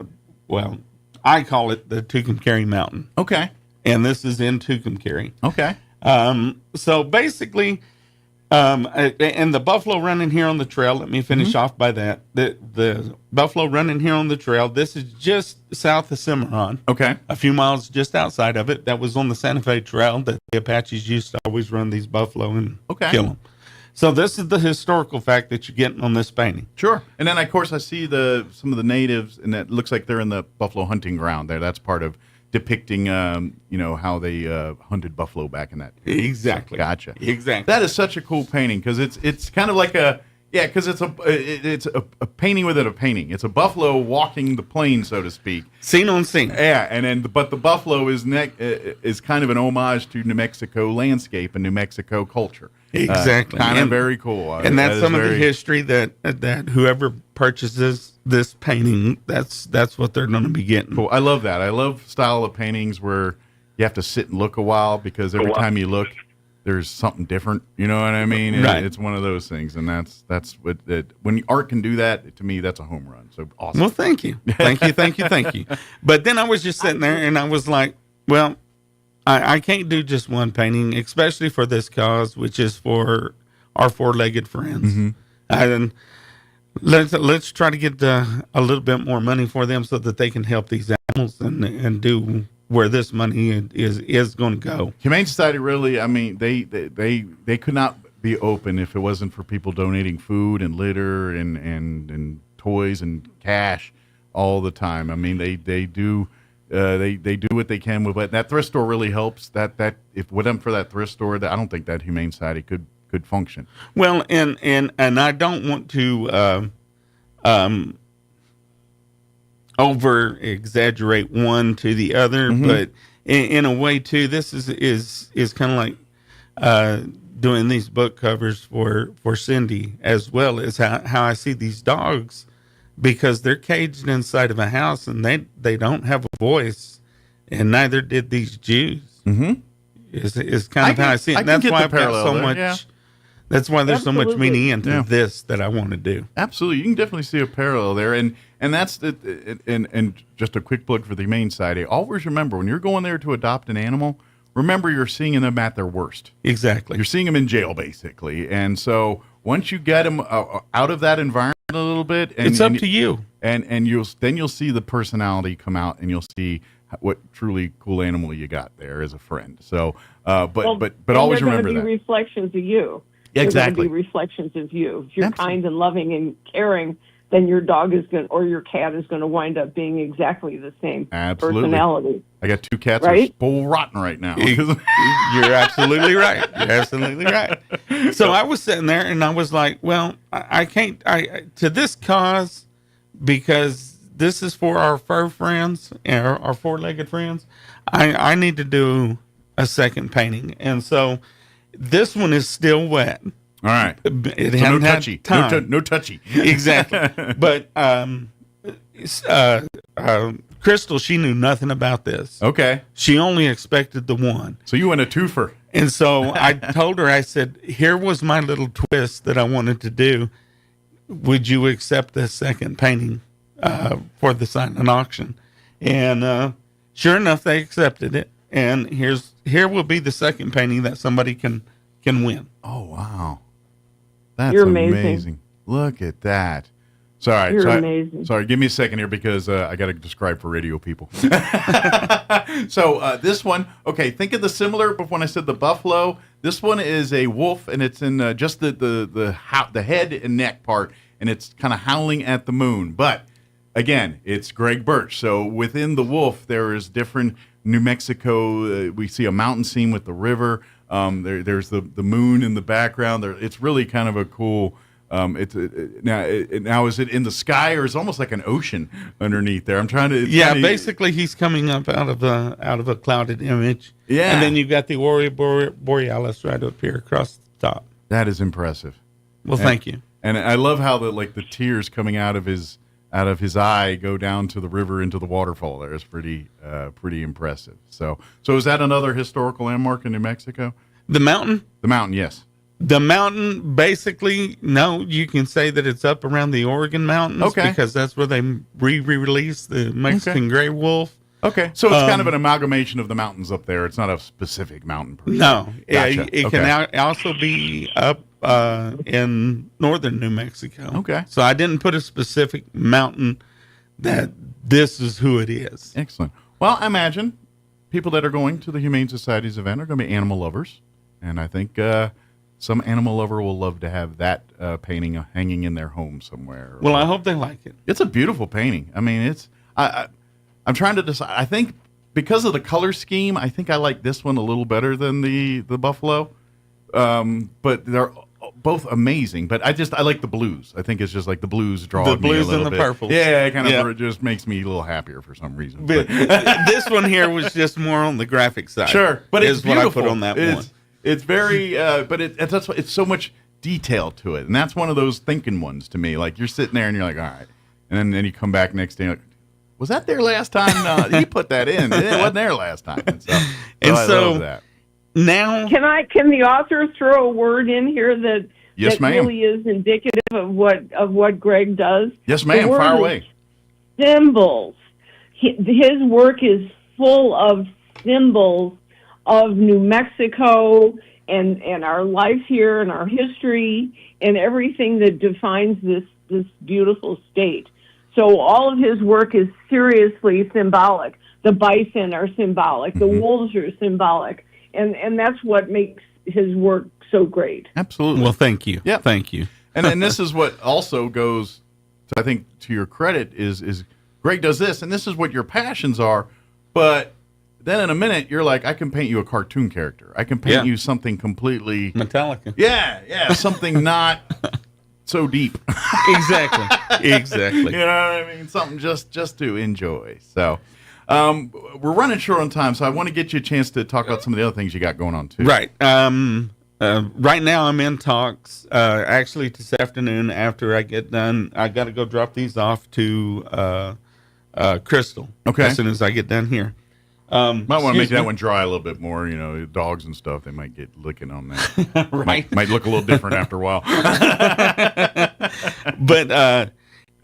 well, I call it the Tucumcari Mountain. Okay. And this is in Tucumcari. Okay. So basically, and the buffalo running here on the trail, let me finish off by that. The buffalo running here on the trail, this is just south of Cimarron. Okay. A few miles just outside of it. That was on the Santa Fe Trail that the Apaches used to always run these buffalo and kill them. So this is the historical fact that you're getting on this painting. Sure. And then, of course, I see some of the natives, and it looks like they're in the buffalo hunting ground there. That's part of depicting, how they hunted buffalo back in that. Exactly. Gotcha. Exactly. That is such a cool painting because it's kind of like because it's a painting within a painting. It's a buffalo walking the plain, so to speak. Scene on scene. Yeah, but the buffalo is kind of an homage to New Mexico landscape and New Mexico culture. Exactly. Kind of very cool. And that's some of the history that whoever purchases this painting, that's what they're going to be getting. Cool. I love that. I love style of paintings where you have to sit and look a while because every time you look, there's something different. You know what I mean? Right. It's one of those things, and that's what when art can do that. To me, that's a home run. So awesome. Well, thank you. Thank you. But then I was just sitting there, and I was like, well, I can't do just one painting, especially for this cause, which is for our four-legged friends. And let's try to get a little bit more money for them so that they can help these animals and do where this money is going to go. Humane Society really, I mean, they could not be open if it wasn't for people donating food and litter and toys and cash all the time. I mean, they do. They do what they can with it. That thrift store really helps. That if it wasn't for that thrift store, I don't think that Humane Society could function. Well, and I don't want to over exaggerate one to the other, but in a way too, this is kind of like doing these book covers for Cindy, as well as how I see these dogs. Because they're caged inside of a house and they don't have a voice, and neither did these Jews. Is kind of how I see it. And that's why I've got so much. Yeah. That's why there's so much meaning into this that I want to do. Absolutely, you can definitely see a parallel there, and that's and just a quick plug for the Humane Society. Always remember when you're going there to adopt an animal, remember you're seeing them at their worst. Exactly, you're seeing them in jail basically, and so once you get them out of that environment a little bit, and it's up to you, and you'll see the personality come out, and you'll see what truly cool animal you got there as a friend. So, but always remember that reflections of you. Exactly, they're going to be reflections of you. If you're kind and loving and caring, then your dog is going or your cat is going to wind up being exactly the same personality. I got two cats that are full rotten right now. You're absolutely right. You're absolutely right. So I was sitting there and I was like, well, I can't to this cause, because this is for our fur friends and our four-legged friends. I need to do a second painting. And so this one is still wet. All right. It so hasn't no touchy. had time. No touchy. Exactly. But Crystal, she knew nothing about this. Okay. She only expected the one. So you went a twofer. And so I told her, I said, here was my little twist that I wanted to do. Would you accept this second painting for the silent auction? And sure enough, they accepted it. And here will be the second painting that somebody can win. Oh, wow. That's You're amazing. Look at that. Sorry. You're amazing. Sorry, give me a second here because I got to describe for radio people. So this one, okay, think of the similar, but when I said the buffalo, this one is a wolf, and it's in just the head and neck part, and it's kind of howling at the moon. But, again, it's Greg Birch. So within the wolf, there is different New Mexico. We see a mountain scene with the river. There's the moon in the background. It's really kind of a cool. Now is it in the sky, or is it almost like an ocean underneath there? I'm trying to. Basically he's coming up out of a clouded image. Yeah, and then you've got the Aurora Borealis right up here across the top. That is impressive. Well, thank you. And I love how the tears coming out of his eye go down to the river into the waterfall. There is pretty impressive. So is that another historical landmark in New Mexico? The mountain? The mountain, yes. The mountain, basically, no, you can say that it's up around the Oregon Mountains because that's where they re-released the Mexican gray wolf. Okay, so it's kind of an amalgamation of the mountains up there. It's not a specific mountain. No, Gotcha. it can also be up in northern New Mexico. Okay. So I didn't put a specific mountain that this is who it is. Excellent. Well, I imagine people that are going to the Humane Society's event are going to be animal lovers, and I think some animal lover will love to have that painting hanging in their home somewhere. Well, I hope they like it. It's a beautiful painting. I mean, I'm trying to decide. I think because of the color scheme, I think I like this one a little better than the buffalo. But they're both amazing. But I like the blues. I think it's just like the blues draw the me blues a little and the bit. purples. Yeah, it kind of just makes me a little happier for some reason. But this one here was just more on the graphic side. Sure, but it's what beautiful. I put on that one. It's very, but it's so much detail to it, and that's one of those thinking ones to me. Like you're sitting there and you're like, all right, and then you come back next day, and you're like, was that there last time? No, he put that in. It wasn't there last time. And so I love that. Now, can the author throw a word in here that Yes, ma'am. really is indicative of what Greg does? Yes, ma'am. Fire away. Symbols. His work is full of symbols of New Mexico and our life here and our history and everything that defines this beautiful state. So all of his work is seriously symbolic. The bison are symbolic. The wolves are symbolic. And that's what makes his work so great. Absolutely. Well, thank you. Yeah. Thank you. And this is what also goes, I think, to your credit is Greg does this, and this is what your passions are, but then in a minute, you're like, I can paint you a cartoon character. I can paint you something completely... Metallica. Yeah, something not so deep. Exactly. You know what I mean? Something just to enjoy. So we're running short on time, so I want to get you a chance to talk about some of the other things you got going on, too. Right. Right now I'm in talks. Actually, this afternoon after I get done, I got to go drop these off to Crystal. Okay. As soon as I get done here. Might want to make that one dry a little bit more. You know, dogs and stuff, they might get licking on that. Right. Might look a little different after a while. But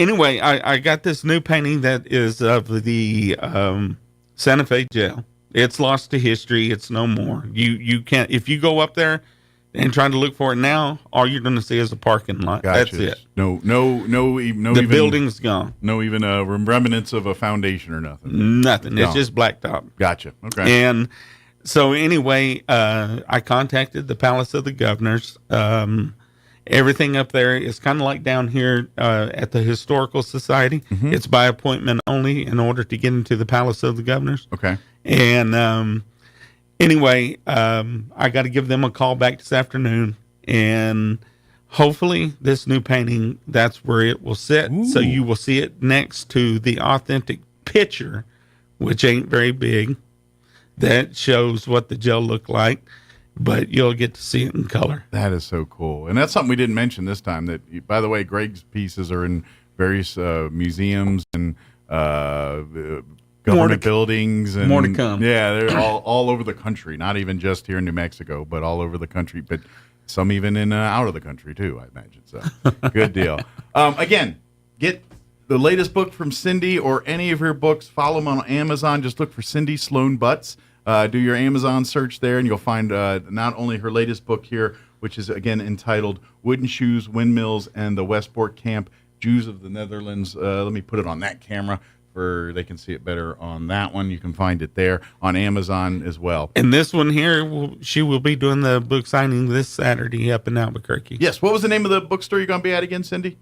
anyway, I got this new painting that is of the Santa Fe jail. It's lost to history. It's no more. You can't, if you go up there and trying to look for it now, all you're going to see is a parking lot. Gotcha. That's it. No. The building's gone. No, even remnants of a foundation or nothing. Nothing. It's Gone. just blacktop. Gotcha. Okay. And so anyway, I contacted the Palace of the Governors. Everything up there is kind of like down here at the Historical Society. Mm-hmm. It's by appointment only in order to get into the Palace of the Governors. Okay. And anyway, I got to give them a call back this afternoon, and hopefully this new painting, that's where it will sit. Ooh. So you will see it next to the authentic picture, which ain't very big, that shows what the jail looked like, but you'll get to see it in color. That is so cool. And that's something we didn't mention this time. That, by the way, Greg's pieces are in various museums and government buildings. And more to come. Yeah, they're all over the country, not even just here in New Mexico, but all over the country, but some even in out of the country, too, I imagine. So, good deal. Again, get the latest book from Cindy or any of her books. Follow them on Amazon. Just look for Cindy Sloan Butts. Do your Amazon search there, and you'll find not only her latest book here, which is, again, entitled Wooden Shoes, Windmills, and the Westport Camp, Jews of the Netherlands. Let me put it on that camera they can see it better on that one. You can find it there on Amazon as well. And this one here, she will be doing the book signing this Saturday up in Albuquerque. Yes. What was the name of the bookstore you're going to be at again, Cindy?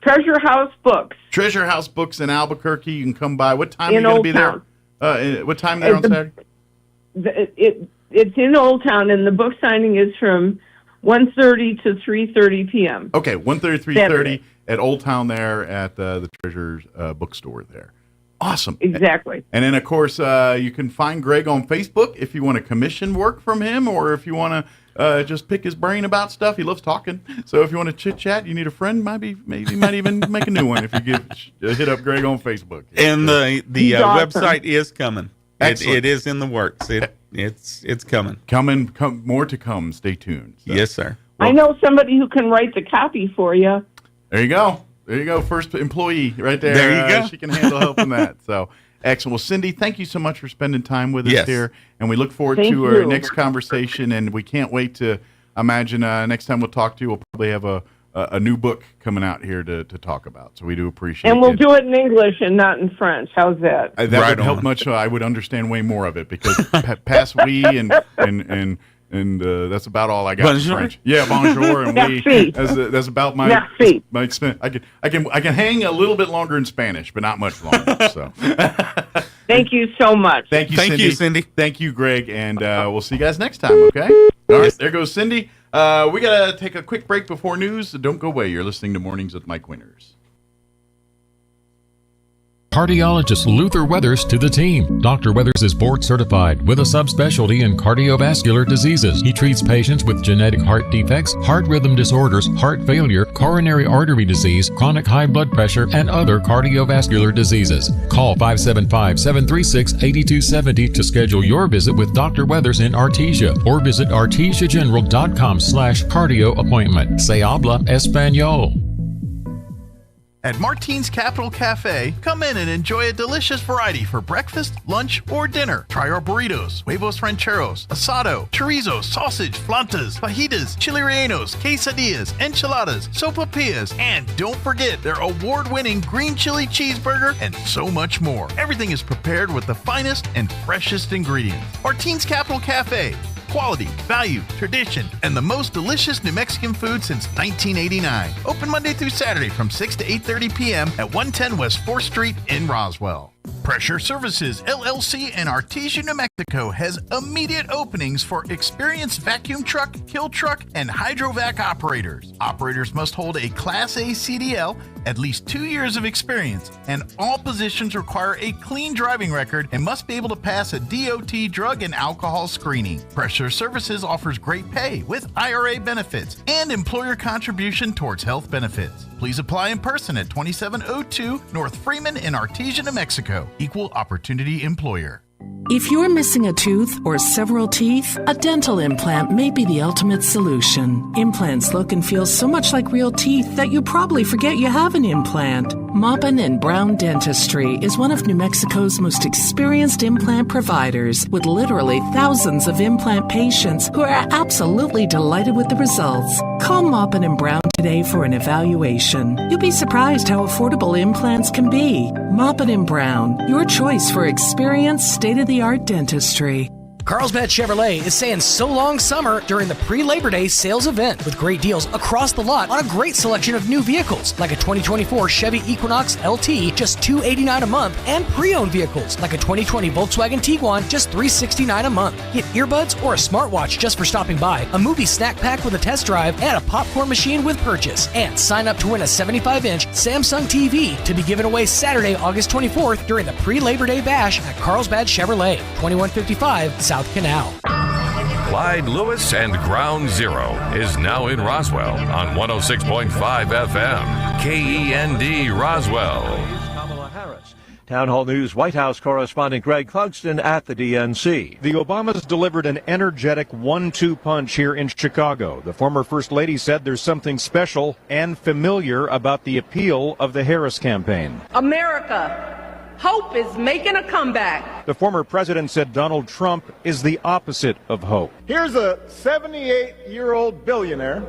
Treasure House Books. Treasure House Books in Albuquerque. You can come by. What time are you going to be there? What time there on Saturday? It's in Old Town, and the book signing is from 1:30 to 3:30 p.m. Okay, 1:30 to 3:30 at Old Town there at the Treasure bookstore there. Awesome. Exactly. And then, of course, you can find Greg on Facebook if you want to commission work from him, or if you want just pick his brain about stuff. He loves talking. So if you want to chit-chat, you need a friend, maybe you might even make a new one if you hit up Greg on Facebook. And the awesome. website is coming. It is in the works. It's coming. More to come. Stay tuned. So. Yes, sir. I know somebody who can write the copy for you. There you go. First employee right there. There you go. She can handle helping that. So excellent. Well, Cindy, thank you so much for spending time with us here. And we look forward to our next conversation. And we can't wait to imagine next time we'll talk to you, we'll probably have a new book coming out here to talk about. So we do appreciate it. And we'll do it in English and not in French. How's that? That would help much. I would understand way more of it because past we and that's about all I got. Bonjour. In French. Yeah, bonjour and Merci. That's about my Merci. my extent. I can hang a little bit longer in Spanish, but not much longer. So thank you so much. Thank you, Cindy. Thank you, Greg, and we'll see you guys next time. Okay. All right. There goes Cindy. We gotta take a quick break before news. So don't go away. You're listening to Mornings with Mike Winters. Cardiologist Luther Weathers to the team. Dr. Weathers is board certified with a subspecialty in cardiovascular diseases. He treats patients with genetic heart defects, heart rhythm disorders, heart failure, coronary artery disease, chronic high blood pressure, and other cardiovascular diseases. Call 575-736-8270 to schedule your visit with Dr. Weathers in Artesia or visit artesiageneral.com/cardio appointment. Se habla español. At Martine's Capital Cafe, come in and enjoy a delicious variety for breakfast, lunch, or dinner. Try our burritos, huevos rancheros, asado, chorizo, sausage, flantas, fajitas, chili rellenos, quesadillas, enchiladas, sopapillas, and don't forget their award-winning green chili cheeseburger and so much more. Everything is prepared with the finest and freshest ingredients. Martine's Capital Cafe. Quality, value, tradition, and the most delicious New Mexican food since 1989. Open Monday through Saturday from 6 to 8:30 p.m. at 110 West 4th Street in Roswell. Pressure Services, LLC in Artesia, New Mexico has immediate openings for experienced vacuum truck, kill truck, and hydrovac operators. Operators must hold a Class A CDL, at least 2 years of experience, and all positions require a clean driving record and must be able to pass a DOT drug and alcohol screening. Pressure Services offers great pay with IRA benefits and employer contribution towards health benefits. Please apply in person at 2702 North Freeman in Artesia, New Mexico. Equal Opportunity Employer. If you're missing a tooth or several teeth, a dental implant may be the ultimate solution. Implants look and feel so much like real teeth that you probably forget you have an implant. Maupin and Brown Dentistry is one of New Mexico's most experienced implant providers, with literally thousands of implant patients who are absolutely delighted with the results. Call Maupin and Brown today for an evaluation. You'll be surprised how affordable implants can be. Maupin and Brown, your choice for experienced, state-of-the-art dentistry. Carlsbad Chevrolet is saying so long summer during the pre-Labor Day sales event with great deals across the lot on a great selection of new vehicles like a 2024 Chevy Equinox LT just $289 a month, and pre-owned vehicles like a 2020 Volkswagen Tiguan just $369 a month. Get earbuds or a smartwatch just for stopping by, a movie snack pack with a test drive, and a popcorn machine with purchase. And sign up to win a 75-inch Samsung TV to be given away Saturday, August 24th during the pre-Labor Day bash at Carlsbad Chevrolet, 2155 South Canal. Clyde Lewis and Ground Zero is now in Roswell on 106.5 FM, KEND Roswell. Town Hall News White House correspondent Greg Clugston at the DNC. The Obamas delivered an energetic 1-2 punch here in Chicago. The former First Lady said there's something special and familiar about the appeal of the Harris campaign. America, hope is making a comeback. The former president said Donald Trump is the opposite of hope. Here's a 78-year-old billionaire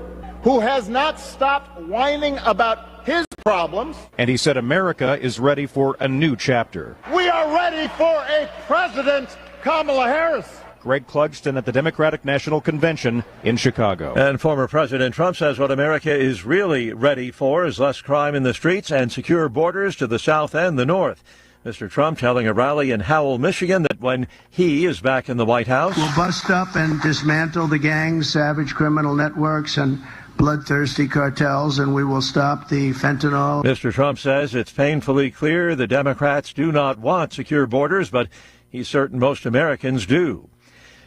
who has not stopped whining about his problems. And he said America is ready for a new chapter. We are ready for a President Kamala Harris. Greg Clugston at the Democratic National Convention in Chicago. And former President Trump says what America is really ready for is less crime in the streets and secure borders to the south and the north. Mr. Trump telling a rally in Howell, Michigan, that when he is back in the White House, we'll bust up and dismantle the gangs, savage criminal networks, and bloodthirsty cartels, and we will stop the fentanyl. Mr. Trump says it's painfully clear the Democrats do not want secure borders, but he's certain most Americans do.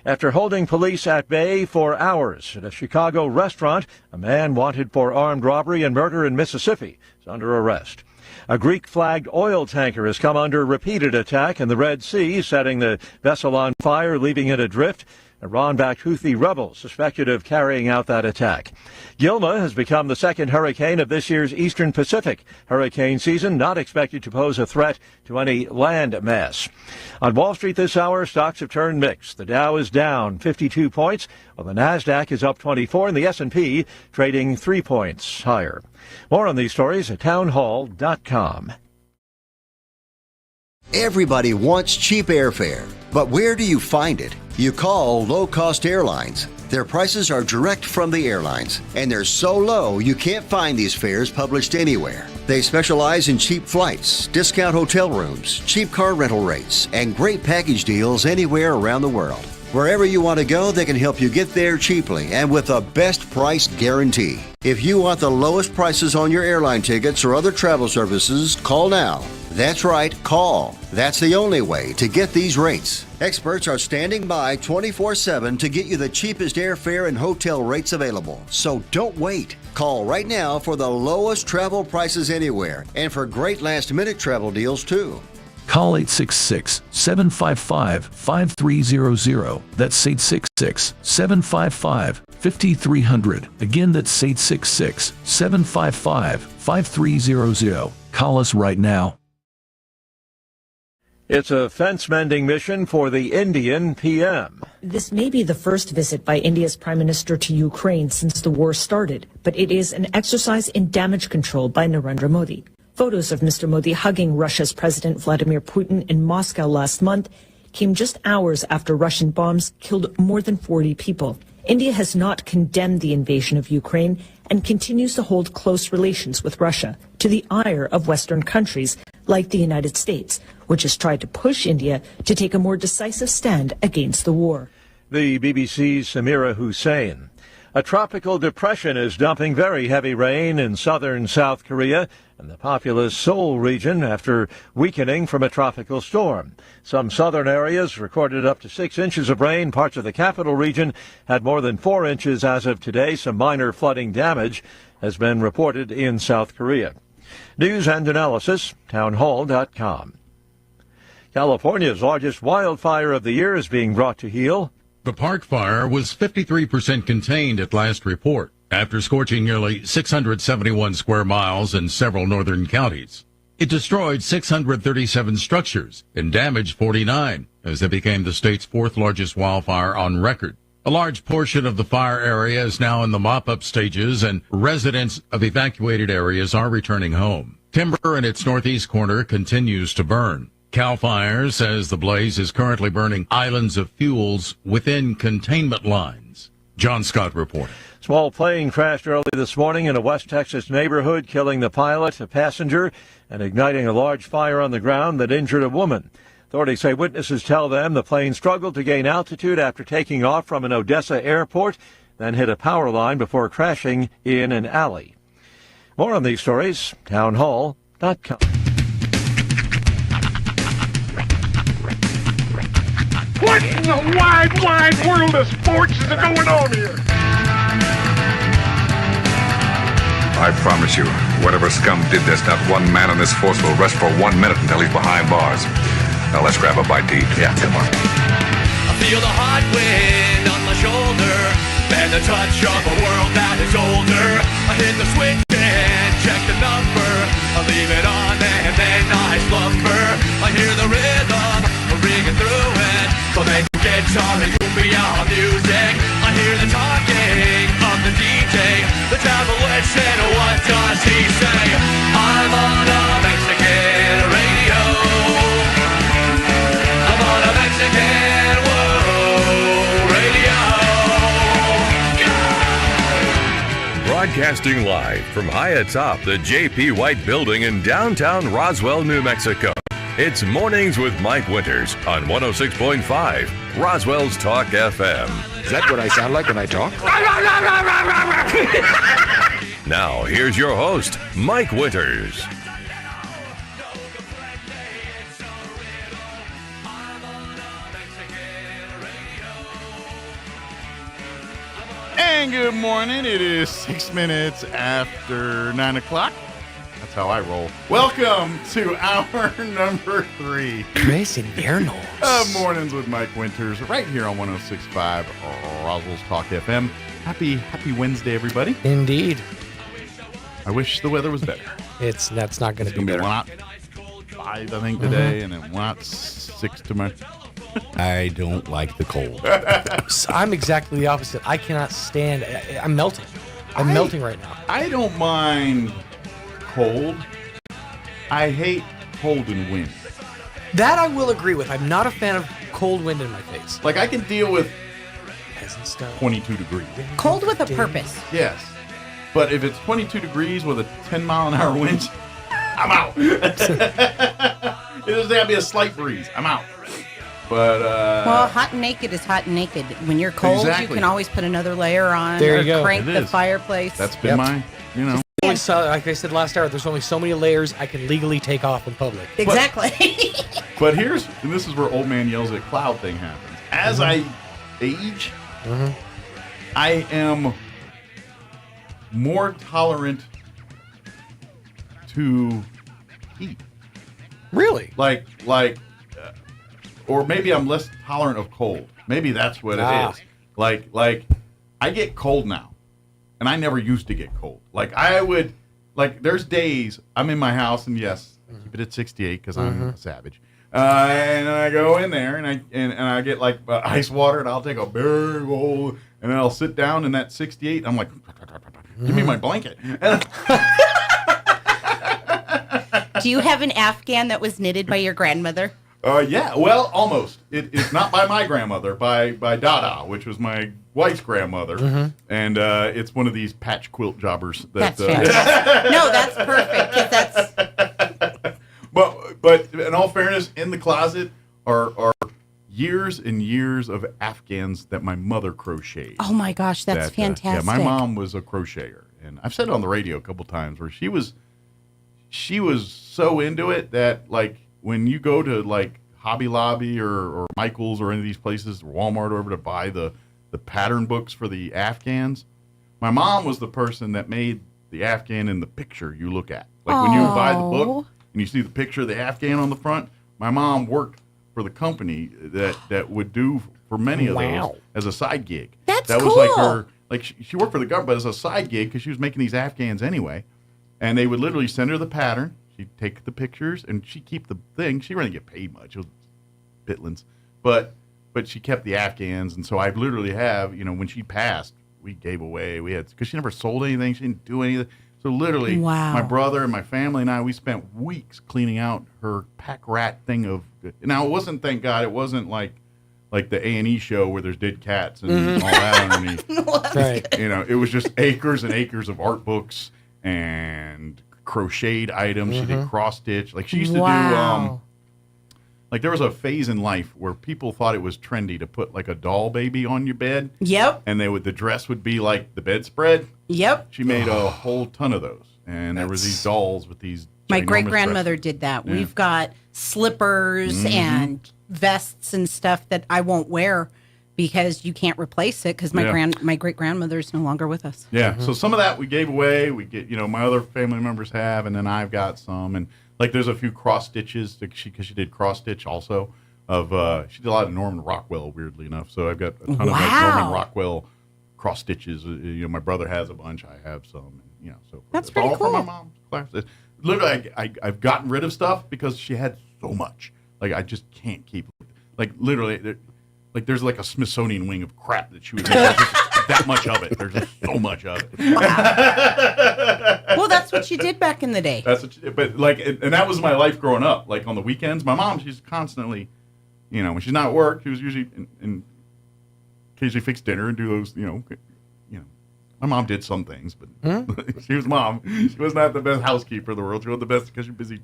After holding police at bay for hours at a Chicago restaurant, a man wanted for armed robbery and murder in Mississippi is under arrest. A Greek-flagged oil tanker has come under repeated attack in the Red Sea, setting the vessel on fire, leaving it adrift. Iran-backed Houthi rebels suspected of carrying out that attack. Gilma has become the second hurricane of this year's Eastern Pacific hurricane season, not expected to pose a threat to any land mass. On Wall Street this hour, stocks have turned mixed. The Dow is down 52 points, while the Nasdaq is up 24, and the S&P trading 3 points higher. More on these stories at townhall.com. Everybody wants cheap airfare, but where do you find it? You call low-cost airlines. Their prices are direct from the airlines, and they're so low you can't find these fares published anywhere. They specialize in cheap flights, discount hotel rooms, cheap car rental rates, and great package deals anywhere around the world. Wherever you want to go, they can help you get there cheaply and with a best price guarantee. If you want the lowest prices on your airline tickets or other travel services, call now. That's right, call. That's the only way to get these rates. Experts are standing by 24/7 to get you the cheapest airfare and hotel rates available. So don't wait. Call right now for the lowest travel prices anywhere and for great last-minute travel deals too. Call 866-755-5300. That's 866-755-5300. Again, that's 866-755-5300. Call us right now. It's a fence-mending mission for the Indian PM. This may be the first visit by India's Prime Minister to Ukraine since the war started, but it is an exercise in damage control by Narendra Modi. Photos of Mr. Modi hugging Russia's President Vladimir Putin in Moscow last month came just hours after Russian bombs killed more than 40 people. India has not condemned the invasion of Ukraine and continues to hold close relations with Russia, to the ire of Western countries like the United States, which has tried to push India to take a more decisive stand against the war. The BBC's Samira Hussein. A tropical depression is dumping very heavy rain in southern South Korea and the populous Seoul region after weakening from a tropical storm. Some southern areas recorded up to 6 inches of rain. Parts of the capital region had more than 4 inches as of today. Some minor flooding damage has been reported in South Korea. News and analysis, townhall.com. California's largest wildfire of the year is being brought to heel. The Park Fire was 53% contained at last report, after scorching nearly 671 square miles in several northern counties. It destroyed 637 structures and damaged 49, as it became the state's fourth largest wildfire on record. A large portion of the fire area is now in the mop-up stages, and residents of evacuated areas are returning home. Timber in its northeast corner continues to burn. CAL FIRE says the blaze is currently burning islands of fuels within containment lines. John Scott reporting. Small plane crashed early this morning in a West Texas neighborhood, killing the pilot, a passenger, and igniting a large fire on the ground that injured a woman. Authorities say witnesses tell them the plane struggled to gain altitude after taking off from an Odessa airport, then hit a power line before crashing in an alley. More on these stories, townhall.com. What in the wide, wide world of sports is going on here? I promise you, whatever scum did this, not one man on this force will rest for 1 minute until he's behind bars. Now let's grab a bite to eat. Yeah, come on. I feel the hot wind on my shoulder and the touch of a world that is older. I hit the switch and check the number. I leave it on and then I slumber. I hear the rhythm ringing through it. So then you get sorry, you beyond music. I hear the talking of the DJ. The travel said, what does he say? I'm on a Mexican radio. I'm on a Mexican world radio. Broadcasting live from high atop the J.P. White Building in downtown Roswell, New Mexico. It's Mornings with Mike Winters on 106.5 Roswell's Talk FM. Is that what I sound like when I talk? Now, here's your host, Mike Winters. And good morning. It is 6 minutes after 9 o'clock. That's how I roll. Welcome to hour number 3. Chris Inviernos. Mornings with Mike Winters, right here on 106.5 Roswell Talk FM. Happy Wednesday, everybody. Indeed. I wish the weather was better. That's not going to be better. One out 5, I think, today, and then one out 6 tomorrow. I don't like the cold. I'm exactly the opposite. I cannot stand. I'm melting. I'm melting right now. I don't mind cold. I hate cold and wind. That I will agree with. I'm not a fan of cold wind in my face. Like, I can deal with peasant stuff. 22 degrees. Cold with a purpose. Yes. But if it's 22 degrees with a 10-mile-an-hour wind, I'm out. It doesn't have to be a slight breeze. I'm out. But well, hot and naked is hot and naked. When you're cold, exactly. You can always put another layer on. There you go. Crank the fireplace. That's been my, Like I said last hour, there's only so many layers I can legally take off in public. Exactly. But this is where old man yells at cloud thing happens. As I age, I am more tolerant to heat. Really? Like, or maybe I'm less tolerant of cold. Maybe that's what it is. Like, I get cold now, and I never used to get cold. There's days I'm in my house, and yes, I keep it at 68 because I'm a savage. And I go in there, and I get like ice water, and I'll take a big old, and then I'll sit down in that 68. I'm like, give me my blanket. Do you have an Afghan that was knitted by your grandmother? Yeah, well, almost. It's not by my grandmother, by Dada, which was my wife's grandmother, and it's one of these patch quilt jobbers. That's fantastic. No, that's perfect. But in all fairness, in the closet are years and years of Afghans that my mother crocheted. Oh my gosh, that's fantastic. My mom was a crocheter, and I've said it on the radio a couple times where she was so into it that, like, when you go to like Hobby Lobby or Michael's or any of these places, Walmart or whatever, to buy the pattern books for the Afghans, my mom was the person that made the Afghan in the picture you look at. Like when you buy the book and you see the picture of the Afghan on the front, my mom worked for the company that would do for many of those as a side gig. That was cool. like her, like she worked for the government, but as a side gig because she was making these Afghans anyway. And they would literally send her the pattern. She'd take the pictures, and she'd keep the thing. She didn't get paid much. It was pitlins. But she kept the Afghans. And so I literally have, when she passed, we gave away. We had, because she never sold anything. She didn't do anything. So literally, my brother and my family and I, we spent weeks cleaning out her pack rat thing of, now it wasn't, thank God, it wasn't like the A&E show where there's dead cats and all that underneath. Right. It was just acres and acres of art books and crocheted items. She did cross stitch. Like she used to do. Like there was a phase in life where people thought it was trendy to put like a doll baby on your bed. Yep. And the dress would be like the bedspread. Yep. She made a whole ton of those, and there was these dolls with these. My great grandmother did that. Yeah. We've got slippers and vests and stuff that I won't wear because you can't replace it because my great grandmother is no longer with us. Yeah, so some of that we gave away. We get, my other family members have, and then I've got some, and like there's a few cross stitches because she did cross stitch also. She did a lot of Norman Rockwell, weirdly enough. So I've got a ton of like Norman Rockwell cross stitches. My brother has a bunch. I have some. And, so forth. That's pretty cool. From my mom's class. Literally, I've gotten rid of stuff because she had so much. Like I just can't keep. Like literally. Like there's like a Smithsonian wing of crap that she would make. That much of it. There's just so much of it. Wow. Well, that's what she did back in the day. But that was my life growing up. Like on the weekends, my mom, she's constantly, when she's not at work, she was usually in occasionally fix dinner and do those, My mom did some things, but she was mom. She was not the best housekeeper in the world. She was the best because she's busy.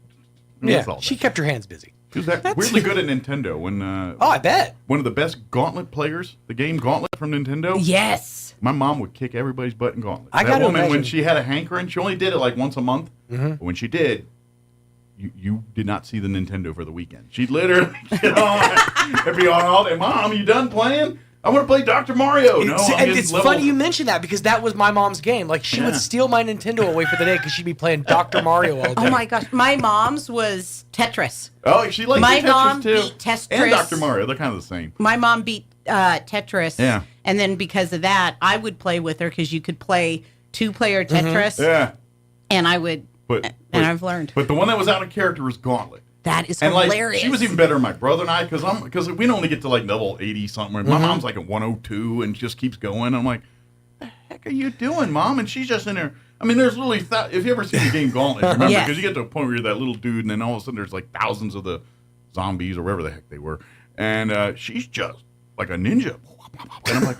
She kept her hands busy. She was weirdly good at Nintendo. When I bet. One of the best Gauntlet players, the game Gauntlet from Nintendo. Yes. My mom would kick everybody's butt in Gauntlet. I that woman, when she had a hankering, she only did it like once a month. Mm-hmm. But when she did, you did not see the Nintendo for the weekend. She'd literally get on and be on all day. Mom, you done playing? I want to play Dr. Mario. No, and it's funny you mentioned that because that was my mom's game. Like, she would steal my Nintendo away for the day because she'd be playing Dr. Mario all day. Oh, my gosh. My mom's was Tetris. Oh, she liked my Tetris, mom too. beat Tetris. And Dr. Mario. They're kind of the same. My mom beat Tetris. Yeah. And then because of that, I would play with her because you could play 2-player Tetris. Yeah. And I would, and I've learned. But the one that was out of character was Gauntlet. That is and hilarious. Like, she was even better than my brother and I because we only get to like level 80 something. My mom's like at 102 and just keeps going. I'm like, what the heck are you doing, Mom? And she's just in there. I mean, there's literally if you ever seen the game Gauntlet, remember? Because you get to a point where you're that little dude, and then all of a sudden there's like thousands of the zombies or whatever the heck they were, and she's just like a ninja. And I'm like,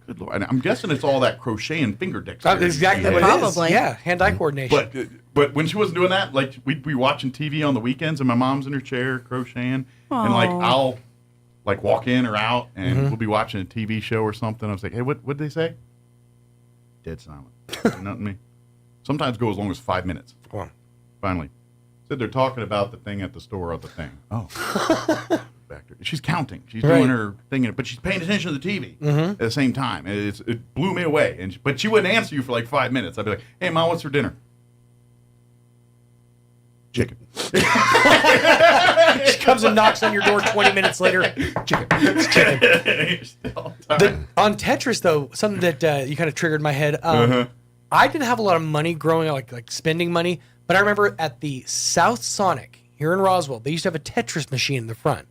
good Lord. And I'm guessing it's all that crochet and finger dexterity. That's exactly what it is. Yeah, hand-eye coordination. But when she wasn't doing that, like we'd be watching TV on the weekends, and my mom's in her chair crocheting, and like I'll like walk in or out, and we'll be watching a TV show or something. I was like, hey, what did they say? Dead silent. Nothing to me. Sometimes go as long as 5 minutes. Finally, said they're talking about the thing at the store or the thing. Oh, back to she's counting. She's doing her thing, but she's paying attention to the TV at the same time. It blew me away. But she wouldn't answer you for like 5 minutes. I'd be like, hey, Mom, what's for dinner? Chicken. She comes and knocks on your door 20 minutes later. Chicken. It's chicken. On Tetris, though, something that you kind of triggered my head. I didn't have a lot of money growing up, like spending money, but I remember at the South Sonic here in Roswell, they used to have a Tetris machine in the front.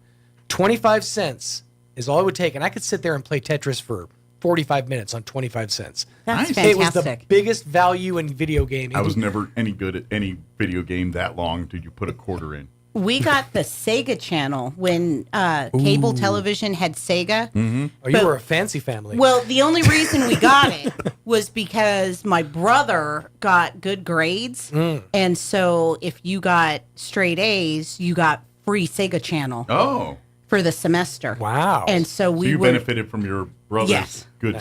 25 cents is all it would take, and I could sit there and play Tetris for 45 minutes on 25 cents. That's It fantastic. was the biggest value in video gaming. I was never any good at any video game that long. Did you put a quarter in? We got the Sega channel when cable television had Sega. Oh, you were a fancy family. Well, the only reason we got it was because my brother got good grades. And so if you got straight A's, you got free Sega channel. Oh. For the semester. Wow. And so you benefited from your brother's good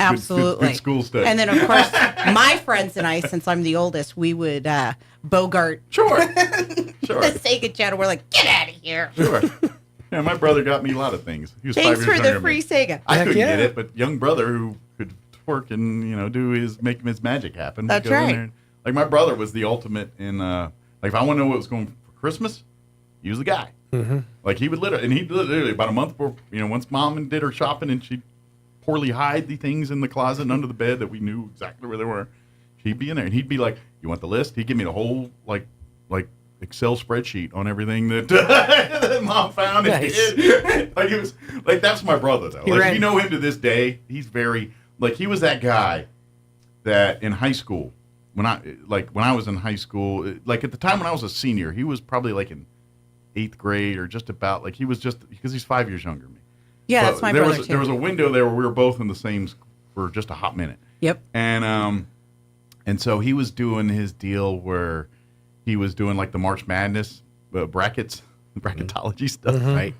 Absolutely. good school study. And then, of course, my friends and I, since I'm the oldest, we would bogart the Sega channel. We're like, get out of here. Sure. Yeah, my brother got me a lot of things. He was 5 years Thanks for younger the than free me. Sega. I couldn't get it, but young brother who could twerk and do make his magic happen. That's go in right. there and, like my brother was the ultimate in like if I want to know what was going for Christmas, he was the guy. Like he would literally about a month before once Mom did her shopping and she'd poorly hide the things in the closet and under the bed that we knew exactly where they were. He'd be in there and he'd be like, "You want the list?" He'd give me the whole like Excel spreadsheet on everything that, that Mom found. Nice. Like it was like that's my brother though. Like if you know him to this day, he's very like he was that guy that in high school when I was in high school, like at the time when I was a senior, he was probably like in 8th grade or just about like he was just because he's 5 years younger than me. Yeah, that's my brother too. There was a window there where we were both in the same for just a hot minute. Yep. And so he was doing his deal where he was doing like the March Madness brackets, bracketology stuff, right?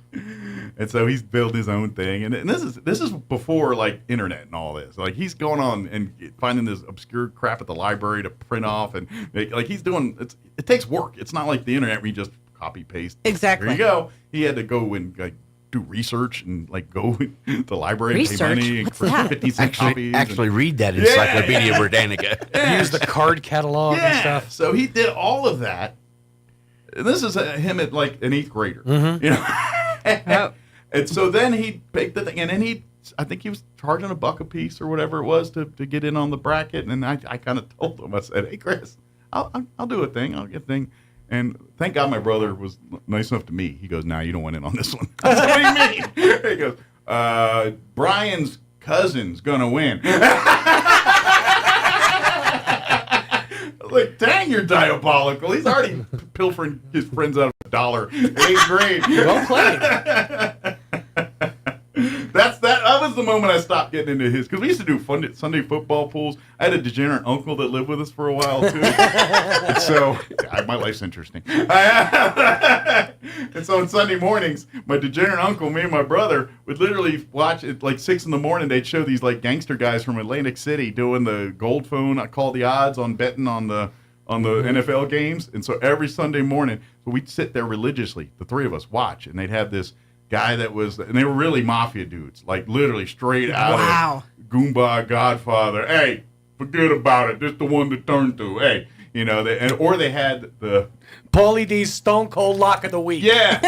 And so he's built his own thing, and this is before like internet and all this. Like he's going on and finding this obscure crap at the library to print off, and like he's doing it takes work. It's not like the internet where you just copy paste. Exactly. There you go. He had to go and like do research and like go to the library and pay money and for 50 cent copies. Actually read that Encyclopedia Britannica. Use the card catalog and stuff. So he did all of that. And this is him at like an 8th grader. And so then he picked the thing, and then I think he was charging $1 a piece or whatever it was to get in on the bracket. And I kind of told him, I said, "Hey Chris, I'll do a thing. I'll get a thing." And thank God my brother was nice enough to me. He goes, "Nah, you don't want in on this one." I said, "What do you mean?" He goes, "Brian's cousin's gonna win." Like, dang, you're diabolical. He's already pilfering his friends out of $1 in 8th grade. Well played. That was the moment I stopped getting into his, because we used to do Sunday football pools. I had a degenerate uncle that lived with us for a while too, and so my life's interesting. And so on Sunday mornings, my degenerate uncle, me and my brother would literally watch at like 6 a.m. They'd show these like gangster guys from Atlantic City doing the gold phone. I call the odds on betting on the NFL games, and so every Sunday morning, so we'd sit there religiously, the three of us watch, and they'd have this guy that was, and they were really mafia dudes, like literally straight out Wow. of Goomba, Godfather. Hey, forget about it. This the one to turn to. Hey, you know, or they had the Paulie D's Stone Cold Lock of the Week. Yeah.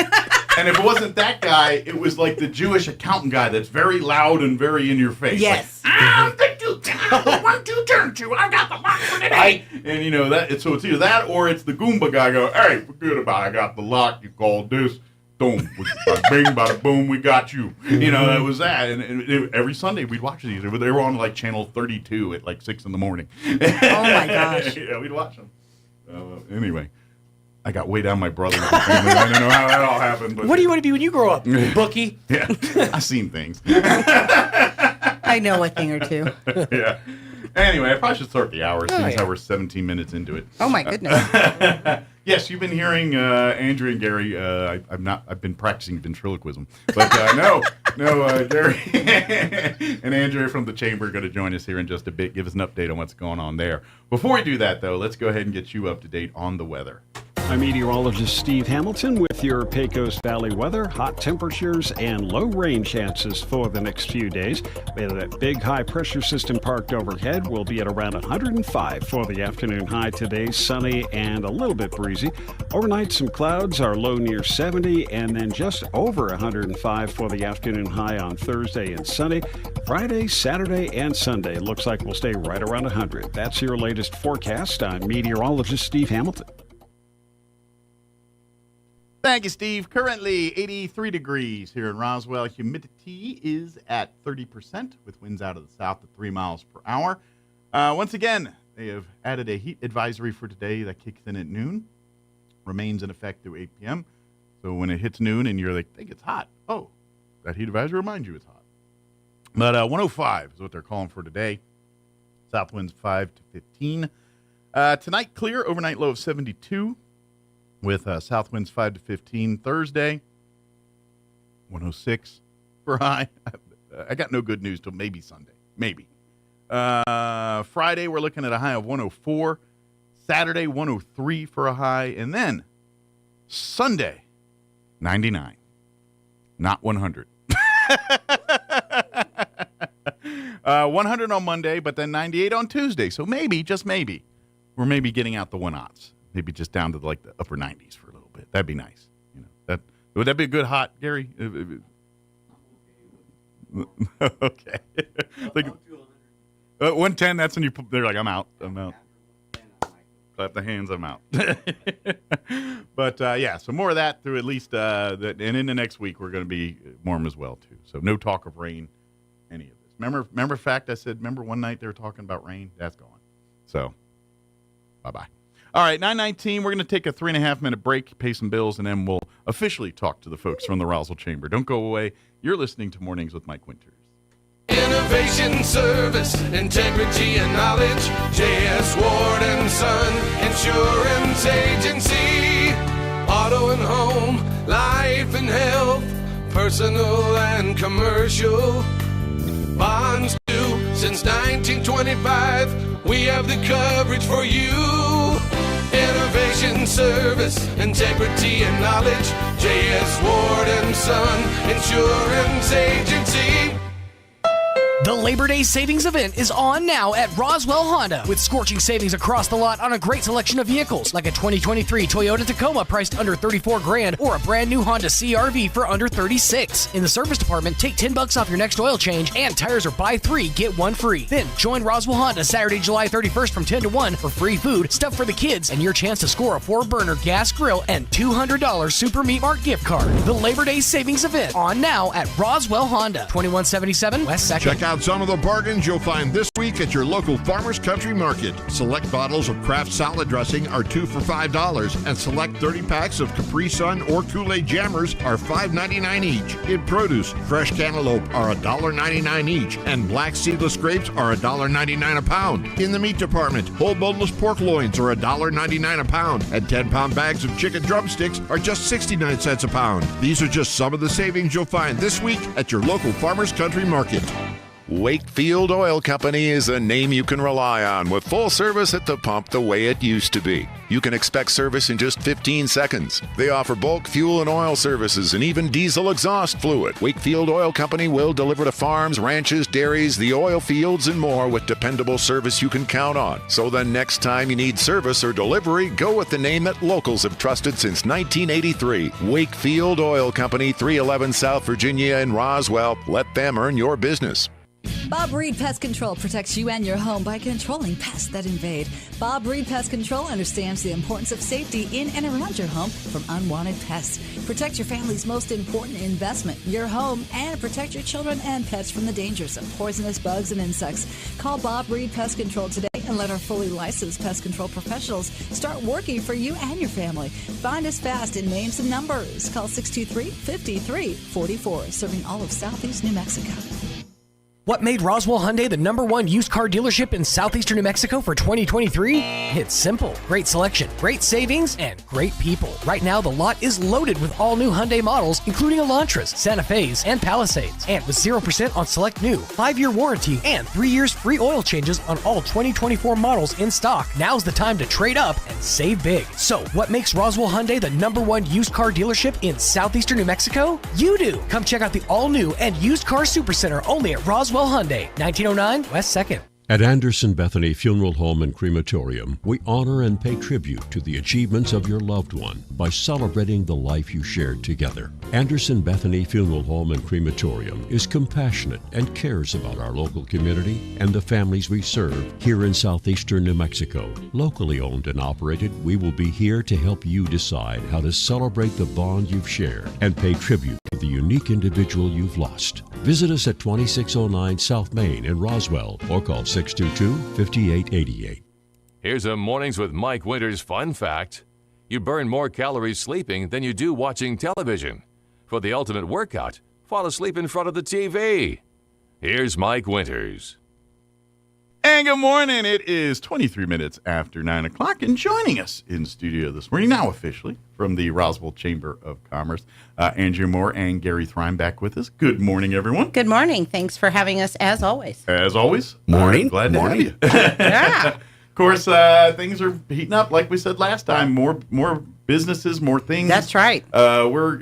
And if it wasn't that guy, it was like the Jewish accountant guy that's very loud and very in your face. Yes. Like, I'm the one to turn to. I got the lock for today. And you know that. So it's either that or it's the Goomba guy go, hey, forget about it. I got the lock. You called this. Boom. Bada bing, bada boom. We got you. You know, that was that. And every Sunday we'd watch these. They were on like channel 32 at like 6 in the morning. Oh my gosh. Yeah, we'd watch them. Anyway. I got way down my brother's family. I don't know how that all happened. But What do you want to be when you grow up, bookie? Yeah, I've seen things. I know a thing or two. Yeah. Anyway, I probably should start the hour, seeing yeah. how we're 17 minutes into it. Oh my goodness. Yes, you've been hearing Andrew and Gary. I've been practicing ventriloquism, but Gary and Andrew from the Chamber are going to join us here in just a bit. Give us an update on what's going on there. Before we do that, though, let's go ahead and get you up to date on the weather. I'm meteorologist Steve Hamilton with your Pecos Valley weather, hot temperatures, and low rain chances for the next few days. We have that big high pressure system parked overhead. We'll be at around 105 for the afternoon high today, sunny and a little bit breezy. Overnight, some clouds, our low near 70, and then just over 105 for the afternoon high on Thursday and Sunday. Friday, Saturday, and Sunday looks like we'll stay right around 100. That's your latest forecast. I'm meteorologist Steve Hamilton. Thank you, Steve. Currently 83 degrees here in Roswell. Humidity is at 30% with winds out of the south at 3 miles per hour. Once again, they have added a heat advisory for today that kicks in at noon. Remains in effect through 8 p.m. So when it hits noon and you're like, I think it's hot. Oh, that heat advisory reminds you it's hot. But 105 is what they're calling for today. South winds 5 to 15. Tonight, clear. Overnight low of 72. With south winds 5 to 15. Thursday, 106 for high. I got no good news till maybe Sunday. Maybe. Friday, we're looking at a high of 104. Saturday, 103 for a high. And then Sunday, 99. Not 100. 100 on Monday, but then 98 on Tuesday. So maybe, just maybe, we're maybe getting out the 1-0s. Maybe just down to like the upper 90s for a little bit. That'd be nice. You know, would that be a good hot, Gary? Okay. Like 110. That's when they're like, I'm out. Clap the hands. I'm out. But yeah, so more of that through at least and in the next week we're going to be warm as well too. So no talk of rain, any of this. Remember fact I said. Remember one night they were talking about rain. That's gone. So bye bye. All right, 9:19, we're going to take a 3.5-minute break, pay some bills, and then we'll officially talk to the folks from the Roswell Chamber. Don't go away. You're listening to Mornings with Mike Winters. Innovation, service, integrity, and knowledge. J.S. Ward & Son Insurance Agency. Auto and home, life and health, personal and commercial. Bonds due since 1925. We have the coverage for you. Innovation, service, integrity, and knowledge. J.S. Ward & Son Insurance Agency. The Labor Day Savings Event is on now at Roswell Honda with scorching savings across the lot on a great selection of vehicles like a 2023 Toyota Tacoma priced under $34,000 or a brand new Honda CR-V for under $36,000. In the service department, take $10 off your next oil change and tires are buy 3, get 1 free. Then join Roswell Honda Saturday, July 31st from 10 to 1 for free food, stuff for the kids, and your chance to score a 4-burner gas grill and $200 Super Meat Mart gift card. The Labor Day Savings Event on now at Roswell Honda, 2177 West 2nd. Check out some of the bargains you'll find this week at your local Farmers Country Market. Select bottles of Kraft salad dressing are 2 for $5, and select 30 packs of Capri Sun or Kool-Aid Jammers are $5.99 each. In produce, fresh cantaloupe are $1.99 each, and black seedless grapes are $1.99 a pound. In the meat department, whole boneless pork loins are $1.99 a pound, and 10-pound bags of chicken drumsticks are just 69 cents a pound. These are just some of the savings you'll find this week at your local Farmers Country Market. Wakefield Oil Company is a name you can rely on with full service at the pump the way it used to be. You can expect service in just 15 seconds. They offer bulk fuel and oil services and even diesel exhaust fluid. Wakefield Oil Company will deliver to farms, ranches, dairies, the oil fields, and more with dependable service you can count on. So the next time you need service or delivery, go with the name that locals have trusted since 1983. Wakefield Oil Company, 311 South Virginia in Roswell. Let them earn your business. Bob Reed Pest Control protects you and your home by controlling pests that invade. Bob Reed Pest Control understands the importance of safety in and around your home from unwanted pests. Protect your family's most important investment, your home, and protect your children and pets from the dangers of poisonous bugs and insects. Call Bob Reed Pest Control today and let our fully licensed pest control professionals start working for you and your family. Find us fast in names and numbers. Call 623-5344, serving all of Southeast New Mexico. What made Roswell Hyundai the #1 used car dealership in southeastern New Mexico for 2023? It's simple. Great selection, great savings, and great people. Right now, the lot is loaded with all new Hyundai models, including Elantras, Santa Fe's, and Palisades. And with 0% on select new, 5-year warranty, and 3 years free oil changes on all 2024 models in stock. Now's the time to trade up and save big. So, what makes Roswell Hyundai the #1 used car dealership in southeastern New Mexico? You do. Come check out the all-new and used car supercenter only at Roswell Hyundai, 1909 West 2nd. At Anderson Bethany Funeral Home and Crematorium, we honor and pay tribute to the achievements of your loved one by celebrating the life you shared together. Anderson Bethany Funeral Home and Crematorium is compassionate and cares about our local community and the families we serve here in southeastern New Mexico. Locally owned and operated, we will be here to help you decide how to celebrate the bond you've shared and pay tribute to the unique individual you've lost. Visit us at 2609 South Main in Roswell or call 622-5888. Here's a Mornings with Mike Winters fun fact. You burn more calories sleeping than you do watching television. For the ultimate workout, fall asleep in front of the TV. Here's Mike Winters. And good morning. It is 23 minutes after 9 o'clock, and joining us in studio this morning, now officially, from the Roswell Chamber of Commerce, Andrea Moore and Gary Thrime back with us. Good morning, everyone. Good morning. Thanks for having us, as always. As always. Morning. Glad to have you. Yeah. Of course, things are heating up, like we said last time. More businesses, more things. That's right. We're,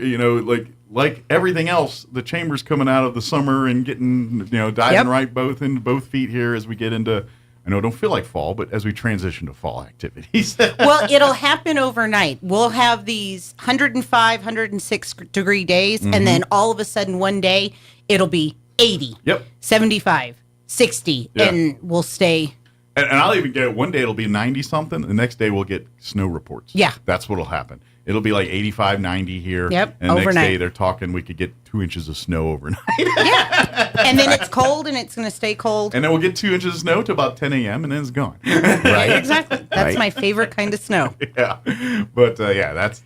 like everything else, the chamber's coming out of the summer and getting, diving right both feet here as we get into, I know it don't feel like fall, but as we transition to fall activities. Well, it'll happen overnight. We'll have these 105, 106 degree days, and then all of a sudden one day it'll be 80, 75, 60, and we'll stay. And I'll even get one day it'll be 90 something. The next day we'll get snow reports. Yeah. That's what'll happen. It'll be like 85, 90 here. Yep. And the overnight. next day they're talking we could get 2 inches of snow overnight. Yeah. And then it's cold and it's going to stay cold. And then we'll get 2 inches of snow to about 10 a.m. and then it's gone. Right. Exactly. That's my favorite kind of snow. Yeah. But that's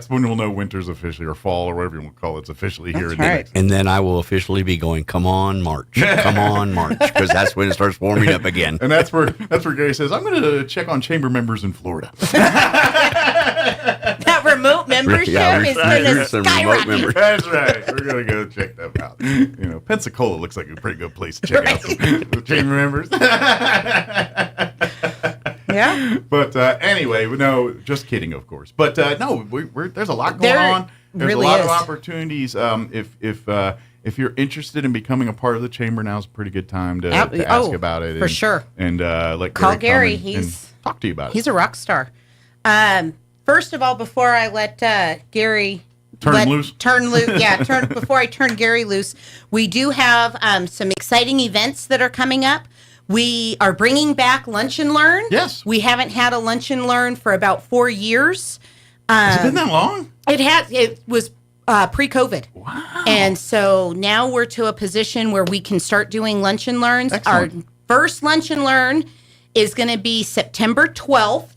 when we'll know winter's officially, or fall, or whatever you want to call it, it's officially here. And then I will officially be going, come on, March. Come on, March. Because that's when it starts warming up again. And that's where Gary says, I'm going to check on chamber members in Florida. That remote membership is going to skyrocket. That's right. We're going to go check them out. Pensacola looks like a pretty good place to check out the chamber members. Yeah. But anyway, no, just kidding, of course. But no, there's a lot going on. There's really a lot is. of opportunities. If you're interested in becoming a part of the chamber, now's a pretty good time to ask about it. For sure. And let call Gary. and talk to you about it. He's a rock star. First of all, before I let Gary before I turn Gary loose, we do have some exciting events that are coming up. We are bringing back Lunch and Learn. Yes. We haven't had a Lunch and Learn for about 4 years. Has it been that long? It has. It was pre-COVID. Wow. And so now we're to a position where we can start doing Lunch and Learns. Excellent. Our first Lunch and Learn is going to be September 12th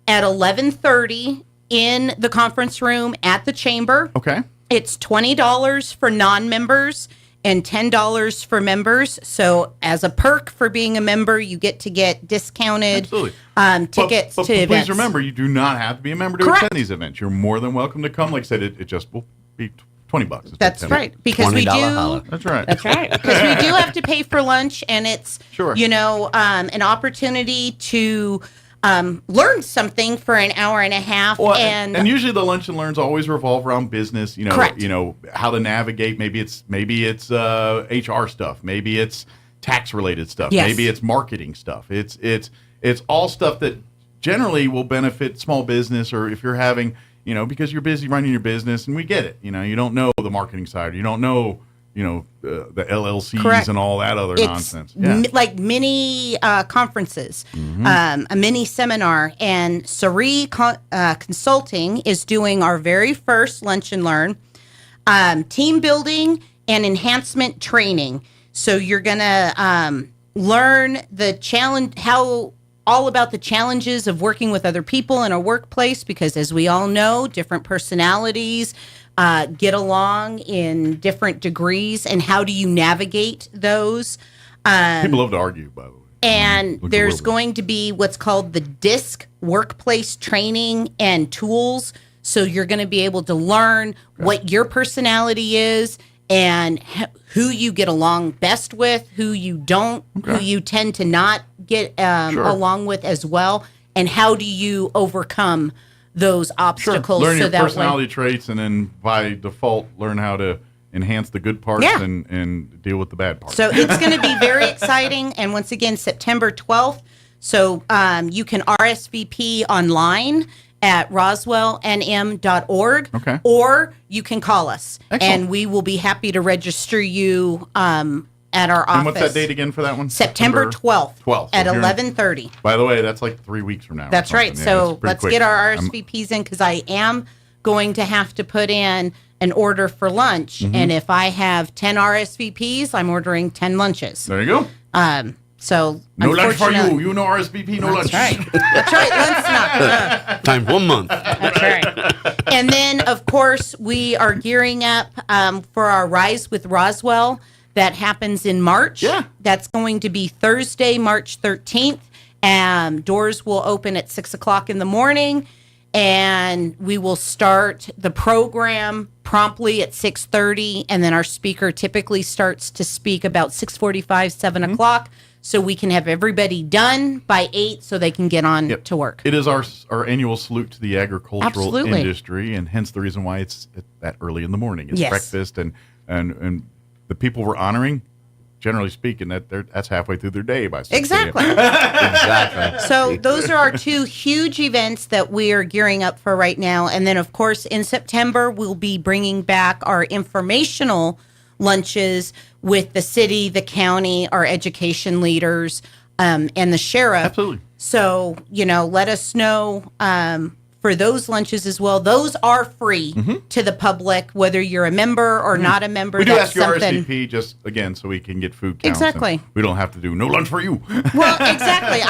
at 11:30 in the conference room at the chamber. Okay. It's $20 for non-members and $10 for members. So as a perk for being a member, you get discounted tickets but to please events. remember, you do not have to be a member to Correct. attend these events. You're more than welcome to come. Like I said, it just will be $20. That's right. Because we do. That's right. That's right. Because we do have to pay for lunch, and it's Sure. an opportunity to learn something for an hour and a half. Well, and usually the lunch and learns always revolve around business. Correct. How to navigate. Maybe it's HR stuff. Maybe it's tax related stuff. Yes. Maybe it's marketing stuff. It's all stuff that generally will benefit small business, or if you're having, because you're busy running your business, and we get it. You don't know the marketing side. You don't know, the LLCs Correct. and all that other it's nonsense. Yeah. like mini conferences, a mini seminar. And Sari Consulting is doing our very first Lunch and Learn, team building and enhancement training. So you're going to learn all about the challenges of working with other people in a workplace, because as we all know, different personalities get along in different degrees, and how do you navigate those? People love to argue, by the way. And there's going to be what's called the DISC workplace training and tools. So you're going to be able to learn what your personality is, and who you get along best with, who you don't, who you tend to not get along with as well, and how do you overcome those obstacles. Learn your that personality traits, and then by default learn how to enhance the good parts and deal with the bad parts. So it's going to be very exciting. And once again, September 12th. So you can RSVP online at roswellnm.org, or you can call us. Excellent. And we will be happy to register you at our office. And what's that date again for that one? September 12th. 12th. At 11:30. By the way, that's like 3 weeks from now. That's right. Yeah, so let's get our RSVPs in, because I am going to have to put in an order for lunch. And if I have 10 RSVPs, I'm ordering 10 lunches. There you go. So no lunch for you. You no RSVP, no lunch. That's right. That's right. Lunch not. Time 1 month. That's right. And then, of course, we are gearing up for our Rise with Roswell. That happens in March. Yeah. That's going to be Thursday, March 13th. Doors will open at 6 o'clock in the morning. And we will start the program promptly at 6:30. And then our speaker typically starts to speak about 6:45, 7 o'clock. So we can have everybody done by 8 so they can get on to work. It is our annual salute to the agricultural Absolutely. industry, and hence the reason why it's that early in the morning. It's Yes. breakfast, and the people we're honoring, generally speaking, that's halfway through their day by 6 a.m. Exactly. Exactly. So those are our two huge events that we are gearing up for right now. And then, of course, in September, we'll be bringing back our informational lunches with the city, the county, our education leaders, and the sheriff. Absolutely. So, let us know for those lunches as well. Those are free to the public, whether you're a member or not a member. We do That's ask your something. RSVP just, again, so we can get food counts. Exactly. We don't have to do no lunch for you. Well, exactly.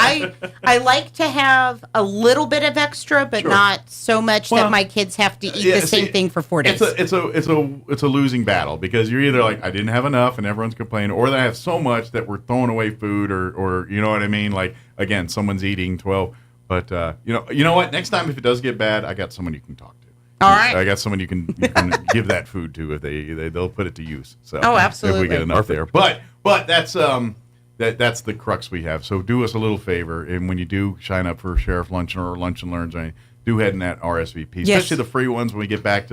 I like to have a little bit of extra, but not so much that my kids have to eat the same thing for 4 days. It's a losing battle, because you're either like, I didn't have enough and everyone's complaining, or that I have so much that we're throwing away food, or you know what I mean? Like, again, someone's eating 12. But you know what? Next time, if it does get bad, I got someone you can talk to. All right. I got someone you can give that food to if they'll put it to use. So absolutely. if we get enough there. But that's that's the crux we have. So do us a little favor, and when you do sign up for Sheriff Luncheon or Lunch and Learns, do head in that RSVP, Yes. especially the free ones when we get back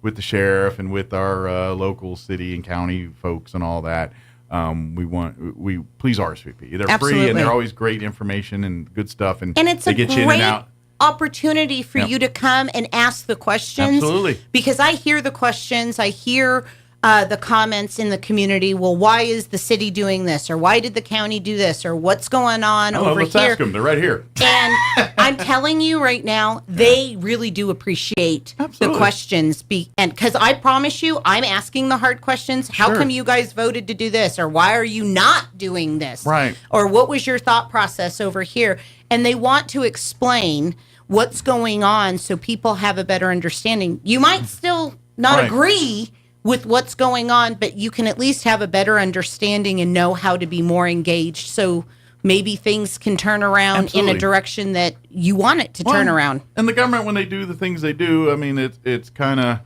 with the sheriff and with our local city and county folks and all that. We please RSVP. They're free, and they're always great information and good stuff, and it's they a get you in great and out. opportunity for you to come and ask the questions. Absolutely. Because I hear the questions, I hear the comments in the community. Well, why is the city doing this, or why did the county do this, or what's going on over let's here? ask them. They're right here. And I'm telling you right now, they really do appreciate the questions. And because I promise you, I'm asking the hard questions. How come you guys voted to do this? Or why are you not doing this? Right. Or what was your thought process over here? And they want to explain what's going on so people have a better understanding. You might still not agree with what's going on, but you can at least have a better understanding and know how to be more engaged. So maybe things can turn around in a direction that you want it to turn around. And the government, when they do the things they do, I mean, it's kind of,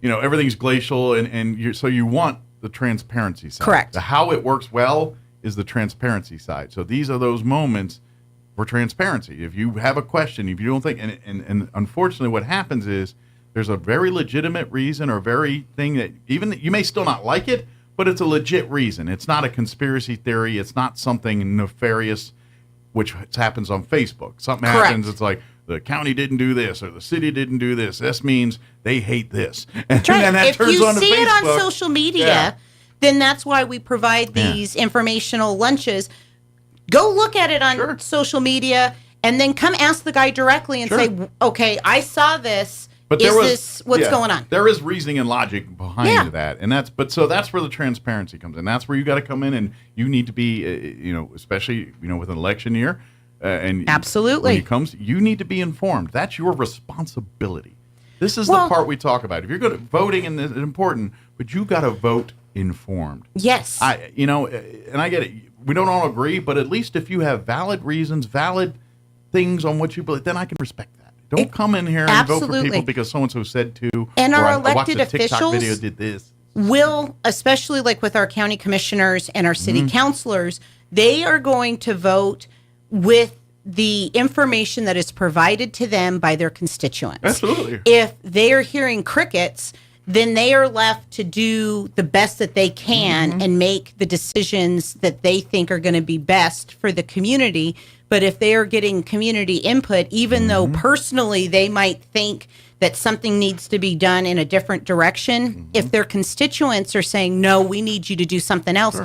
everything's glacial, and so you want the transparency side. Correct. The how it works well is the transparency side. So these are those moments for transparency. If you have a question, if you don't think, and unfortunately what happens is there's a very legitimate reason or very thing that even you may still not like it, but it's a legit reason. It's not a conspiracy theory. It's not something nefarious, which happens on Facebook. Something Correct. happens, it's like the county didn't do this or the city didn't do this. This means they hate this. And Right. then that If turns you on to see it on Facebook. social media, Yeah. then that's why we provide these informational lunches. Go look at it on social media and then come ask the guy directly and say, okay, I saw this. But Is this what's going on? There is reasoning and logic behind that, and that's where the transparency comes in. That's where you got to come in, and you need to be, especially with an election year, and absolutely when it comes, you need to be informed. That's your responsibility. This is the part we talk about. If you're good at voting, and it's important, but you got to vote informed. Yes, and I get it. We don't all agree, but at least if you have valid reasons, valid things on what you believe, then I can respect that. Don't come in here and vote for people because so-and-so said to. And our I elected watched a TikTok officials video did this. will, especially like with our county commissioners and our city councilors, they are going to vote with the information that is provided to them by their constituents. Absolutely. If they are hearing crickets, then they are left to do the best that they can and make the decisions that they think are going to be best for the community. But if they are getting community input, even though personally they might think that something needs to be done in a different direction, if their constituents are saying, no, we need you to do something else,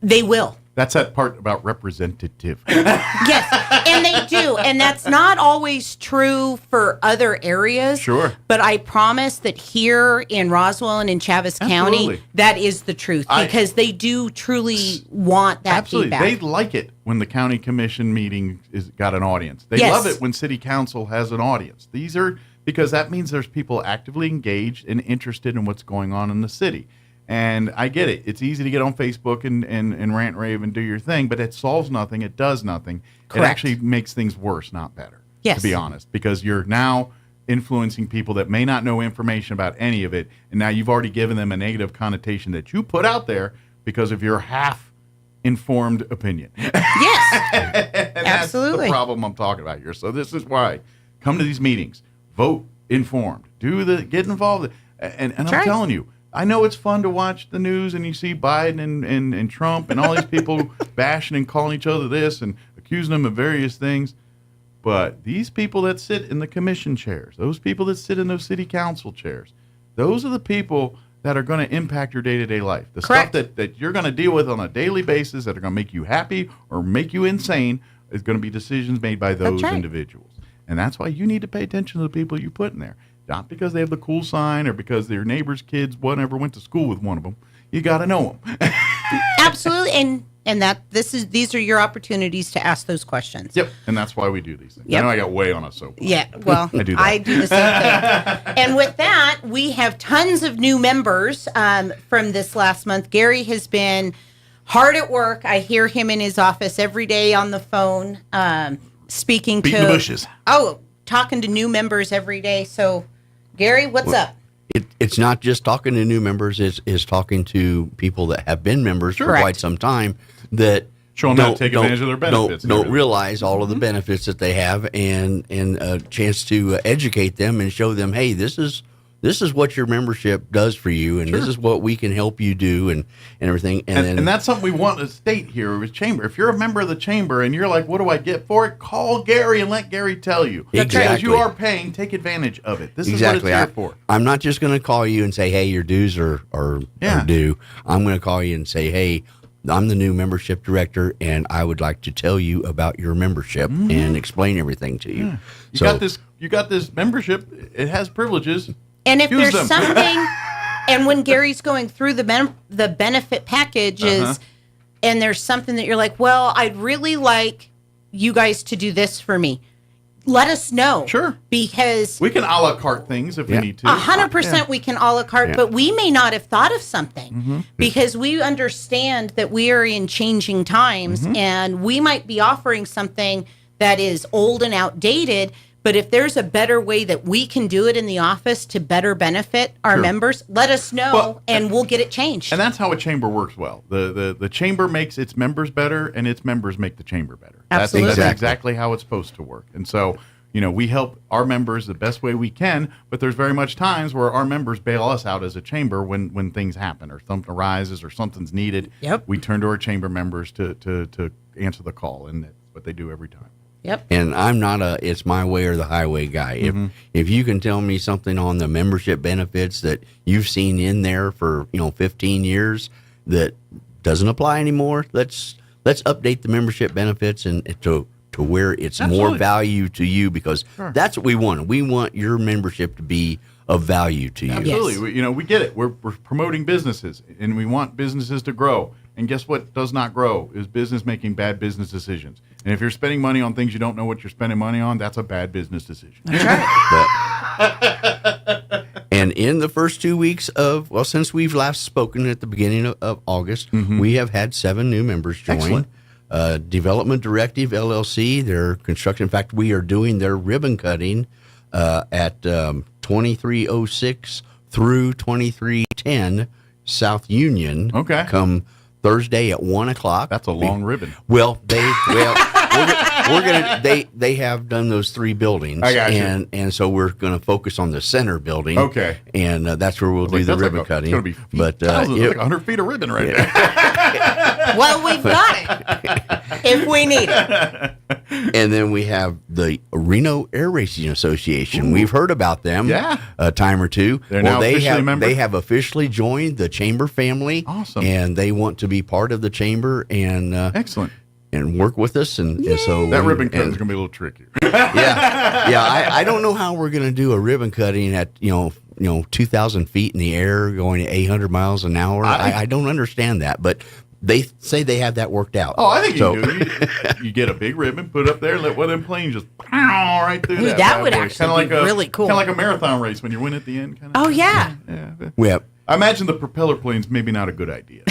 they will. That's that part about representative. Yes, and they do. And that's not always true for other areas. Sure. But I promise that here in Roswell and in Chaves Absolutely. County, that is the truth because they do truly want that Absolutely. feedback. They like it when the county commission meeting got an audience. They Yes. love it when city council has an audience. These are because that means there's people actively engaged and interested in what's going on in the city. And I get it. It's easy to get on Facebook and rant, rave, and do your thing, but it solves nothing. It does nothing. Correct. It actually makes things worse, not better, Yes. to be honest, because you're now influencing people that may not know information about any of it, and now you've already given them a negative connotation that you put out there because of your half-informed opinion. Yes, and absolutely. That's the problem I'm talking about here. So this is why. Come to these meetings. Vote informed. Get involved. And I'm right. telling you, I know it's fun to watch the news and you see Biden and Trump and all these people bashing and calling each other this and accusing them of various things. But these people that sit in the commission chairs, those people that sit in those city council chairs, those are the people that are going to impact your day-to-day life. The Correct. stuff that you're going to deal with on a daily basis that are going to make you happy or make you insane is going to be decisions made by those right. individuals. And that's why you need to pay attention to the people you put in there. Not because they have the cool sign or because their neighbor's kids, whatever, went to school with one of them. You got to know them. Absolutely. And that these are your opportunities to ask those questions. Yep. And that's why we do these things. Yep. I know I got way on a soapbox. Yeah, well, I do that. I do the same thing. And with that, we have tons of new members from this last month. Gary has been hard at work. I hear him in his office every day on the phone speaking Beating to... the bushes. Oh, talking to new members every day. So, Gary, what's up? It's not just talking to new members, it's talking to people that have been members for Correct. quite some time that Show them how to take advantage of their benefits. Don't realize all of the benefits that they have and a chance to educate them and show them, hey, this is what your membership does for you, and this is what we can help you do, and everything. And that's something we want to state here with Chamber. If you're a member of the Chamber and you're like, what do I get for it? Call Gary and let Gary tell you. Exactly. Because you are paying, take advantage of it. This Exactly. is what it's here for. I'm not just going to call you and say, hey, your dues are due. I'm going to call you and say, hey, I'm the new membership director, and I would like to tell you about your membership and explain everything to you. Yeah. You got this membership. It has privileges. And if Use there's them. something, and when Gary's going through the benefit packages, and there's something that you're like, well, I'd really like you guys to do this for me. Let us know. Sure. Because we can a la carte things if we need to. 100% we can a la carte, but we may not have thought of something Mm-hmm. because we understand that we are in changing times and we might be offering something that is old and outdated, But if there's a better way that we can do it in the office to better benefit our members, let us know, and we'll get it changed. And that's how a chamber works well. The chamber makes its members better, and its members make the chamber better. Absolutely. That's exactly how it's supposed to work. And so, we help our members the best way we can, but there's very much times where our members bail us out as a chamber when things happen or something arises or something's needed. Yep. We turn to our chamber members to answer the call, and that's what they do every time. Yep. And I'm not it's my way or the highway guy. If you can tell me something on the membership benefits that you've seen in there for 15 years that doesn't apply anymore, let's update the membership benefits and to where it's more value to you, because that's what we want. We want your membership to be of value to you. Absolutely. Yes. We get it. We're promoting businesses, and we want businesses to grow. And guess what does not grow is business making bad business decisions. And if you're spending money on things you don't know what you're spending money on, that's a bad business decision. That's right. And in the first 2 weeks since we've last spoken at the beginning of August, we have had 7 new members join. Excellent. Development Directive LLC, their construction. In fact, we are doing their ribbon cutting at 2306 through 2310 South Union. Okay. Come Thursday at 1:00. That's a long ribbon. Well, they have done those 3 buildings. I got you. And so we're going to focus on the center building. Okay. And that's where we'll do the ribbon cutting. It's going to be like 100 feet of ribbon right there. Well, we've got it if we need it. And then we have the Reno Air Racing Association. We've heard about them a time or two. They're now officially a member? They have officially joined the chamber family. Awesome. And they want to be part of the chamber and excellent. And work with us. And so that ribbon cutting is going to be a little trickier. I don't know how we're going to do a ribbon cutting at 2,000 feet in the air going at 800 miles an hour. I don't understand that, but they say they have that worked out. Oh, I think you do. You get a big ribbon, put it up there, let one of them planes just right through that. That would actually be really cool. Kind of like a marathon race when you win at the end. Oh, yeah. Yep. I imagine the propeller plane's maybe not a good idea.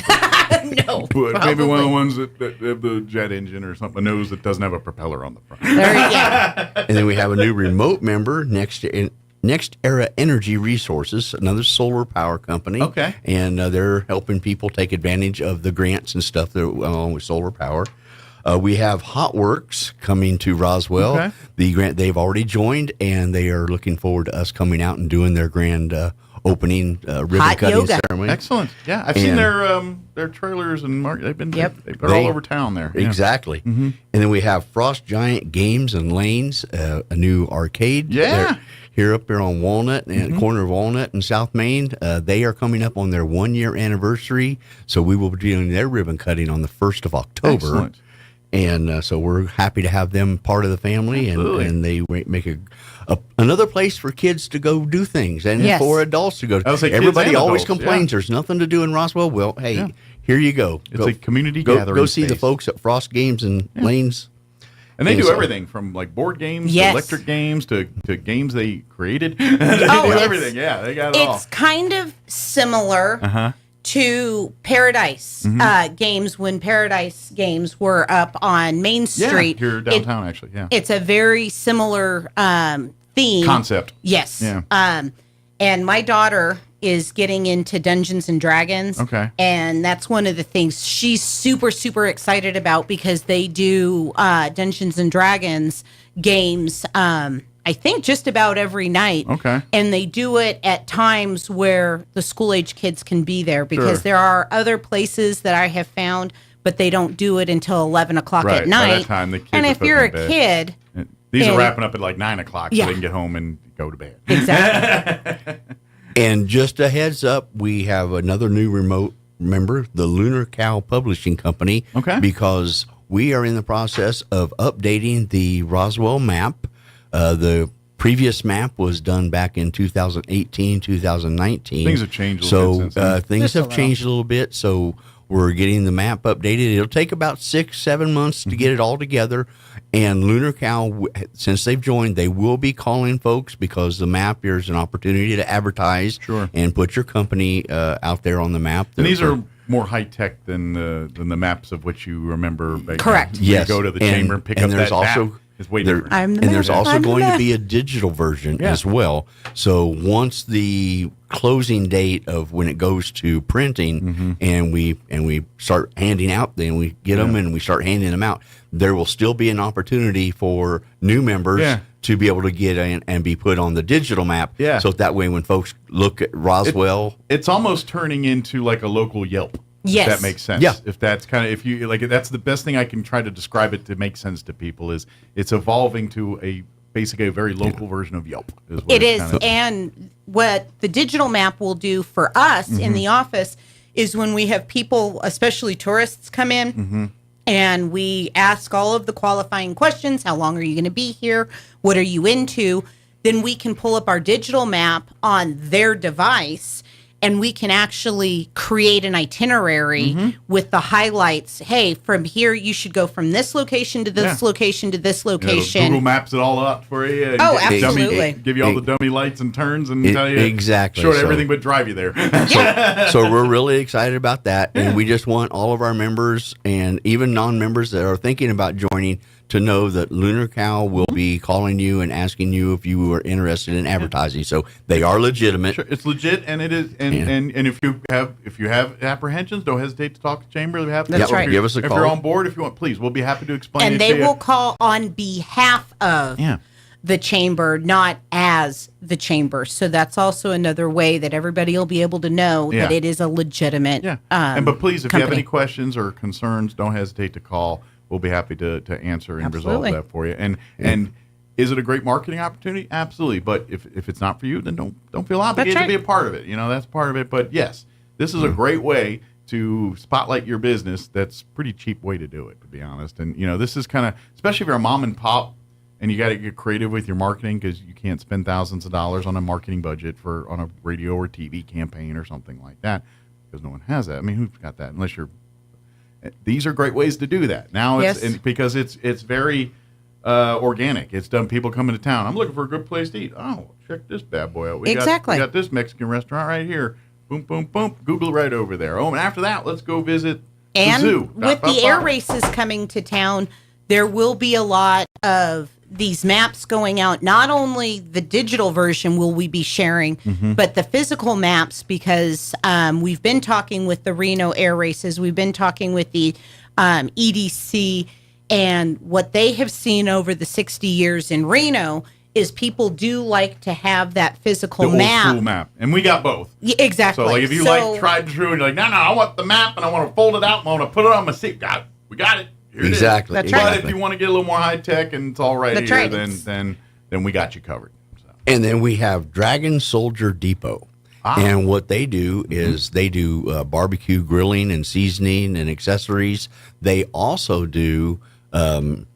No, but maybe one of the ones that have the jet engine or something, a nose that doesn't have a propeller on the front. There you go. And then we have a new remote member, Next Era Energy Resources, another solar power company. Okay. And they're helping people take advantage of the grants and stuff that along with solar power. We have Hotworks coming to Roswell. Okay. The grant they've already joined, and they are looking forward to us coming out and doing their grand opening ribbon cutting ceremony. Excellent. Yeah, I've seen their trailers and they're all over town there. Exactly. Mm-hmm. And then we have Frost Giant Games and Lanes, a new arcade. Yeah. Here up there on Walnut and corner of Walnut and South Main. They are coming up on their 1-year anniversary, so we will be doing their ribbon cutting on the 1st of October. Excellent. And so we're happy to have them part of the family, and they make another place for kids to go do things and for adults to go. Everybody always complains there's nothing to do in Roswell. Well, hey, here you go. It's a community gathering. Go see the folks at Frost Games and Lanes. And they do everything from like board games to electric games to games they created. They do everything. Yeah, they got it all. It's kind of similar to Paradise games when Paradise games were up on Main Street. Yeah, here downtown, actually. Yeah, it's a very similar theme concept. Yes. Yeah. And my daughter is getting into Dungeons and Dragons. Okay. And that's one of the things she's super, super excited about because they do Dungeons and Dragons games, I think just about every night. Okay. And they do it at times where the school-age kids can be there because there are other places that I have found, but they don't do it until 11 o'clock at night. By that time, the kids and are if you're a putting in kid... These are wrapping up at like 9 o'clock so they can get home and go to bed. Exactly. And just a heads up, we have another new remote member, the Lunar Cow Publishing Company. Okay. Because we are in the process of updating the Roswell map. The previous map was done back in 2018, 2019. Things have changed a little bit since then. Things have changed a little bit, so we're getting the map updated. It'll take about 6-7 months to get it all together. And Lunar Cow, since they've joined, they will be calling folks because the map, there's an opportunity to advertise and put your company out there on the map. And these are more high-tech than the maps of which you remember. Correct. Yes. You go to the chamber and pick up that map. It's way different. And there's also going to be a digital version as well. So once the closing date of when it goes to printing and we start handing out, then we get them and we start handing them out, there will still be an opportunity for new members to be able to get in and be put on the digital map. Yeah. So that way when folks look at Roswell. It's almost turning into like a local Yelp. Yes. If that makes sense. Yeah. If that's kind of, if you like, that's the best thing I can try to describe it to make sense to people is it's evolving to basically a very local version of Yelp. It is. And what the digital map will do for us in the office is when we have people, especially tourists, come in and we ask all of the qualifying questions. How long are you going to be here? What are you into? Then we can pull up our digital map on their device and we can actually create an itinerary with the highlights. Hey, from here, you should go from this location to this location to this location. Google maps it all up for you. Oh, absolutely. Give you all the dummy lights and turns and tell you exactly short everything but drive you there. So we're really excited about that. And we just want all of our members and even non-members that are thinking about joining to know that Lunar Cow will be calling you and asking you if you are interested in advertising. So they are legitimate. Sure, it's legit, and it is. And if you have apprehensions, don't hesitate to talk to Chamber. That's right. Give us a call. If you're on board, if you want, please, we'll be happy to explain. And it they to you. will call on behalf of the Chamber, not as the Chamber. So that's also another way that everybody will be able to know that it is a legitimate. But please, if company. you have any questions or concerns, don't hesitate to call. We'll be happy to answer and resolve that for you. And is it a great marketing opportunity? Absolutely. But if it's not for you, then don't feel obligated to be a part of it. You know, that's part of it. But yes, this is a great way to spotlight your business. That's a pretty cheap way to do it, to be honest. And you know, this is kind of, especially if you're a mom and pop and you got to get creative with your marketing because you can't spend thousands of dollars on a marketing budget on a radio or TV campaign or something like that because no one has that. I mean, who's got that unless you're. These are great ways to do that. Now, because it's very organic. It's done. People coming to town. I'm looking for a good place to eat. Oh, check this bad boy out. We got this Mexican restaurant right here. Boom, boom, boom. Google right over there. Oh, and after that, let's go visit the zoo. With the air races coming to town, there will be a lot of these maps going out. Not only the digital version will we be sharing, but the physical maps because we've been talking with the Reno air races. We've been talking with the EDC, and what they have seen over the 60 years in Reno is people do like to have that physical map. Old school map. And we got both. Yeah, exactly. So like if you like tried and true and you're like, no, I want the map and I want to fold it out and I want to put it on my seat. We got it. Here Exactly. It is. But if you want to get a little more high tech and it's all right here, then we got you covered. So. And then we have Dragon Soldier Depot. And what they do is they do barbecue grilling and seasoning and accessories. They also do etching.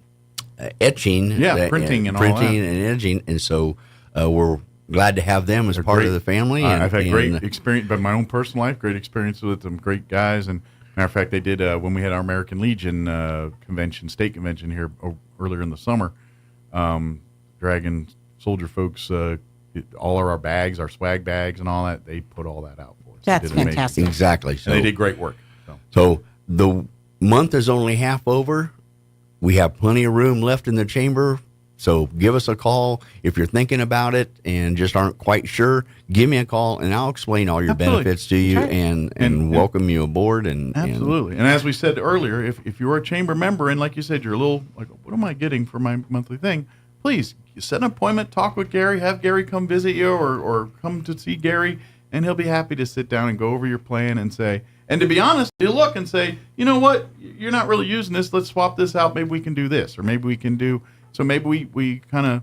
Printing and all that. Printing and edging. And so we're glad to have them as part of the family. And I've had great experience, but my own personal life, great experience with them, great guys. And matter of fact, they did when we had our American Legion state convention here earlier in the summer. Dragon Soldier folks, all of our bags, our swag bags, and all that, they put all that out for us. That's fantastic. Exactly. So, and they did great work. So the month is only half over. We have plenty of room left in the chamber. So give us a call if you're thinking about it and just aren't quite sure. Give me a call and I'll explain all your benefits to you and welcome you aboard. Absolutely. And as we said earlier, if you're a chamber member and like you said, you're a little like, what am I getting for my monthly thing? Please set an appointment, talk with Gary, have Gary come visit you or come to see Gary, and he'll be happy to sit down and go over your plan and say, and to be honest, he'll look and say, you know what, you're not really using this. Let's swap this out. Maybe we can do this, or maybe we can do. So maybe we kind of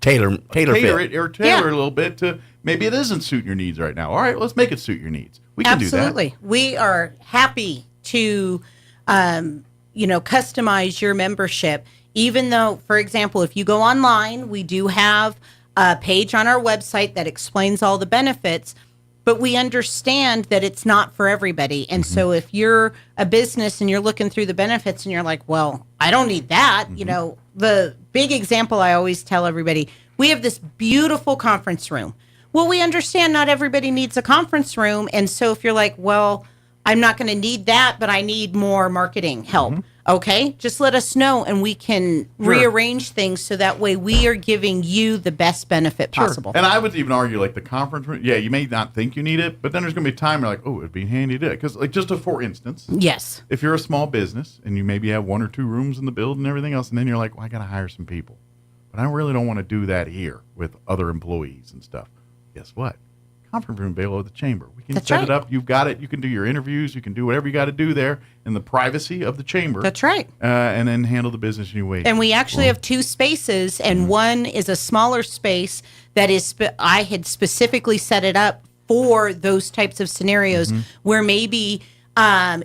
tailor it or tailor it a little bit to maybe it isn't suiting your needs right now. All right, let's make it suit your needs. We can do that. Absolutely. We are happy to, customize your membership. Even though, for example, if you go online, we do have a page on our website that explains all the benefits, but we understand that it's not for everybody. And so if you're a business and you're looking through the benefits and you're like, well, I don't need that. The big example I always tell everybody, we have this beautiful conference room. Well, we understand not everybody needs a conference room. And so if you're like, well, I'm not going to need that, but I need more marketing help. Okay, just let us know and we can rearrange things so that way we are giving you the best benefit possible. And I would even argue, like the conference room, you may not think you need it, but then there's going to be a time you're like, oh, it'd be handy to do it. Because, like, just for instance, yes, if you're a small business and you maybe have 1 or 2 rooms in the building and everything else, and then you're like, well, I got to hire some people. But I really don't want to do that here with other employees and stuff. Guess what? Conference room below the chamber. We can set it up. You've got it. You can do your interviews. You can do whatever you got to do there in the privacy of the chamber. That's right. And then handle the business in your way. And we actually have 2 spaces, and one is a smaller space that is, I had specifically set it up for those types of scenarios where maybe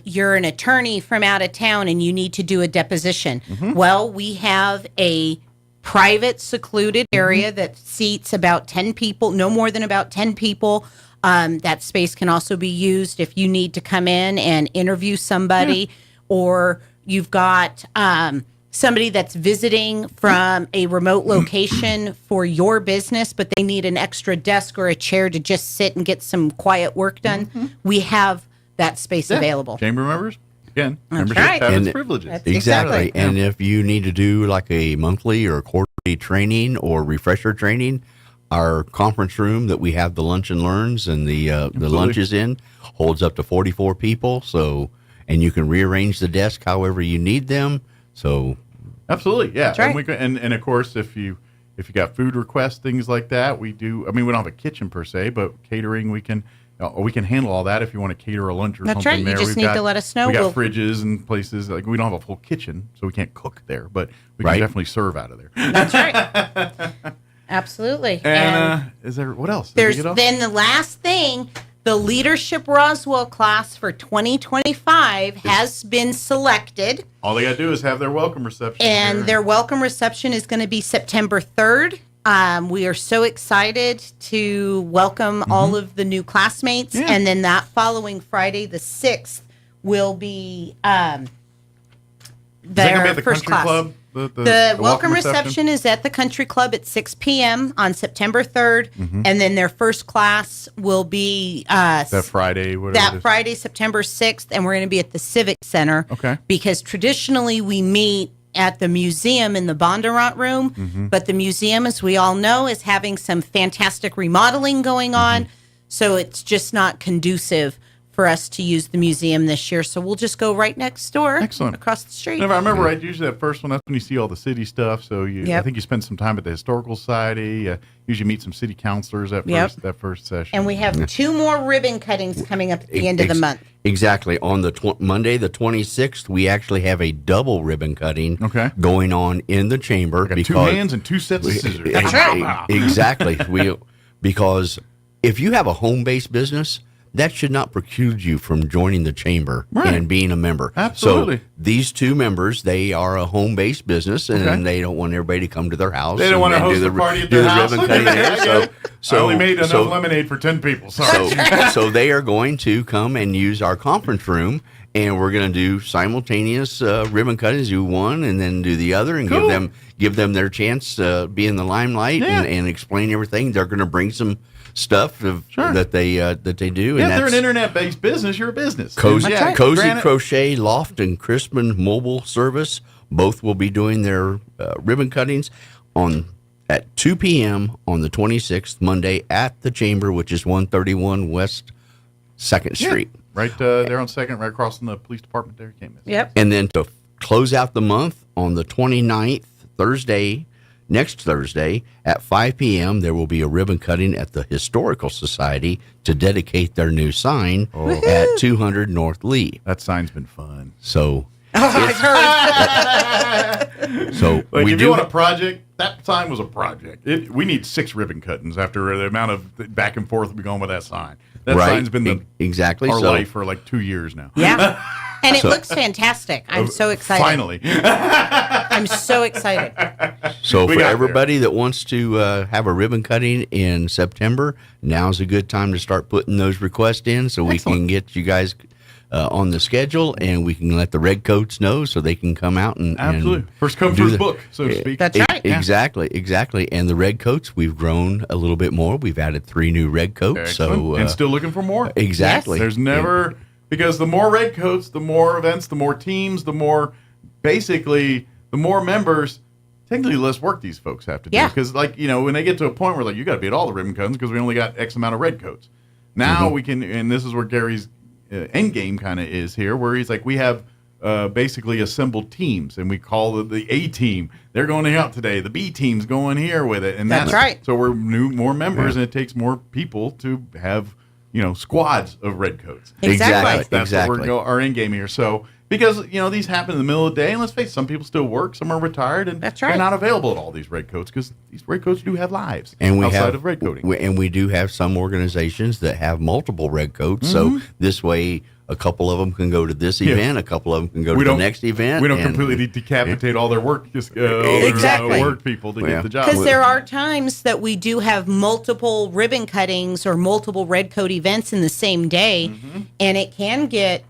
you're an attorney from out of town and you need to do a deposition. Well, we have a private, secluded area that seats about 10 people, no more than about 10 people. That space can also be used if you need to come in and interview somebody, or you've got somebody that's visiting from a remote location for your business, but they need an extra desk or a chair to just sit and get some quiet work done. We have that space available. Chamber members? Again, That's membership right. have its And- privileges. Exactly. And if you need to do like a monthly or quarterly training or refresher training, our conference room that we have the lunch and learns and the lunches in holds up to 44 people. So, and you can rearrange the desk however you need them. So, absolutely, yeah. That's right. And, we can, and of course, if you got food requests, things like that, we do. I mean, we don't have a kitchen per se, but catering we can handle all that if you want to cater a lunch or That's something. right. You there. just need to let us know. We got fridges and places like we don't have a full kitchen, so we can't cook there, but we can definitely serve out of there. That's right. Absolutely. And is there what else? There's then the last thing. The Leadership Roswell class for 2025 has been selected. All they got to do is have their welcome reception. And their welcome reception is going to be September 3rd. We are so excited to welcome all of the new classmates. Yeah. And then that following Friday, the 6th, will be Is that their gonna be at the first country class. club? The welcome reception is at the country club at 6 p.m. on September 3rd. And then their first class will be that Friday, whatever. Friday, September 6th. And we're going to be at the Civic Center. Okay. Because traditionally we meet at the museum in the Bondurant room. But the museum, as we all know, is having some fantastic remodeling going on. So it's just not conducive for us to use the museum this year. So we'll just go right next door. Excellent. Across the street. And if I remember right, usually that first one, that's when you see all the city stuff. So I think you spend some time at the Historical Society. Usually meet some city councilors that first session. And we have 2 more ribbon cuttings coming up at the end of the month. Exactly. On the Monday, the 26th, we actually have a double ribbon cutting going on in the chamber. Got 2 hands and 2 sets of scissors. That's right. Exactly. Because if you have a home-based business, that should not preclude you from joining the chamber and being a member. Absolutely. So these 2 members, they are a home-based business, and they don't want everybody to come to their house. They don't want to host do a party at their house. ribbon cutting there. I only made enough lemonade for 10 people. Sorry. So they are going to come and use our conference room, and we're going to do simultaneous ribbon cuttings. Do one and then do the other, and give them their chance to be in the limelight and explain everything. They're going to bring some stuff that they do. Yeah, and if they're an internet-based business, you're a business. Cozy Crochet, Loft, and Crispin Mobile Service both will be doing their ribbon cuttings at 2 p.m. on the 26th, Monday, at the Chamber, which is 131 West 2nd Street. Right there on 2nd, right across from the police department there. Can't miss it. Yep. And then to close out the month, on the 29th, next Thursday at 5 p.m., there will be a ribbon cutting at the Historical Society to dedicate their new sign at 200 North Lee. That sign's been fun. So, I've heard. so like we if do you want a project, that sign was a project. We need 6 ribbon cuttings after the amount of back and forth we've gone with that sign. That sign's been our life for like 2 years now. Yeah. And it looks fantastic. I'm so excited. Finally. I'm so excited. So for everybody that wants to have a ribbon cutting in September, now's a good time to start putting those requests in so we can get you guys on the schedule, and we can let the Redcoats know so they can come out and absolutely first come first book, so to speak. That's right. Exactly. And the Redcoats, we've grown a little bit more. We've added 3 new Redcoats. So and still looking for more. Exactly. Yes. There's never because the more Redcoats, the more events, the more teams, the more basically, the more members, technically less work these folks have to do. Because, like, you know, when they get to a point where, like, you got to be at all the ribbon cuttings because we only got X amount of red coats. Now we can, and this is where Gary's end game kind of is here, where he's like, we have basically assembled teams, and we call it the A team. They're going out today. The B team's going here with it. And that's right. So we're more members, and it takes more people to have, you know, squads of red coats. Exactly. That's what our end game here. So, because, you know, these happen in the middle of the day, and let's face it, some people still work, some are retired, and they're not available at all these red coats because these red coats do have lives outside of red coating. And we do have some organizations that have multiple red coats, so this way a couple of them can go to this event, a couple of them can go to the next event. We don't completely decapitate all their work, just work people to get the job. Because there are times that we do have multiple ribbon cuttings or multiple red coat events in the same day, and it can get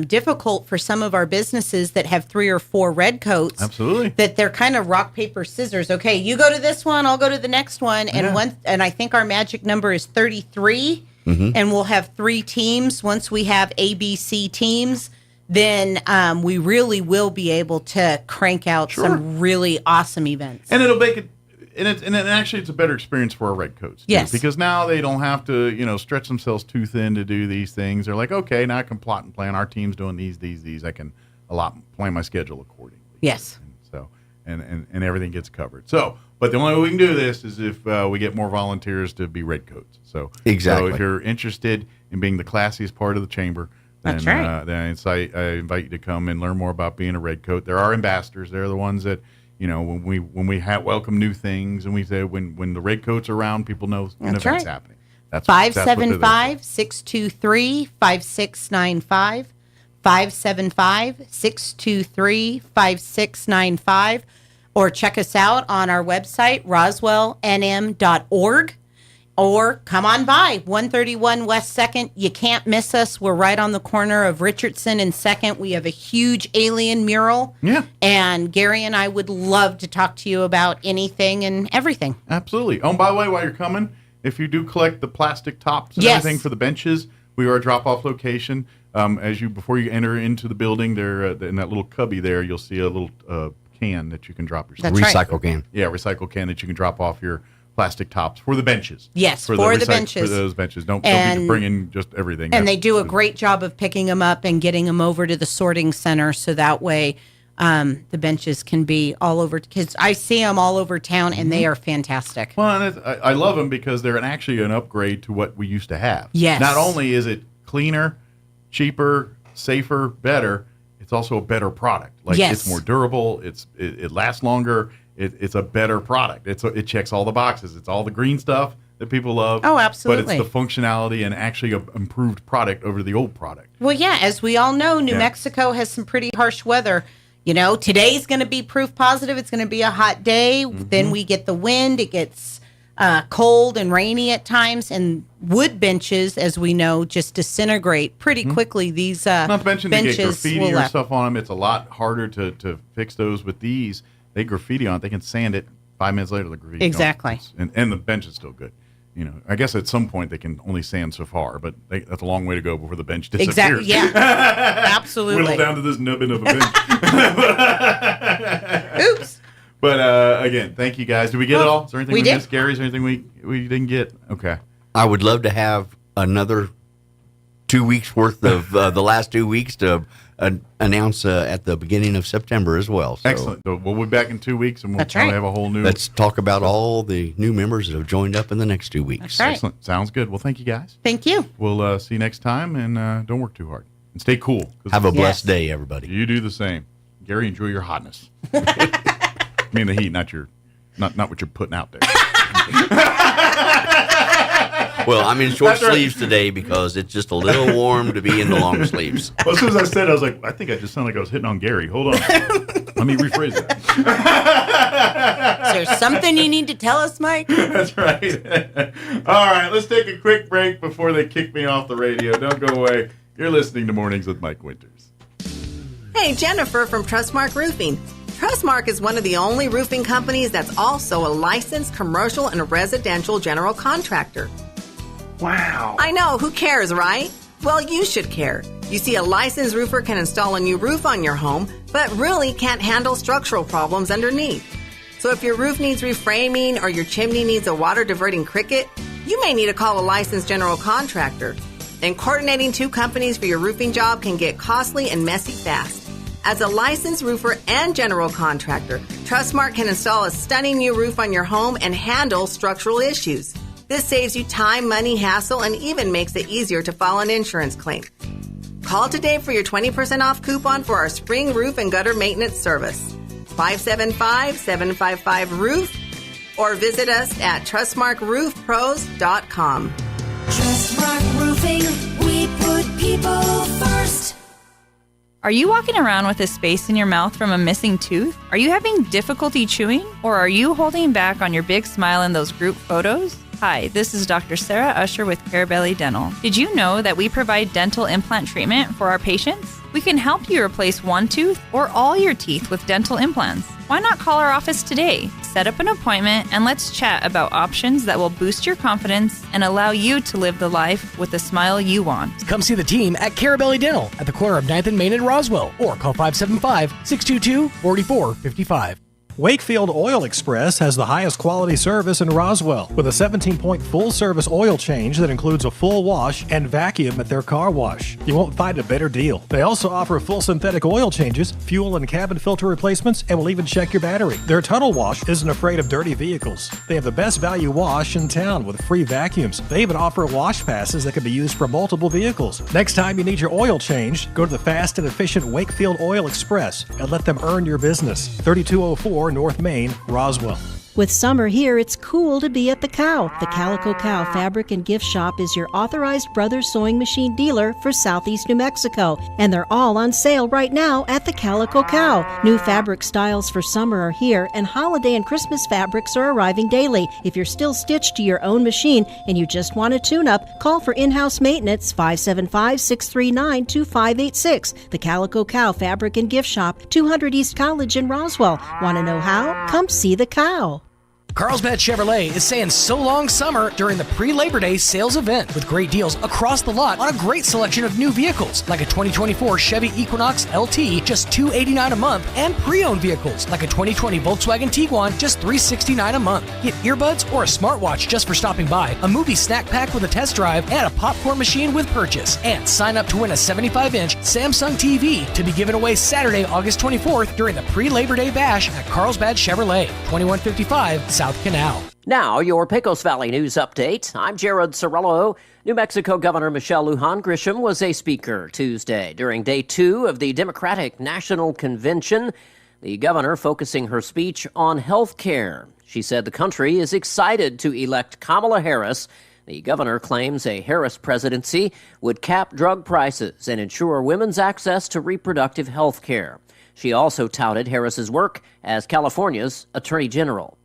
difficult for some of our businesses that have 3 or 4 red coats. Absolutely. That they're kind of rock, paper, scissors. Okay, you go to this one, I'll go to the next one. And I think our magic number is 33. And we'll have 3 teams. Once we have ABC teams, then we really will be able to crank out some really awesome events. And it'll make it, and actually it's a better experience for our red coats. Too, yes. Because now they don't have to, you know, stretch themselves too thin to do these things. They're like, okay, now I can plot and plan. Our team's doing these. I can plan my schedule accordingly. Yes. And everything gets covered. So, but the only way we can do this is if we get more volunteers to be red coats. So, So if you're interested in being the classiest part of the chamber, then, that's right. Then I invite you to come and learn more about being a red coat. There are ambassadors. They're the ones that, you know, when we welcome new things, and we say when the red coats are around, people know an event's happening. That's 575-623-5695. 575-623-5695, or check us out on our website, roswellnm.org, or come on by 131 West 2nd. You can't miss us. We're right on the corner of Richardson and 2nd. We have a huge alien mural. Yeah. And Gary and I would love to talk to you about anything and everything. Absolutely. Oh, and by the way, while you're coming, if you do collect the plastic tops and everything for the benches, we are a drop-off location. Before you enter into the building, there in that little cubby there, you'll see a little can that you can drop your stuff. Recycle can. Yeah, recycle can that you can drop off your plastic tops for the benches. Yes, for the benches. For those benches. Don't be bringing just everything. And they do a great job of picking them up and getting them over to the sorting center, so that way the benches can be all over. Because I see them all over town, and they are fantastic. Well, and I love them because they're actually an upgrade to what we used to have. Yes. Not only is it cleaner, cheaper, safer, better, it's also a better product. Like it's more durable, it lasts longer, it's a better product. It checks all the boxes. It's all the green stuff that people love. Oh, absolutely. But it's the functionality and actually an improved product over the old product. Well, yeah, as we all know, New Mexico has some pretty harsh weather. You know, today's going to be proof positive. It's going to be a hot day. Then we get the wind. It gets cold and rainy at times, and wood benches, as we know, just disintegrate pretty quickly. These not to mention benches they get graffiti or stuff on them. It's a lot harder to fix those with these. They graffiti on it. They can sand it 5 minutes later. The graffiti exactly, and the bench is still good. You know, I guess at some point they can only sand so far, but that's a long way to go before the bench disappears. Exactly, yeah, absolutely. Whittle down to this nubbin of a bench. Oops. But again, thank you guys. Did we get it all? Is there anything we missed, Gary? Is there anything we didn't get? Okay. I would love to have another 2 weeks worth of the last 2 weeks to announce at the beginning of September as well. So. Excellent. So we'll be back in 2 weeks, and we'll probably have a whole new. Let's talk about all the new members that have joined up in the next 2 weeks. That's right. Excellent. Sounds good. Well, thank you guys. Thank you. We'll see you next time, and don't work too hard. And stay cool. Have a blessed day, everybody. You do the same. Gary, enjoy your hotness. I mean the heat, not what you're putting out there. Well, I'm in short sleeves today because it's just a little warm to be in the long sleeves. Well, as soon as I said it, I was like, I think I just sounded like I was hitting on Gary. Hold on. Let me rephrase that. Is there something you need to tell us, Mike? That's right. All right, let's take a quick break before they kick me off the radio. Don't go away. You're listening to Mornings with Mike Winters. Hey, Jennifer from Trustmark Roofing. Trustmark is one of the only roofing companies that's also a licensed commercial and residential general contractor. Wow. I know, who cares, right? Well, you should care. You see, a licensed roofer can install a new roof on your home, but really can't handle structural problems underneath. So if your roof needs reframing or your chimney needs a water diverting cricket, you may need to call a licensed general contractor. And coordinating two companies for your roofing job can get costly and messy fast. As a licensed roofer and general contractor, Trustmark can install a stunning new roof on your home and handle structural issues. This saves you time, money, hassle, and even makes it easier to file an insurance claim. Call today for your 20% off coupon for our spring roof and gutter maintenance service. 575-755-ROOF or visit us at trustmarkroofpros.com. Trustmark Roofing, we put people first. Are you walking around with a space in your mouth from a missing tooth? Are you having difficulty chewing? Or are you holding back on your big smile in those group photos? Hi, this is Dr. Sarah Usher with Carabelli Dental. Did you know that we provide dental implant treatment for our patients? We can help you replace one tooth or all your teeth with dental implants. Why not call our office today? Set up an appointment and let's chat about options that will boost your confidence and allow you to live the life with the smile you want. Come see the team at Carabelli Dental at the corner of 9th and Main in Roswell or call 575-622-4455. Wakefield Oil Express has the highest quality service in Roswell with a 17-point full-service oil change that includes a full wash and vacuum at their car wash. You won't find a better deal. They also offer full synthetic oil changes, fuel and cabin filter replacements, and will even check your battery. Their tunnel wash isn't afraid of dirty vehicles. They have the best value wash in town with free vacuums. They even offer wash passes that can be used for multiple vehicles. Next time you need your oil changed, go to the fast and efficient Wakefield Oil Express and let them earn your business. 3204 North Main, Roswell. With summer here, it's cool to be at the Cow. The Calico Cow Fabric and Gift Shop is your authorized Brothers Sewing Machine dealer for Southeast New Mexico, and they're all on sale right now at the Calico Cow. New fabric styles for summer are here, and holiday and Christmas fabrics are arriving daily. If you're still stitched to your own machine and you just want a tune-up, call for in-house maintenance 575-639-2586. The Calico Cow Fabric and Gift Shop, 200 East College in Roswell. Want to know how? Come see the Cow. Carlsbad Chevrolet is saying so long summer during the pre-Labor Day sales event with great deals across the lot on a great selection of new vehicles like a 2024 Chevy Equinox LT just $289 a month and pre-owned vehicles like a 2020 Volkswagen Tiguan just $369 a month. Get earbuds or a smartwatch just for stopping by, a movie snack pack with a test drive, and a popcorn machine with purchase. And sign up to win a 75-inch Samsung TV to be given away Saturday, August 24th during the pre-Labor Day bash at Carlsbad Chevrolet, 2155 South Canal. Now, your Pecos Valley News Update. I'm Jared Sorello. New Mexico Governor Michelle Lujan Grisham was a speaker Tuesday during day 2 of the Democratic National Convention. The governor focusing her speech on health care. She said the country is excited to elect Kamala Harris. The governor claims a Harris presidency would cap drug prices and ensure women's access to reproductive health care. She also touted Harris's work as California's Attorney General.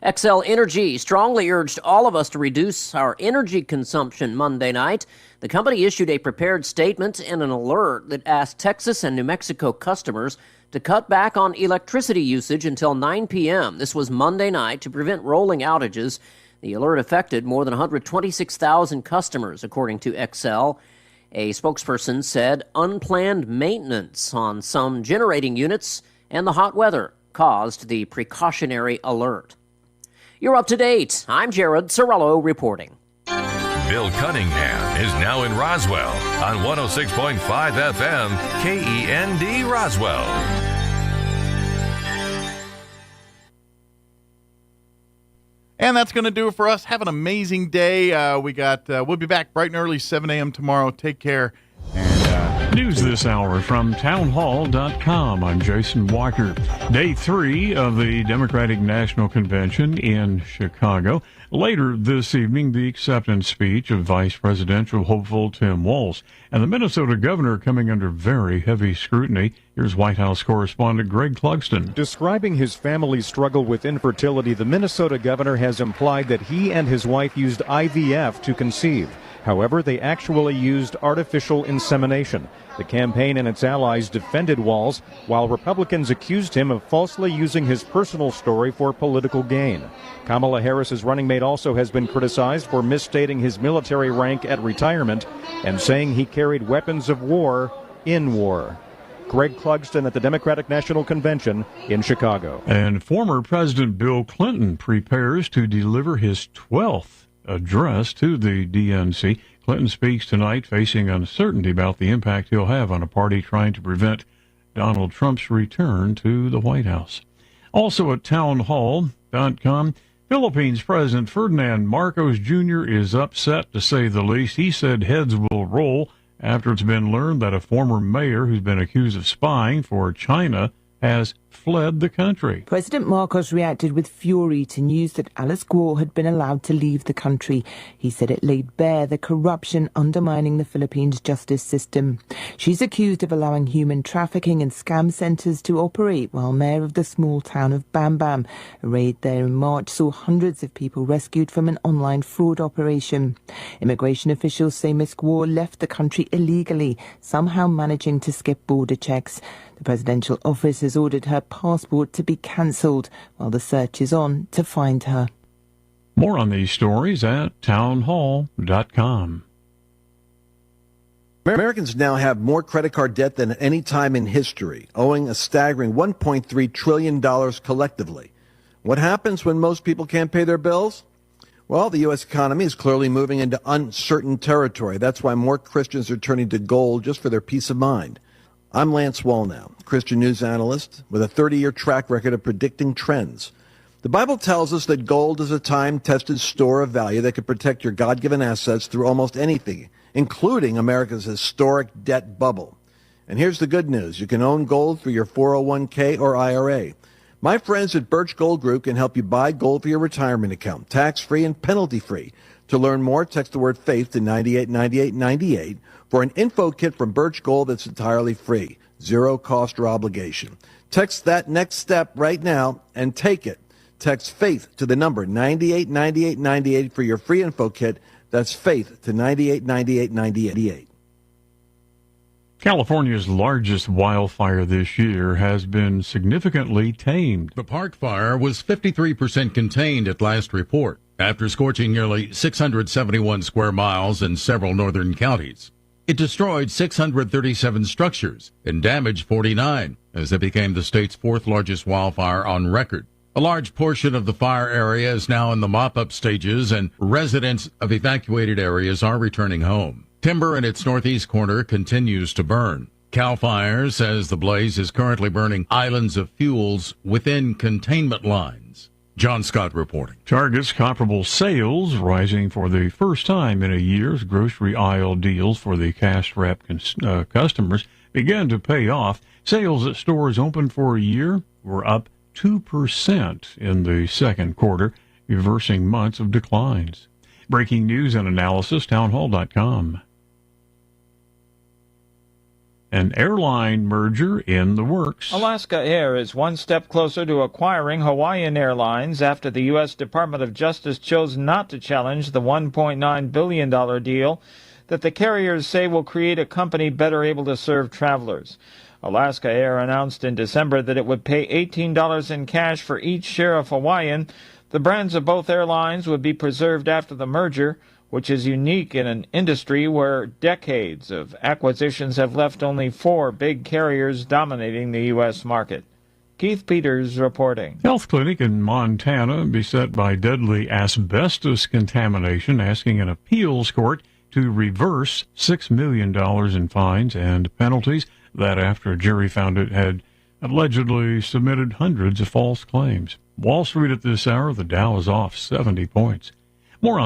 Xcel Energy strongly urged all of us to reduce our energy consumption Monday night. The company issued a prepared statement and an alert that asked Texas and New Mexico customers to cut back on electricity usage until 9 p.m. This was Monday night to prevent rolling outages. The alert affected more than 126,000 customers, according to Xcel. A spokesperson said unplanned maintenance on some generating units and the hot weather caused the precautionary alert. You're up to date. I'm Jared Sorello reporting. Bill Cunningham is now in Roswell on 106.5 FM, KEND Roswell. And that's going to do it for us. Have an amazing day. We'll be back bright and early, 7 a.m. tomorrow. Take care. News this hour from townhall.com. I'm Jason Walker. Day 3 of the Democratic National Convention in Chicago. Later this evening, the acceptance speech of Vice Presidential hopeful Tim Walz. And the Minnesota governor coming under very heavy scrutiny. Here's White House correspondent Greg Clugston. Describing his family's struggle with infertility, the Minnesota governor has implied that he and his wife used IVF to conceive. However, they actually used artificial insemination. The campaign and its allies defended Walz, while Republicans accused him of falsely using his personal story for political gain. Kamala Harris's running mate also has been criticized for misstating his military rank at retirement and saying he carried weapons of war in war. Greg Clugston at the Democratic National Convention in Chicago. And former President Bill Clinton prepares to deliver his 12th address to the DNC. Clinton speaks tonight, facing uncertainty about the impact he'll have on a party trying to prevent Donald Trump's return to the White House. Also at townhall.com, Philippines President Ferdinand Marcos Jr. is upset, to say the least. He said heads will roll after it's been learned that a former mayor who's been accused of spying for China has fled the country. President Marcos reacted with fury to news that Alice Guo had been allowed to leave the country. He said it laid bare the corruption undermining the Philippines justice system. She's accused of allowing human trafficking and scam centers to operate while mayor of the small town of Bambam. A raid there in March saw hundreds of people rescued from an online fraud operation. Immigration officials say Ms. Guo left the country illegally, somehow managing to skip border checks. The presidential office has ordered her passport to be cancelled while the search is on to find her. More on these stories at townhall.com. Americans now have more credit card debt than at any time in history, owing a staggering $1.3 trillion collectively. What happens when most people can't pay their bills? Well, the U.S. economy is clearly moving into uncertain territory. That's why more Christians are turning to gold just for their peace of mind. I'm Lance Wallnow, Christian news analyst with a 30-year track record of predicting trends. The Bible tells us that gold is a time-tested store of value that can protect your God-given assets through almost anything, including America's historic debt bubble. And here's the good news. You can own gold through your 401k or IRA. My friends at Birch Gold Group can help you buy gold for your retirement account, tax-free and penalty-free. To learn more, text the word faith to 989898 for an info kit from Birch Gold that's entirely free, zero cost or obligation. Text that next step right now and take it. Text faith to the number 989898 for your free info kit. That's faith to 989898. California's largest wildfire this year has been significantly tamed. The Park Fire was 53% contained at last report, after scorching nearly 671 square miles in several northern counties. It destroyed 637 structures and damaged 49, as it became the state's fourth largest wildfire on record. A large portion of the fire area is now in the mop-up stages, and residents of evacuated areas are returning home. Timber in its northeast corner continues to burn. CAL FIRE says the blaze is currently burning islands of fuels within containment lines. John Scott reporting. Target's comparable sales rising for the first time in a year as grocery aisle deals for the cash-strapped customers began to pay off. Sales at stores open for a year were up 2% in the second quarter, reversing months of declines. Breaking news and analysis, townhall.com. An airline merger in the works. Alaska Air is one step closer to acquiring Hawaiian Airlines after the U.S. Department of Justice chose not to challenge the $1.9 billion deal that the carriers say will create a company better able to serve travelers. Alaska Air announced in December that it would pay $18 in cash for each share of Hawaiian. The brands of both airlines would be preserved after the merger, which is unique in an industry where decades of acquisitions have left only 4 big carriers dominating the U.S. market. Keith Peters reporting. Health clinic in Montana beset by deadly asbestos contamination, asking an appeals court to reverse $6 million in fines and penalties. That after a jury found it had allegedly submitted hundreds of false claims. Wall Street at this hour, the Dow is off 70 points. More on